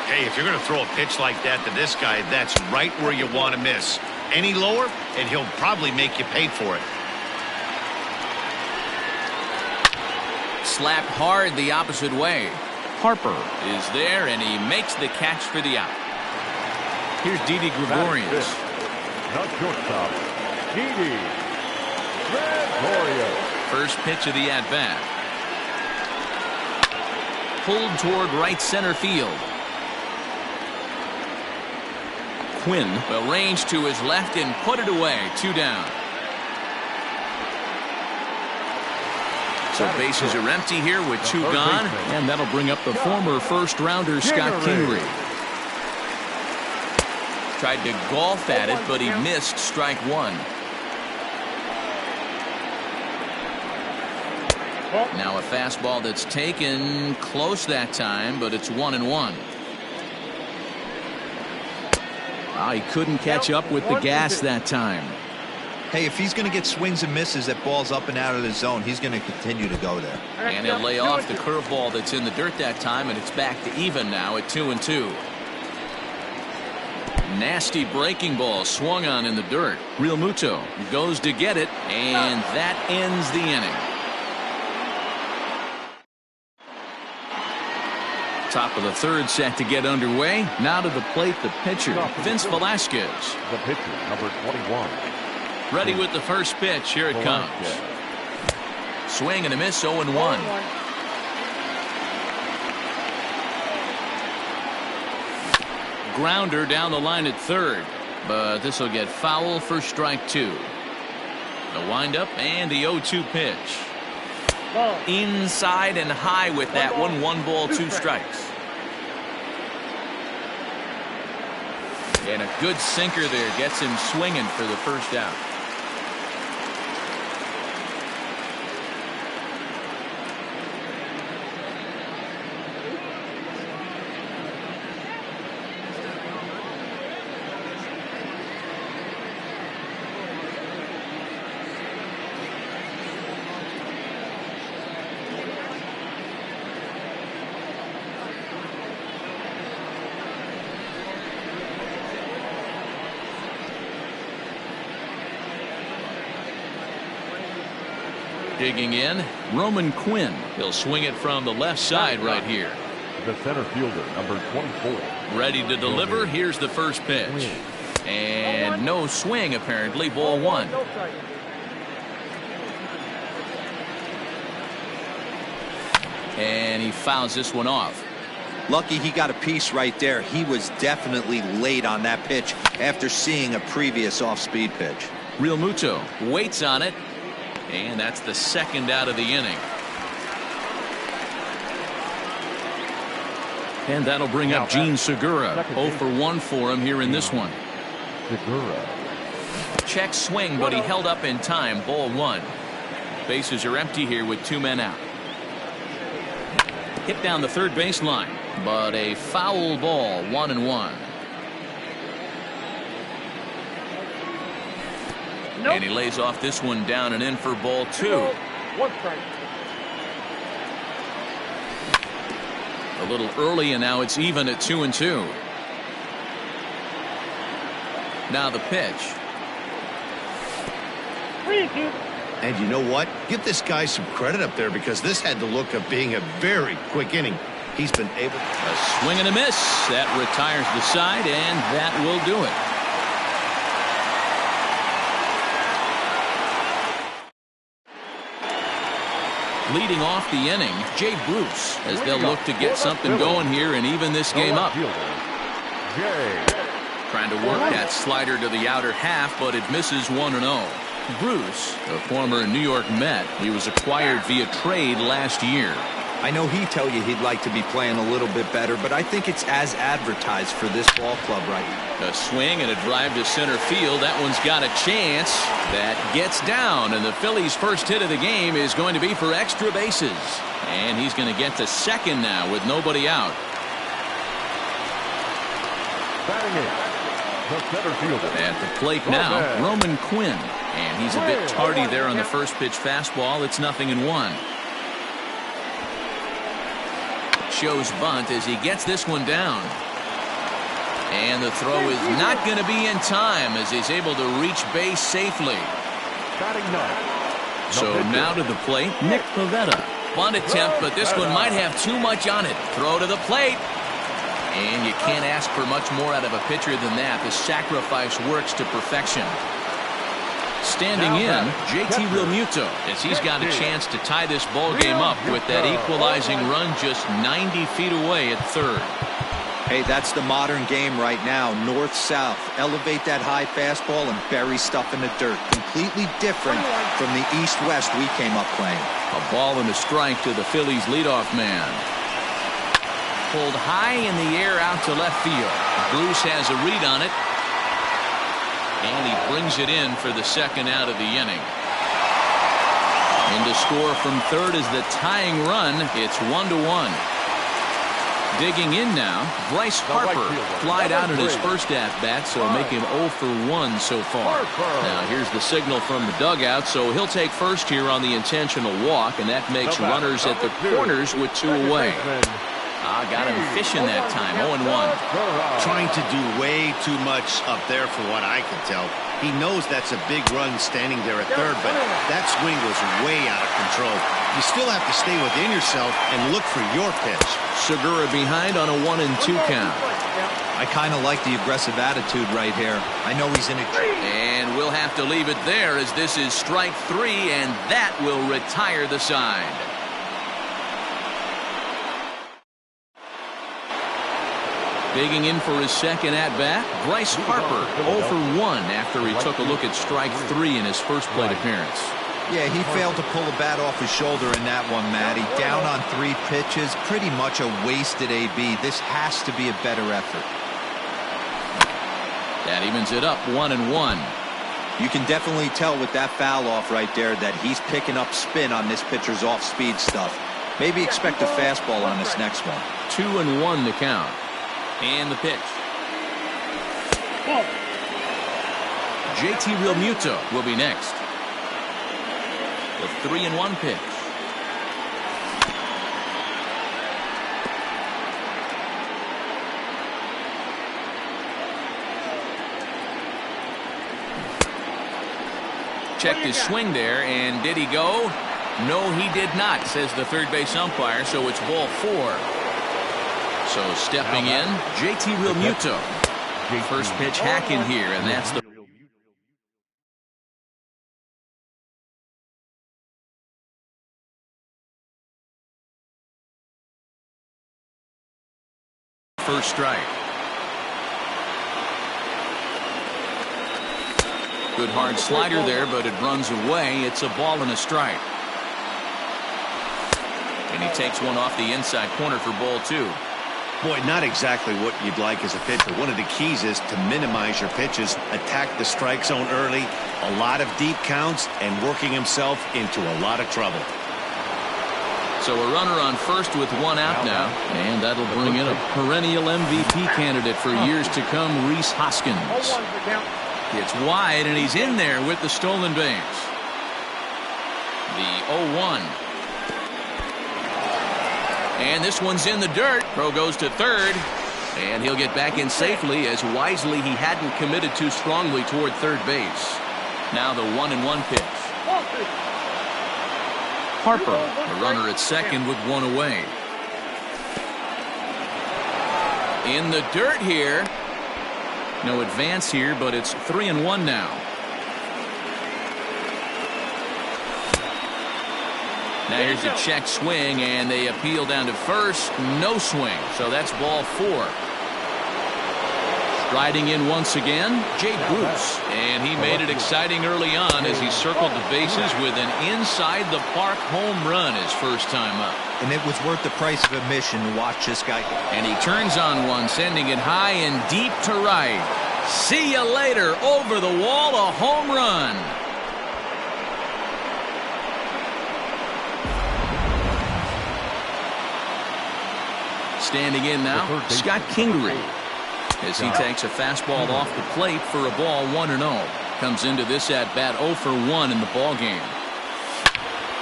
Hey, if you're going to throw a pitch like that to this guy, that's right where you want to miss. Any lower, and he'll probably make you pay for it. Slapped hard the opposite way. Harper is there, and he makes the catch for the out. Here's Didi Gregorius. Not shortstop. Didi Gregorius. First pitch of the at-bat. Pulled toward right center field. Quinn will range to his left and put it away. 2 down. So bases are empty here with 2 gone, and that'll bring up the former first-rounder Scott Kingery. Tried to golf at it, but he missed strike 1. Now a fastball that's taken close that time, but it's 1-1. He couldn't catch up with the gas that time. Hey, if he's going to get swings and misses at balls up and out of the zone, he's going to continue to go there. And he'll lay off the curveball that's in the dirt that time, and it's back to even now at 2-2. Nasty breaking ball swung on in the dirt. Real Muto goes to get it, and that ends the inning. Top of the 3rd set to get underway. Now to the plate, the pitcher, Vince Velasquez. The pitcher, number 21. Ready with the first pitch. Here it comes. Swing and a miss. 0-1. Grounder down the line at 3rd, but this will get foul for strike 2. The windup and the 0-2 pitch. Inside and high with that 1 ball, 2 strikes. And a good sinker there gets him swinging for the first out. Digging in, Roman Quinn. He'll swing it from the left side right here. The center fielder, number 24. Ready to deliver. Here's the first pitch. And no swing, apparently. Ball 1. And he fouls this one off. Lucky he got a piece right there. He was definitely late on that pitch after seeing a previous off-speed pitch. Real Muto waits on it. And that's the 2nd out of the inning. And that'll bring up Gene Segura. 0 for 1 for him here in this one. Segura. Check swing, but he held up in time. Ball 1. Bases are empty here with 2 men out. Hit down the third baseline, but a foul ball. 1-1. Nope. And he lays off this one down and in for ball 2. 1 strike. A little early, and now it's even at 2-2. Now the pitch. 3-2. And you know what? Give this guy some credit up there because this had the look of being a very quick inning. He's been able. A swing and a miss. That retires the side, and that will do it. Leading off the inning, Jay Bruce, as they'll look to get something going here and even this game up. Trying to work that slider to the outer half, but it misses 1-0. Bruce, a former New York Met, he was acquired via trade last year. I know he'd tell you he'd like to be playing a little bit better, but I think it's as advertised for this ball club right now. A swing and a drive to center field. That one's got a chance. That gets down, and the Phillies' first hit of the game is going to be for extra bases. And he's going to get to second now with nobody out. Batting in, the center fielder. At the plate now, Roman Quinn. And he's a bit tardy there on the first pitch fastball. It's 0-1. Shows bunt as he gets this one down. And the throw is not going to be in time as he's able to reach base safely. Batting ninth. So now to the plate, Nick Pivetta. Bunt attempt, but this one might have too much on it. Throw to the plate. And you can't ask for much more out of a pitcher than that. The sacrifice works to perfection. Standing in, JT Realmuto, as he's got a chance to tie this ball game up with that equalizing run just 90 feet away at third. Hey, that's the modern game right now. North-south. Elevate that high fastball and bury stuff in the dirt. Completely different from the east-west we came up playing. A ball and a strike to the Phillies leadoff man. Pulled high in the air out to left field. Bruce has a read on it. And he brings it in for the second out of the inning. And to score from third is the tying run. It's 1-1. Digging in now, Bryce Harper flied out in his first at-bat, so make him 0 for 1 so far. Now here's the signal from the dugout, so he'll take first here on the intentional walk, and that makes runners at the corners with 2 away. Got him fishing that time, 0-1. Trying to do way too much up there for what I can tell. He knows that's a big run standing there at third, but that swing was way out of control. You still have to stay within yourself and look for your pitch. Segura behind on a 1-2 count. I kind of like the aggressive attitude right here. I know he's in it. And we'll have to leave it there as this is strike 3, and that will retire the side. Digging in for his second at-bat, Bryce Harper 0 for 1 after he took a look at strike 3 in his first plate appearance. Yeah, he failed to pull a bat off his shoulder in that one, Matty. Down on 3 pitches, pretty much a wasted AB. This has to be a better effort. That evens it up 1-1. You can definitely tell with that foul off right there that he's picking up spin on this pitcher's off-speed stuff. Maybe expect a fastball on this next one. 2-1 the count. And the pitch. JT Realmuto will be next. The 3-1 pitch. Checked his swing there, and did he go? No, he did not, says the third base umpire, so it's ball 4. So stepping in, JT Realmuto. First pitch hacking here, and that's the first strike. Good hard slider there, but it runs away. It's a ball and a strike. And he takes one off the inside corner for ball 2. Boy, not exactly what you'd like as a pitcher. One of the keys is to minimize your pitches, attack the strike zone early, a lot of deep counts, and working himself into a lot of trouble. So a runner on first with one out now, and that'll bring in a perennial MVP candidate for years to come, Rhys Hoskins. It's wide, and he's in there with the stolen base. The 0-1. And this one's in the dirt. Throw goes to third, and he'll get back in safely as wisely he hadn't committed too strongly toward third base. Now the 1-1 pitch. Harper, the runner at second with one away. In the dirt here. No advance here, but it's 3-1 now. Now here's a check swing, and they appeal down to first. No swing, so that's ball 4. Striding in once again, Jay Bruce. And he made it exciting early on as he circled the bases with an inside-the-park home run his first time up. And it was worth the price of admission to watch this guy. And he turns on one, sending it high and deep to right. See you later. Over the wall, a home run. Standing in now, Scott Kingery, as he takes a fastball off the plate for a ball 1-0. Comes into this at bat 0 for 1 in the ball game.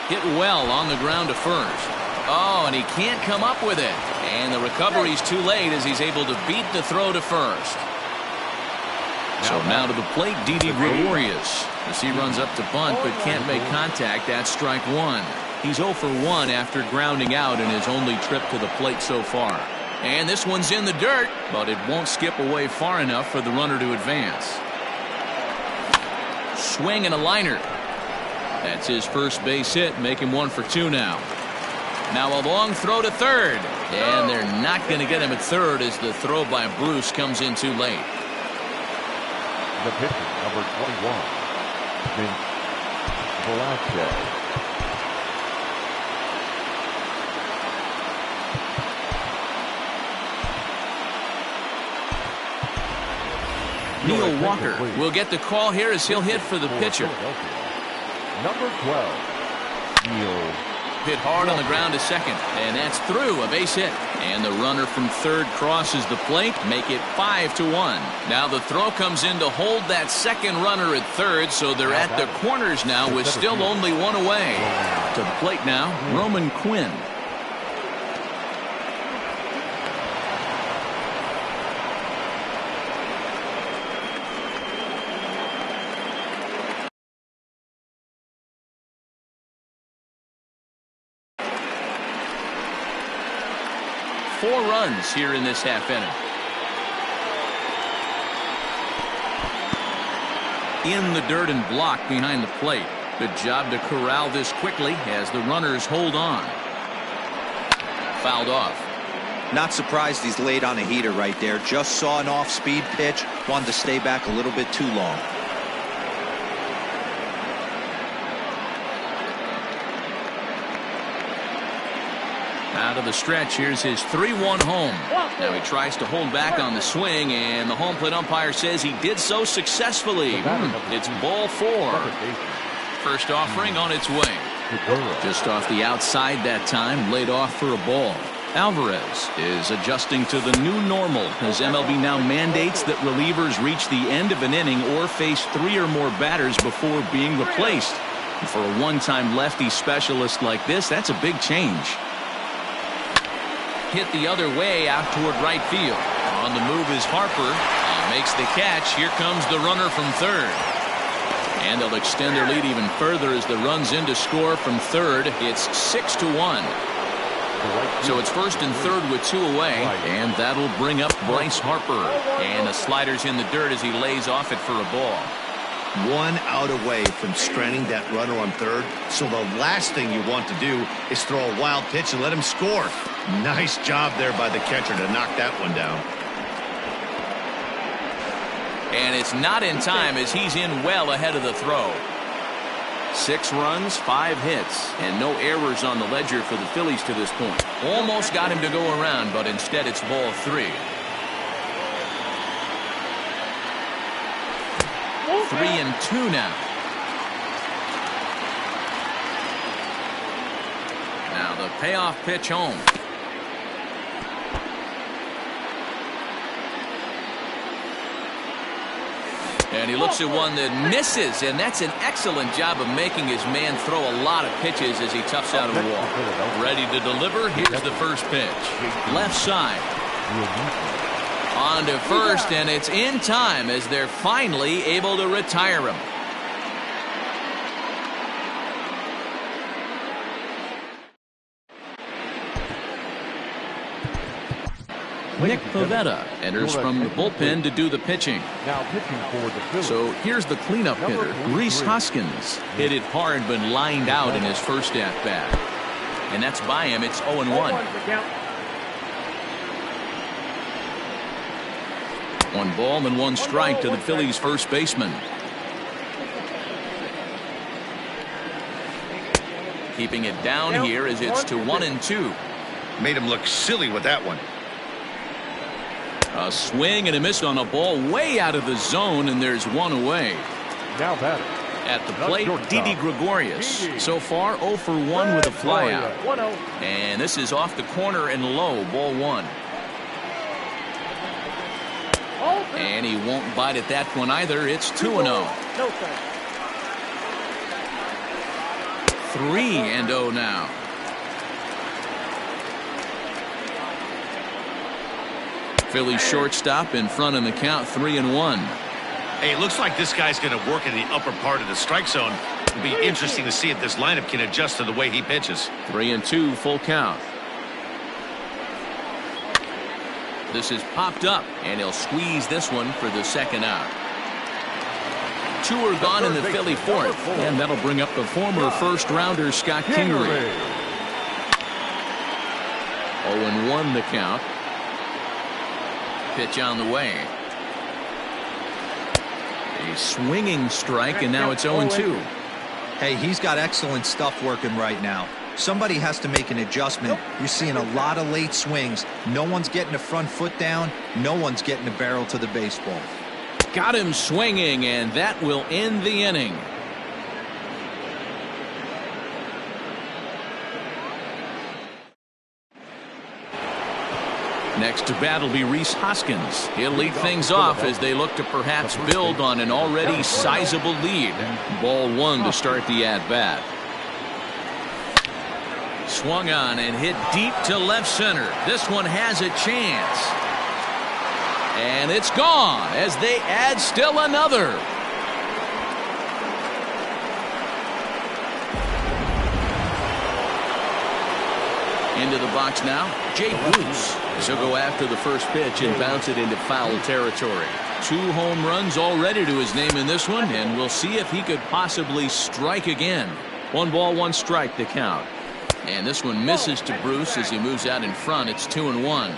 Hit well on the ground to first. Oh, and he can't come up with it. And the recovery's too late as he's able to beat the throw to first. So now to the plate, Didi Gregorius, as he runs up to bunt but can't make contact. That's strike 1. He's 0 for 1 after grounding out in his only trip to the plate so far. And this one's in the dirt, but it won't skip away far enough for the runner to advance. Swing and a liner. That's his first base hit, make him 1 for 2 now. Now a long throw to third, and they're not going to get him at third as the throw by Bruce comes in too late. The pitcher, number 21, Vince Velasquez. Neil Walker will get the call here as he'll hit for the pitcher. Number 12, Neil. Hit hard on the ground to second, and that's through, a base hit. And the runner from third crosses the plate, make it 5-1. Now the throw comes in to hold that second runner at third, so they're at the corners now with still only one away. To the plate now, Roman Quinn. Four runs here in this half inning. In the dirt and blocked behind the plate. Good job to corral this quickly as the runners hold on. Fouled off. Not surprised he's laid on a heater right there. Just saw an off-speed pitch. Wanted to stay back a little bit too long. Out of the stretch, here's his 3-1 home. Now he tries to hold back on the swing, and the home plate umpire says he did so successfully. It's ball 4. First offering on its way. Just off the outside that time, laid off for a ball. Alvarez is adjusting to the new normal as MLB now mandates that relievers reach the end of an inning or face 3 or more batters before being replaced. And for a one-time lefty specialist like this, that's a big change. Hit the other way out toward right field. On the move is Harper. He makes the catch. Here comes the runner from third. And they'll extend their lead even further as the run's in to score from third. It's 6-1. So it's first and third with 2 away. And that'll bring up Bryce Harper. And the slider's in the dirt as he lays off it for a ball. 1 out away from stranding that runner on third. So the last thing you want to do is throw a wild pitch and let him score. Nice job there by the catcher to knock that one down. And it's not in time as he's in well ahead of the throw. 6 runs, 5 hits, and no errors on the ledger for the Phillies to this point. Almost got him to go around, but instead it's ball 3. 3-2 now. Now the payoff pitch home. And he looks at one that misses, and that's an excellent job of making his man throw a lot of pitches as he toughs out a wall. Ready to deliver. Here's the first pitch. Left side. On to first, and it's in time as they're finally able to retire him. Nick Pivetta enters from the bullpen to do the pitching. Now pitching for the Phillies. So here's the cleanup hitter, Rhys Hoskins. Hit it hard but lined out in his first at-bat. And that's by him. It's 0-1. 1 ball and 1 strike to the Phillies' first baseman. Keeping it down here as it's to 1-2. Made him look silly with that one. A swing and a miss on a ball way out of the zone, and there's 1 away. Now batter. At the plate, Didi Gregorius. So far, 0 for 1 with a flyout. And this is off the corner and low, ball 1. And he won't bite at that one either. It's 2-0. 3-0 now. Philly shortstop in front in the count, 3-1. Hey, it looks like this guy's going to work in the upper part of the strike zone. It'll be interesting to see if this lineup can adjust to the way he pitches. 3-2, full count. This is popped up, and he'll squeeze this one for the second out. 2 are gone in the Philly fourth, and that'll bring up the former first-rounder Scott Kingery. 0-1 the count. Pitch on the way. A swinging strike, and now it's 0-2. Hey, he's got excellent stuff working right now. Somebody has to make an adjustment. You're seeing a lot of late swings. No one's getting the front foot down. No one's getting the barrel to the baseball. Got him swinging, and that will end the inning. Next to bat will be Rhys Hoskins. He'll lead things off as they look to perhaps build on an already sizable lead. Ball 1 to start the at-bat. Swung on and hit deep to left center. This one has a chance. And it's gone as they add still another. Into the box now, Jay Bruce. He'll go after the first pitch and bounce it into foul territory. 2 home runs already to his name in this one, and we'll see if he could possibly strike again. 1 ball, 1 strike the count. And this one misses to Bruce as he moves out in front. It's 2-1.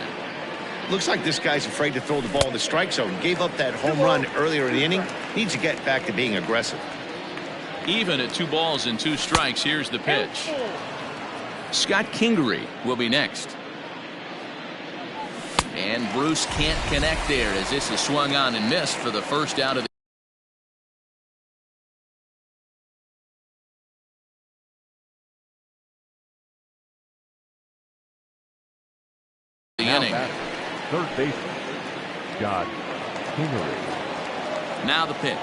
Looks like this guy's afraid to throw the ball in the strike zone. Gave up that home run earlier in the inning. Needs to get back to being aggressive. Even at 2 balls and 2 strikes, here's the pitch. Scott Kingery will be next. And Bruce can't connect there as this is swung on and missed for the first out of the inning. Third baseman, Scott Kingery. Now the pitch.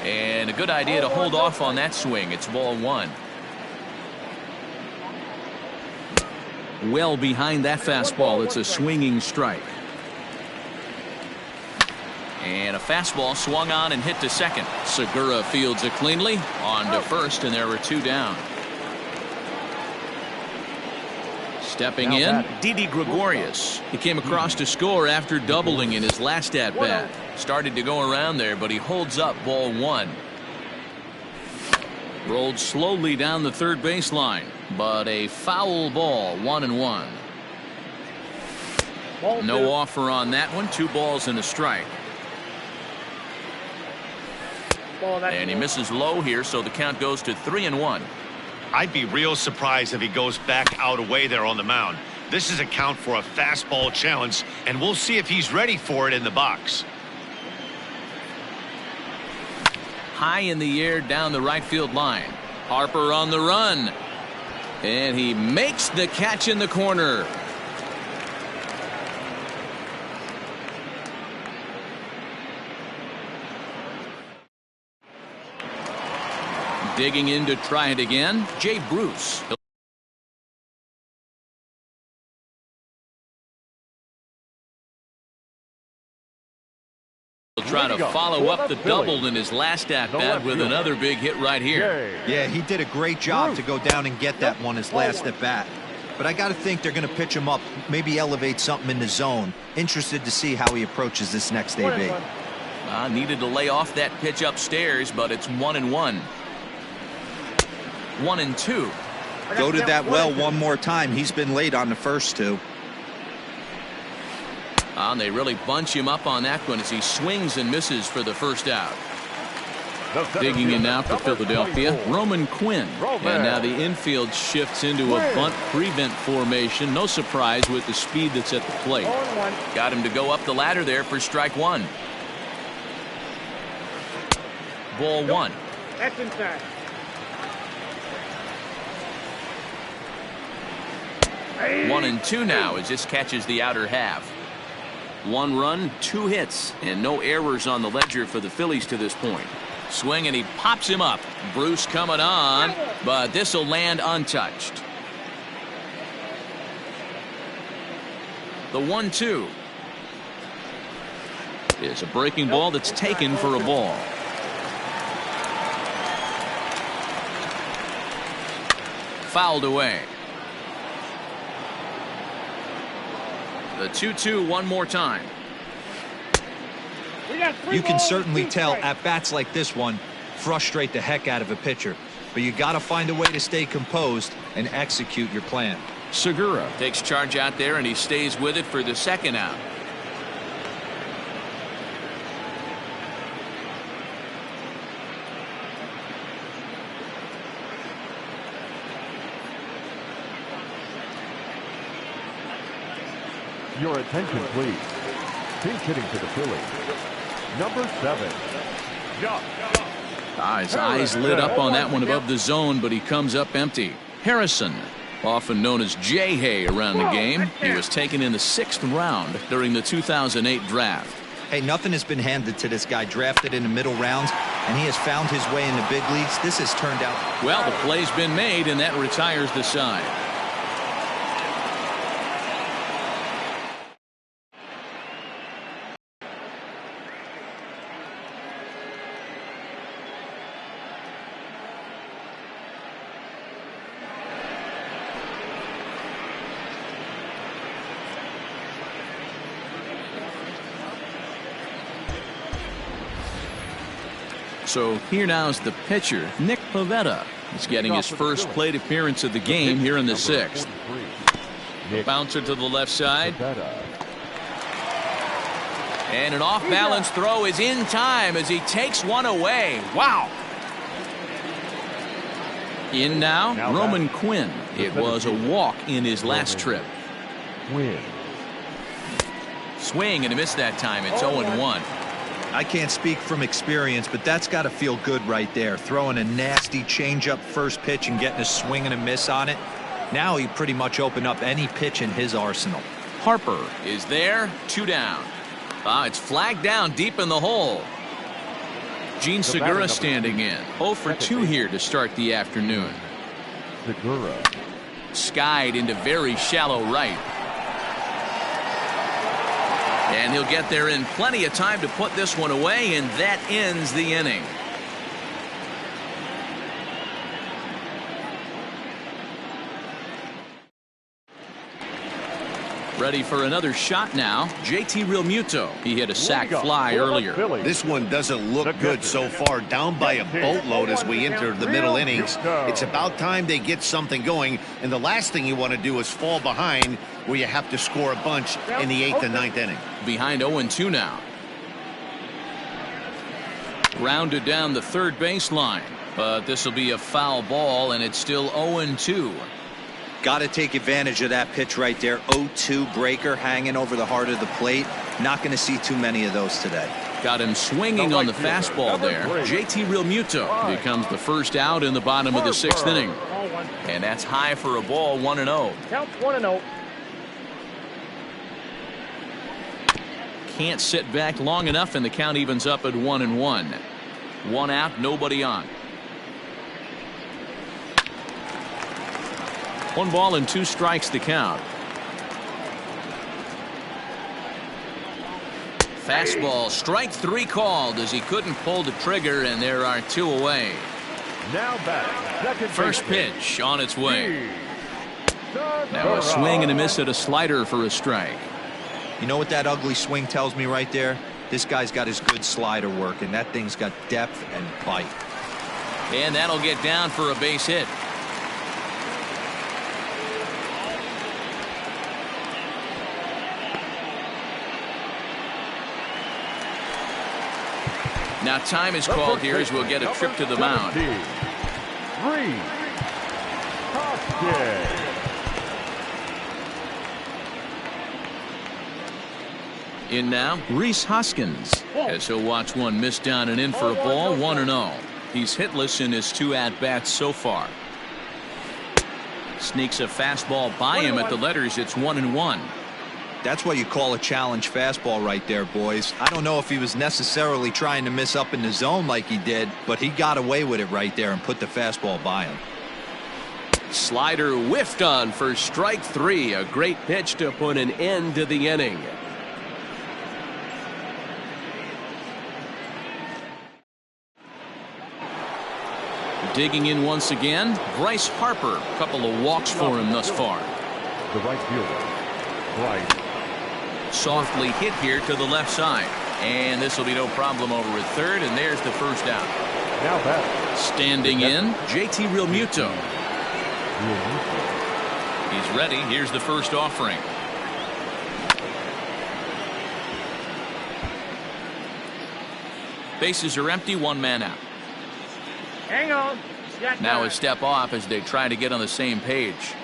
And a good idea to hold off on that swing. It's ball 1. Well behind that fastball. It's a swinging strike. And a fastball swung on and hit to second. Segura fields it cleanly. On to first, and there were 2 down. Stepping in, Didi Gregorius. He came across to score after doubling in his last at-bat. Started to go around there, but he holds up ball 1. Rolled slowly down the third baseline, but a foul ball, 1-1. No offer on that one. 2 balls and a strike. And he misses low here, so the count goes to 3-1. I'd be real surprised if he goes back out away there on the mound. This is a count for a fastball challenge, and we'll see if he's ready for it in the box. High in the air down the right field line. Harper on the run. And he makes the catch in the corner. Digging in to try it again, Jay Bruce. He'll try to follow up the double in his last at-bat with another big hit right here. Yeah, he did a great job to go down and get that one his last at-bat. But I got to think they're going to pitch him up, maybe elevate something in the zone. Interested to see how he approaches this next AB. Needed to lay off that pitch upstairs, but it's 1-1. 1-2. Go to that well one more time. He's been late on the first two. And they really bunch him up on that one as he swings and misses for the first out. Digging in now for Philadelphia, Roman Quinn. And now the infield shifts into a bunt prevent formation. No surprise with the speed that's at the plate. Got him to go up the ladder there for strike one. Ball one. That's inside. 1-2 now as this catches the outer half. 1 run, 2 hits, and no errors on the ledger for the Phillies to this point. Swing and he pops him up. Bruce coming on, but this will land untouched. The 1-2 is a breaking ball that's taken for a ball. Fouled away. The 2-2 one more time. You can certainly tell at bats like this one frustrate the heck out of a pitcher, but you got to find a way to stay composed and execute your plan. Segura takes charge out there and he stays with it for the second out. Your attention, please. Pinch hitting for the Phillies. Number 7. His eyes lit up on that one above the zone, but he comes up empty. Harrison, often known as J-Hay around the game. He was taken in the 6th round during the 2008 draft. Hey, nothing has been handed to this guy. Drafted in the middle rounds, and he has found his way in the big leagues. This has turned out well. The play's been made, and that retires the side. So here now is the pitcher, Nick Pivetta. He's getting his first plate appearance of the game here in the 6th. Bouncer to the left side. And an off-balance throw is in time as he takes one away. Wow. In now, Roman Quinn. It was a walk in his last trip. Swing and a miss that time. It's 0-1. I can't speak from experience, but that's got to feel good right there. Throwing a nasty changeup first pitch and getting a swing and a miss on it. Now he pretty much opened up any pitch in his arsenal. Harper is there, 2 down. It's flagged down deep in the hole. Gene Segura standing in. 0 for 2 here to start the afternoon. Segura. Skied into very shallow right. And he'll get there in plenty of time to put this one away, and that ends the inning. Ready for another shot now. JT Realmuto. He hit a sac fly earlier. This one doesn't look good so far. Down by a boatload as we enter the middle innings. It's about time they get something going, and the last thing you want to do is fall behind where you have to score a bunch in the 8th and 9th inning. Behind 0-2 now. Grounded down the third baseline, but this will be a foul ball, and it's still 0-2. Got to take advantage of that pitch right there. 0-2 breaker hanging over the heart of the plate. Not going to see too many of those today. Got him swinging on the fastball there. JT Realmuto becomes the first out in the bottom of the 6th inning. And that's high for a ball, 1-0. Count 1-0. Can't sit back long enough, and the count evens up at 1-1. 1 out, nobody on. 1 ball and 2 strikes to count. Fastball, strike 3 called as he couldn't pull the trigger, and there are 2 away. Now back. First pitch on its way. Now a swing and a miss at a slider for a strike. You know what that ugly swing tells me right there? This guy's got his good slider work, and that thing's got depth and bite. And that'll get down for a base hit. Now time is called here as we'll get a trip to the mound. 3. Hoskins. In now, Rhys Hoskins, as he'll watch one miss down and in for a ball, 1-0. He's hitless in his 2 at-bats so far. Sneaks a fastball by him at the letters. It's 1-1. That's what you call a challenge fastball right there, boys. I don't know if he was necessarily trying to miss up in the zone like he did, but he got away with it right there and put the fastball by him. Slider whiffed on for strike 3. A great pitch to put an end to the inning. Digging in once again, Bryce Harper. A couple of walks for him thus far. The right fielder, Bryce. Softly hit here to the left side. And this will be no problem over at third, and there's the first out. Now back. Standing in, JT Realmuto. He's ready. Here's the first offering. Bases are empty, 1 man out. Hang on. Now a step off as they try to get on the same page.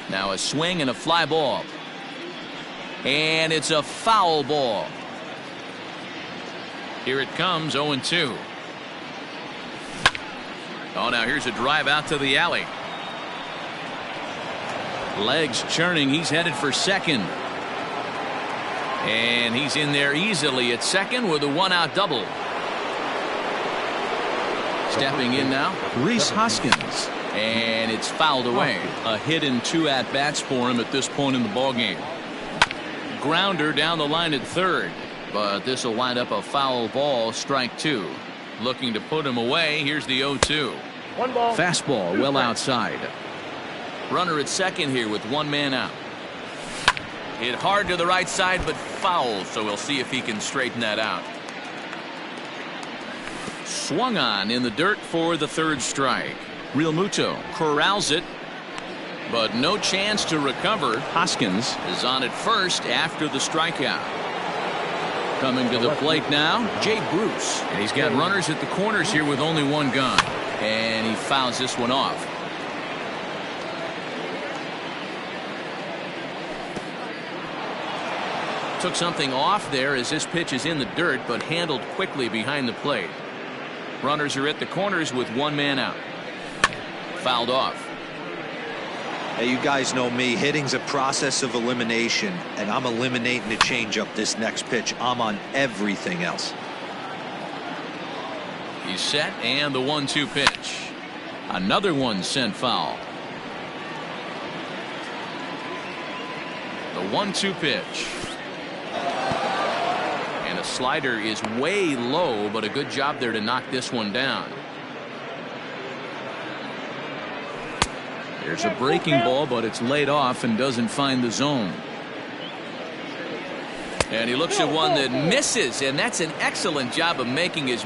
Now a swing and a fly ball. And it's a foul ball. Here it comes, 0-2. Oh, now here's a drive out to the alley. Legs churning. He's headed for second. And he's in there easily at second with a 1-out double. Stepping in now, Rhys Hoskins. And it's fouled away. A hit and 2 at-bats for him at this point in the ballgame. Grounder down the line at third. But this will wind up a foul ball, strike 2. Looking to put him away. Here's the 0-2. 1 ball. Fastball well outside. Runner at second here with 1 man out. Hit hard to the right side, but foul, so we'll see if he can straighten that out. Swung on in the dirt for the 3rd strike. Realmuto corrals it, but no chance to recover. Hoskins is on at first after the strikeout. Coming to the plate now, Jay Bruce. And he's got runners at the corners here with only 1 gun. And he fouls this one off. Took something off there as this pitch is in the dirt, but handled quickly behind the plate. Runners are at the corners with 1 man out. Fouled off. Hey, you guys know me. Hitting's a process of elimination, and I'm eliminating the changeup this next pitch. I'm on everything else. He's set, and the 1-2 pitch. Another one sent foul. The 1-2 pitch. And a slider is way low, but a good job there to knock this one down. There's a breaking ball, but it's laid off and doesn't find the zone. And he looks at one that misses, and that's an excellent job of making his